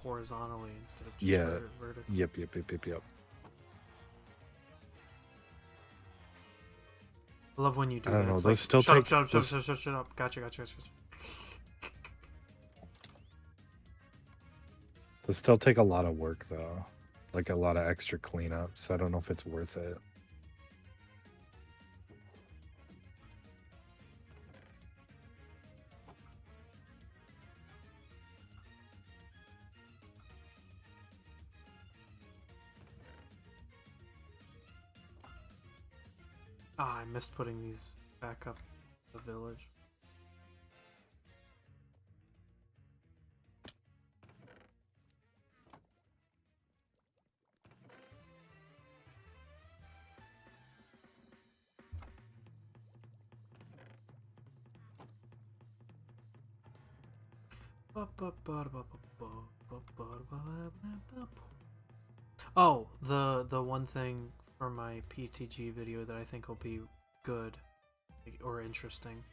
horizontally instead of just Yeah. vertically. Yep. I love when you do I that. don't know. It's Those like, still shut take. up, shut up, those- shut up. Gotcha. Those still take a lot of work though, like a lot of extra cleanups. I don't know if it's worth it. Ah, I missed putting these back up the village. Oh, the one thing for my PTG video that I think will be good or interesting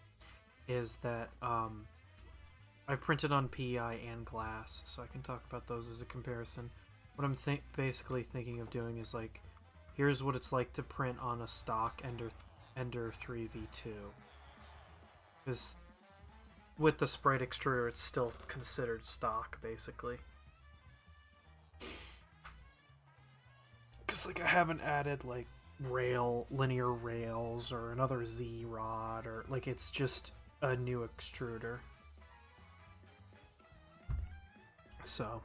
is that I've printed on PEI and glass, so I can talk about those as a comparison. What I'm basically thinking of doing is like, here's what it's like to print on a stock Ender 3v2. Because with the sprite extruder, it's still considered stock, basically. Because like I haven't added like linear rails or another Z rod, or like it's just a new extruder. So,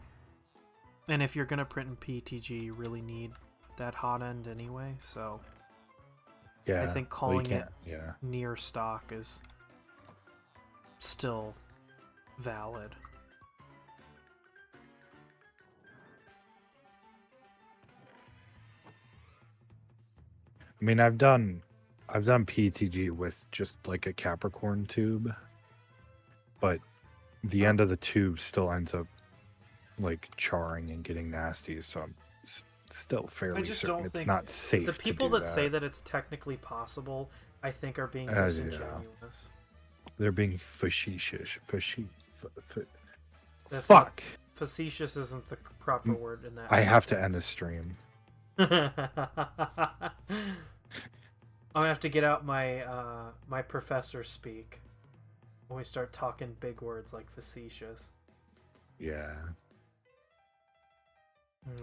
and if you're gonna print in PTG, you really need that hot end anyway. So, Yeah. I think calling it Yeah. near stock is still valid. I mean, I've done PTG with just like a Capricorn tube, but the end of the tube still ends up like charring and getting nasty. So I'm still fairly certain don't it's think not safe. The people to do that say that it's technically possible, I think, are being Yeah. disingenuous. They're being facetious. That's Fuck! Facetious isn't the proper word in that. I have to end the stream. I'm gonna have to get out my my professor speak when we start talking big words like facetious. Yeah.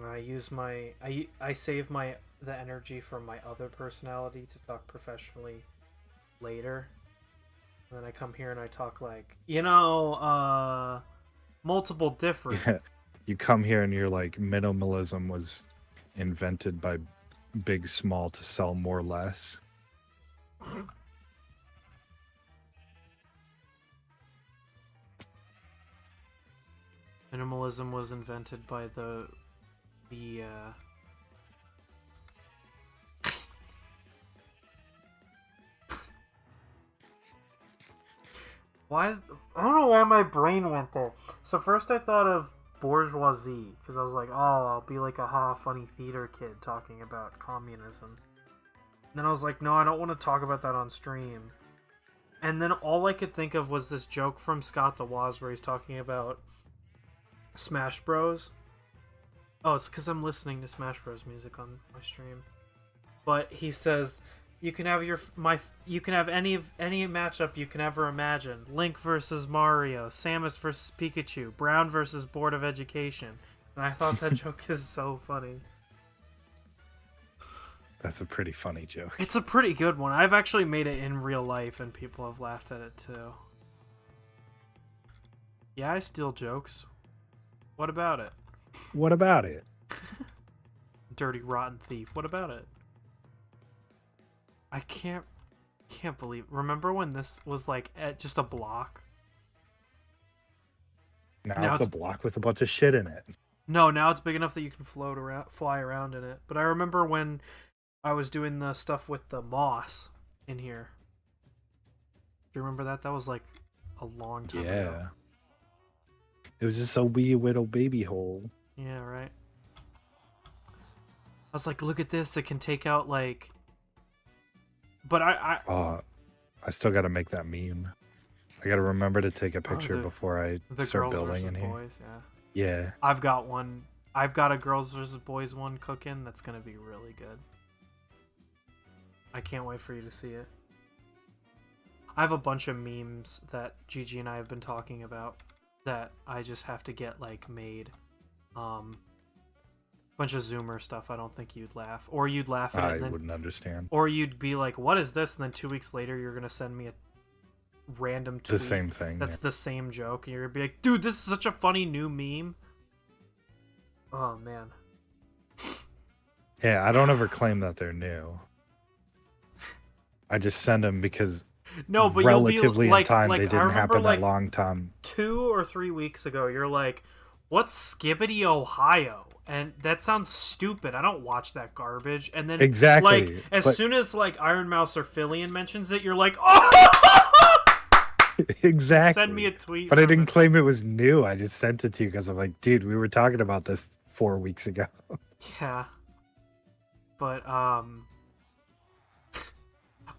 I use my I save the energy from my other personality to talk professionally later. And then I come here and I talk like, multiple different. Yeah. You come here and you're like, minimalism was invented by Big Small to sell more less. Minimalism was invented by the why I don't know why my brain went there. So first I thought of bourgeoisie because I was like, oh, I'll be like a funny theater kid talking about communism. And then I was like, no, I don't want to talk about that on stream. And then all I could think of was this joke from Scott the Woz where he's talking about Smash Bros. Oh, it's because I'm listening to Smash Bros. Music on my stream. But he says you can have you can have any matchup you can ever imagine. Link versus Mario, Samus versus Pikachu, Brown versus Board of Education. And I thought that joke is so funny. That's a pretty funny joke. It's a pretty good one. I've actually made it in real life and people have laughed at it too. Yeah, I steal jokes. What about it? What about it? Dirty, rotten thief. What about it? I can't believe. Remember when this was like at just a block? Now it's a block with a bunch of shit in it. No, now it's big enough that you can fly around in it. But I remember when I was doing the stuff with the moss in here. Do you remember that? That was like a long time ago. Yeah. It was just a wee little baby hole. Yeah, right. I was like, look at this. It can take out like... But I still got to make that meme. I got to remember to take a picture before I start building in here. Boys, yeah. Yeah. I've got one. I've got a girls versus boys one cooking that's going to be really good. I can't wait for you to see it. I have a bunch of memes that Gigi and I have been talking about that I just have to get like made. Bunch of Zoomer stuff. I don't think you'd laugh, or you'd laugh at it. And then, wouldn't understand. Or you'd be like, "What is this?" And then 2 weeks later, you're gonna send me a random tweet. The same thing. That's the same joke, and you're gonna be like, "Dude, this is such a funny new meme." Oh man. Yeah, I don't ever claim that they're new. I just send them because no, but relatively you'll be, in time they didn't happen like, that long time. 2 or 3 weeks ago, you're like, "What's Skibbity Ohio?" And that sounds stupid. I don't watch that garbage. And then exactly, like as soon as like Iron Mouse or Fillion mentions it, you're like, "Oh!" Exactly. Send me a tweet. But I didn't claim it was new. I just sent it to you because I'm like, dude, we were talking about this 4 weeks ago. Yeah. But I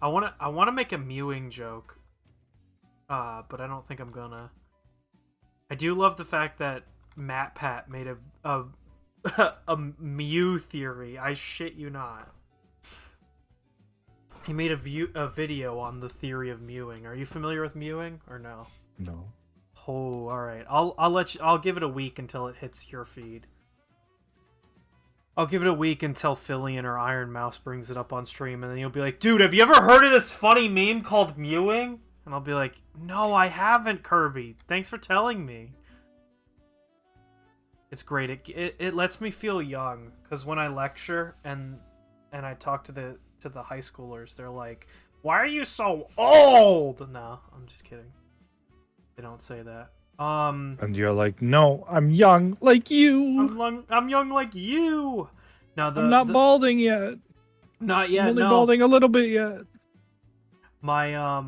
wanna make a mewing joke. But I don't think I'm gonna. I do love the fact that Matt Pat made a Mew theory. I shit you not. He made a video on the theory of mewing. Are you familiar with mewing or no? No. Oh, all right. I'll give it a week until it hits your feed. I'll give it a week until Fillion or Iron Mouse brings it up on stream, and then you'll be like, "Dude, have you ever heard of this funny meme called mewing?" And I'll be like, "No, I haven't, Kirby. Thanks for telling me." It's great. It lets me feel young, because when I lecture and I talk to the high schoolers, they're like, "Why are you so old?" No, I'm just kidding. They don't say that. And you're like, "No, I'm young like you. I'm young like you." Now I'm not balding yet. Not yet. I'm only balding a little bit yet. My I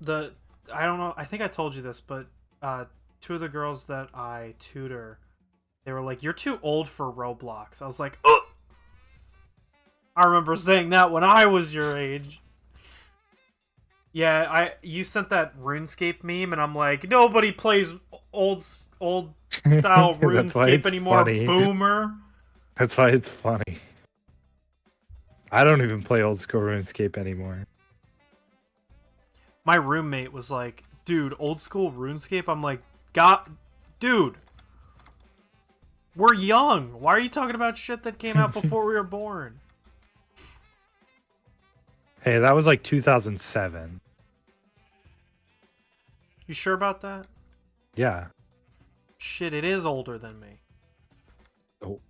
don't know. I think I told you this, but 2 of the girls that I tutor, they were like, "You're too old for Roblox." I was like, "Oh!" I remember saying that when I was your age. Yeah, you sent that RuneScape meme, and I'm like, nobody plays old style RuneScape anymore, funny. boomer. That's why it's funny. I don't even play old school RuneScape anymore. My roommate was like, dude, old school RuneScape? I'm like, God, dude, we're young. Why are you talking about shit that came out before we were born? Hey, that was like 2007. You sure about that? Yeah. Shit, it is older than me. Oh,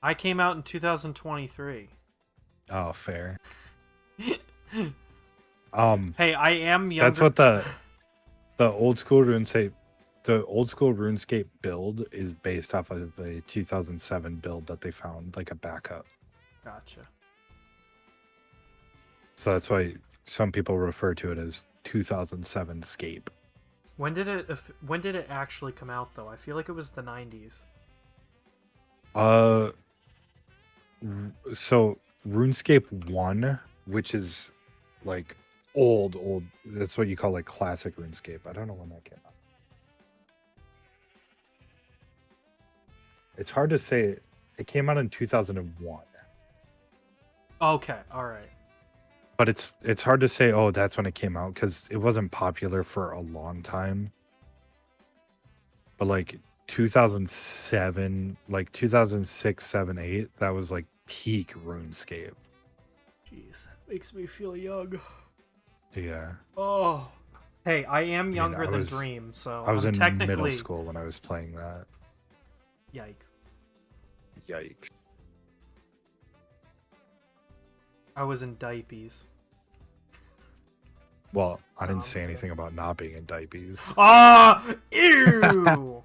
I came out in 2023. oh, fair. Hey, I am younger. That's what the old school RuneScape, the old school RuneScape build is based off of a 2007 build that they found, like a backup. Gotcha. So that's why some people refer to it as 2007 Scape. When did it actually come out though? I feel like it was the 90s. So RuneScape 1, which is like old, that's what you call like classic RuneScape. I don't know when that came out. It's hard to say. It came out in 2001. Okay, all right. But it's hard to say, oh, that's when it came out, because it wasn't popular for a long time. But like 2007, like 2006, 7, 8, that was like peak RuneScape. Jeez, makes me feel young. Yeah. Oh. Hey, I am younger I than was- Dream, so I was I'm in technically... middle school when I was playing that. Yikes. Yikes. I was in diapers. Well, I didn't say anything about not being in diapers. Ah! Ew!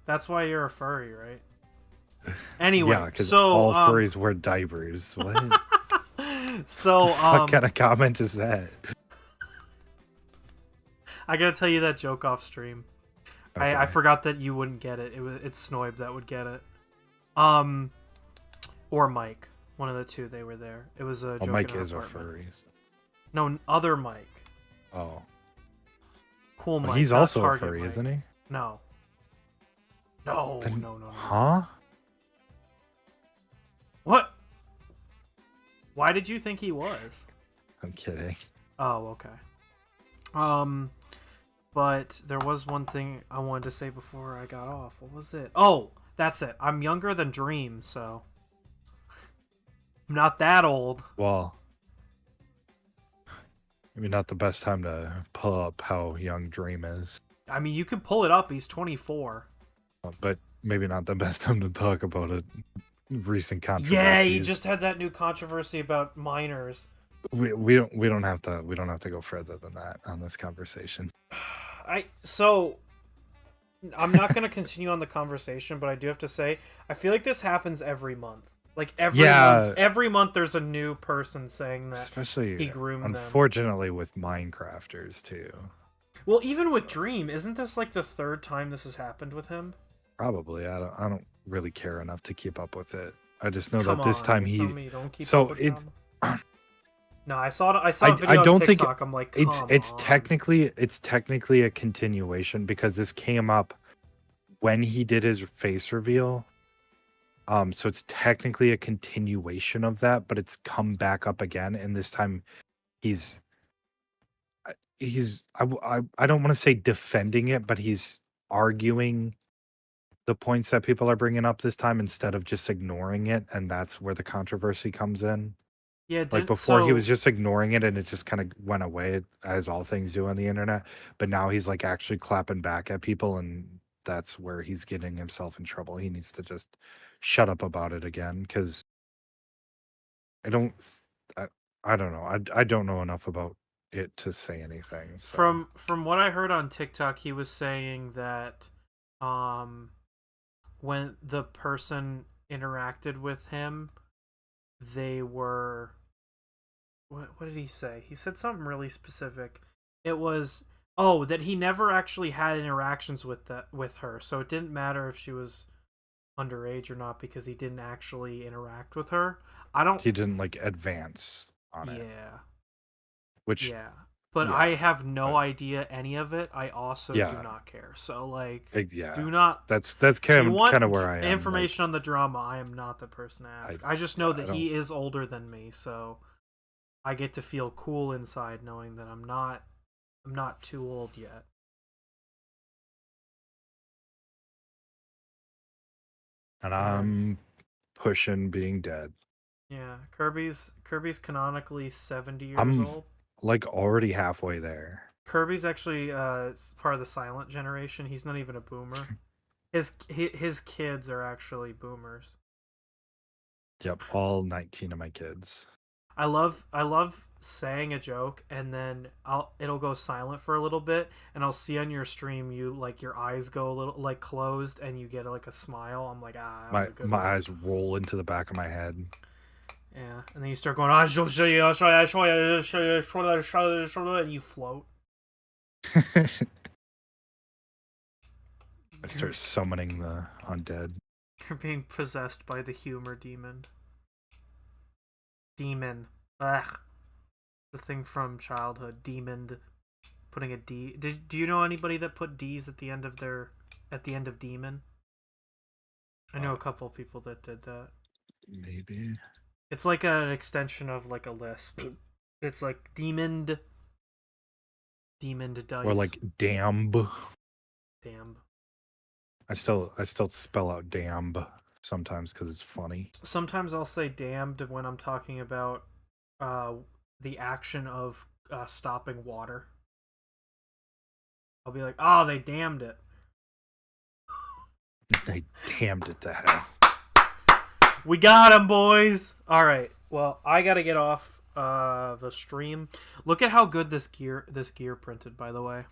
That's why you're a furry, right? Anyway, Yeah, because so all furries wear diapers. What? so What kind of comment is that? I gotta tell you that joke off stream. Okay. I forgot that you wouldn't get it. It's Snoib that would get it. Or Mike. One of the two, they were there. It was a joke Mike in our is a apartment. furry. So. No, other Mike. Oh. Cool Mike. Well, he's not also a Target furry, Mike. isn't he? No. No, Then- no. Huh? What? Why did you think he was? I'm kidding. Oh, okay. But there was one thing I wanted to say before I got off. What was it? Oh, that's it. I'm younger than Dream, so I'm not that old. Well, maybe not the best time to pull up how young Dream is, I mean, you can pull it up. He's 24. but maybe not the best time to talk about a recent controversy. Yeah, he just had that new controversy about minors. We don't have to go further than that on this conversation. So I'm not going to continue on the conversation, but I do have to say I feel like this happens every month. Like every month there's a new person saying that Especially he groomed them. unfortunately with Minecrafters too. Well, even with Dream, isn't this like the third time this has happened with him? Probably. I don't really care enough to keep up with it. I just know Come that this on, time you he tell me you don't keep so up with it's them? No, I saw a video I on don't think TikTok. I'm like, come it's on. technically a continuation because this came up when he did his face reveal. So it's technically a continuation of that, but it's come back up again, and this time he's I don't want to say defending it, but he's arguing the points that people are bringing up this time instead of just ignoring it, and that's where the controversy comes in. Yeah, Like before, he was just ignoring it, and it just kind of went away, as all things do on the internet. But now he's like actually clapping back at people, and that's where he's getting himself in trouble. He needs to just shut up about it again, because I don't, I don't know. I don't know enough about it to say anything. So. From what I heard on TikTok, he was saying that when the person interacted with him, they were what did he say? He said something really specific. It was that he never actually had interactions with her, so it didn't matter if she was underage or not because he didn't actually interact with her. He didn't like advance on it. Yeah. Which yeah. but I Yeah, have no but idea any of it. I also do yeah, not care. So like, yeah. do not. That's If you kind of want where I am. Like, information on the drama, I am not the person to I ask. I just know yeah, that I don't. he is older than me, so I get to feel cool inside knowing that I'm not too old yet. And All right. I'm pushing being dead. Yeah, Kirby's canonically 70 years I'm old. like already halfway there. Kirby's actually part of the silent generation. He's not even a boomer. His kids are actually boomers. Yep, all 19 of my kids. I love saying a joke and then it'll go silent for a little bit and I'll see on your stream you like your eyes go a little like closed and you get like a smile. I'm like, that was a good My one. eyes roll into the back of my head. Yeah, and then you start going, ah, and you float. I You're start summoning the undead. you're being possessed by the humor demon. Demon. Ugh. The thing from childhood. Demon. Putting a D. Do you know anybody that put D's at the end of demon? I know a couple of people that did that. Maybe. It's like an extension of like a lisp. It's like demoned dice. Or like damn. Damn. I still spell out damn sometimes because it's funny. Sometimes I'll say damned when I'm talking about uh, the action of stopping water. I'll be like, oh, they damned it. They damned it to hell. We got him, boys. All right. Well, I gotta get off the stream. Look at how good this gear printed, by the way.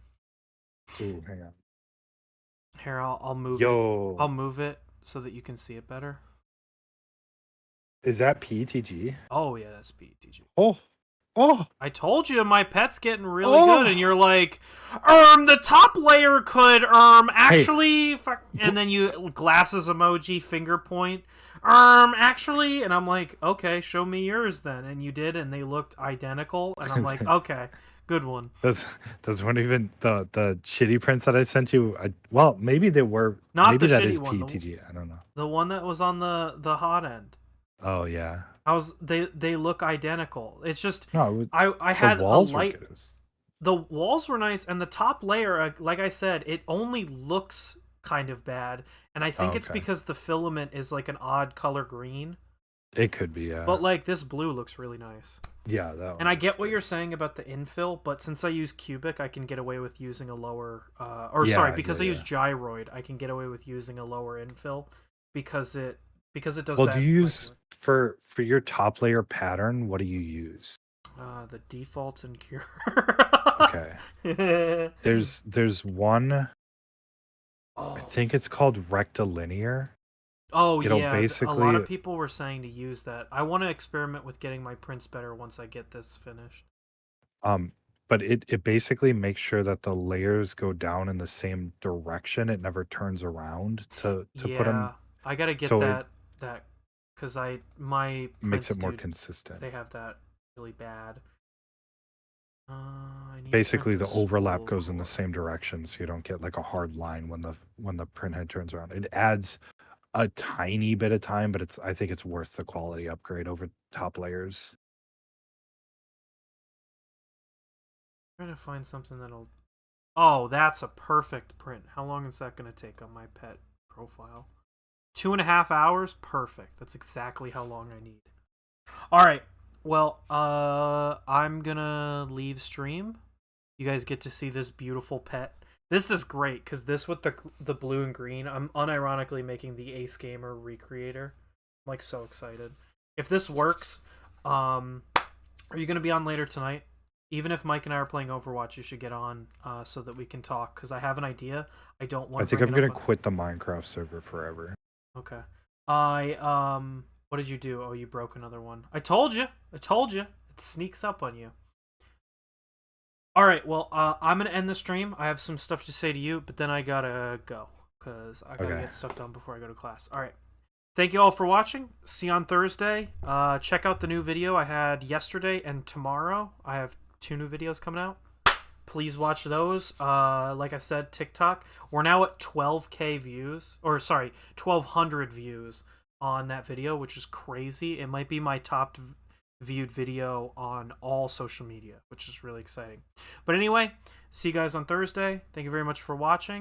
Ooh, hang on. Here, I'll move Yo. it. I'll move it so that you can see it better. Is that PTG? Oh yeah, that's BTG. Oh. Oh. I told you my pet's getting really Oh. good, and you're like, the top layer could actually, and then you glasses emoji, finger point, actually, and I'm like, okay, show me yours then, and you did, and they looked identical, and I'm like, okay, good one. Those weren't even the shitty prints that I sent you. Well, maybe they were. Not maybe the that shitty is one, PTG. I don't know. the one that was on the hot end. Oh yeah. They look identical. It's just No, I had the walls a light. were good. The walls were nice, and the top layer, like I said, it only looks kind of bad, and I think it's Okay. because the filament is like an odd color green. It could be, yeah. But like this blue looks really nice. Yeah, that. And I get what you're saying about the infill, but since I use cubic, I can get away with using a lower. Because I use gyroid, I can get away with using a lower infill because it does. Well, that do you use for your top layer pattern? What do you use? the defaults and cure. Okay. There's one. Oh. I think it's called rectilinear. Oh It'll yeah, basically, a lot of people were saying to use that. I want to experiment with getting my prints better once I get this finished. But it basically makes sure that the layers go down in the same direction. It never turns around to put them. I gotta get So that because my makes prints, it more dude, consistent. they have that really bad. I need Basically, the print overlap spool goes in the core. same direction, so you don't get like a hard line when the print head turns around. It adds a tiny bit of time, but I think it's worth the quality upgrade over top layers. I'm trying to find something that'll. Oh, that's a perfect print. How long is that gonna take on my pet profile? 2.5 hours. Perfect. That's exactly how long I need. All right. Well, I'm gonna leave stream. You guys get to see this beautiful pet. This is great because this with the blue and green. I'm unironically making the Ace Gamer recreator. I'm like so excited. If this works, are you gonna be on later tonight? Even if Mike and I are playing Overwatch, you should get on so that we can talk. Because I have an idea. I don't want. I think I'm gonna quit the Minecraft server forever. Okay. What did you do? Oh, you broke another one. I told you. It sneaks up on you. All right. Well, I'm gonna end the stream. I have some stuff to say to you, but then I gotta go because I gotta get stuff done before I go to class. All right. Thank you all for watching. See you on Thursday. Check out the new video I had yesterday and tomorrow. I have 2 new videos coming out. please watch those. Like I said, TikTok. We're now at 12K views, or sorry, 1,200 views on that video, which is crazy. It might be my top viewed video on all social media, which is really exciting. But anyway, see you guys on Thursday. Thank you very much for watching.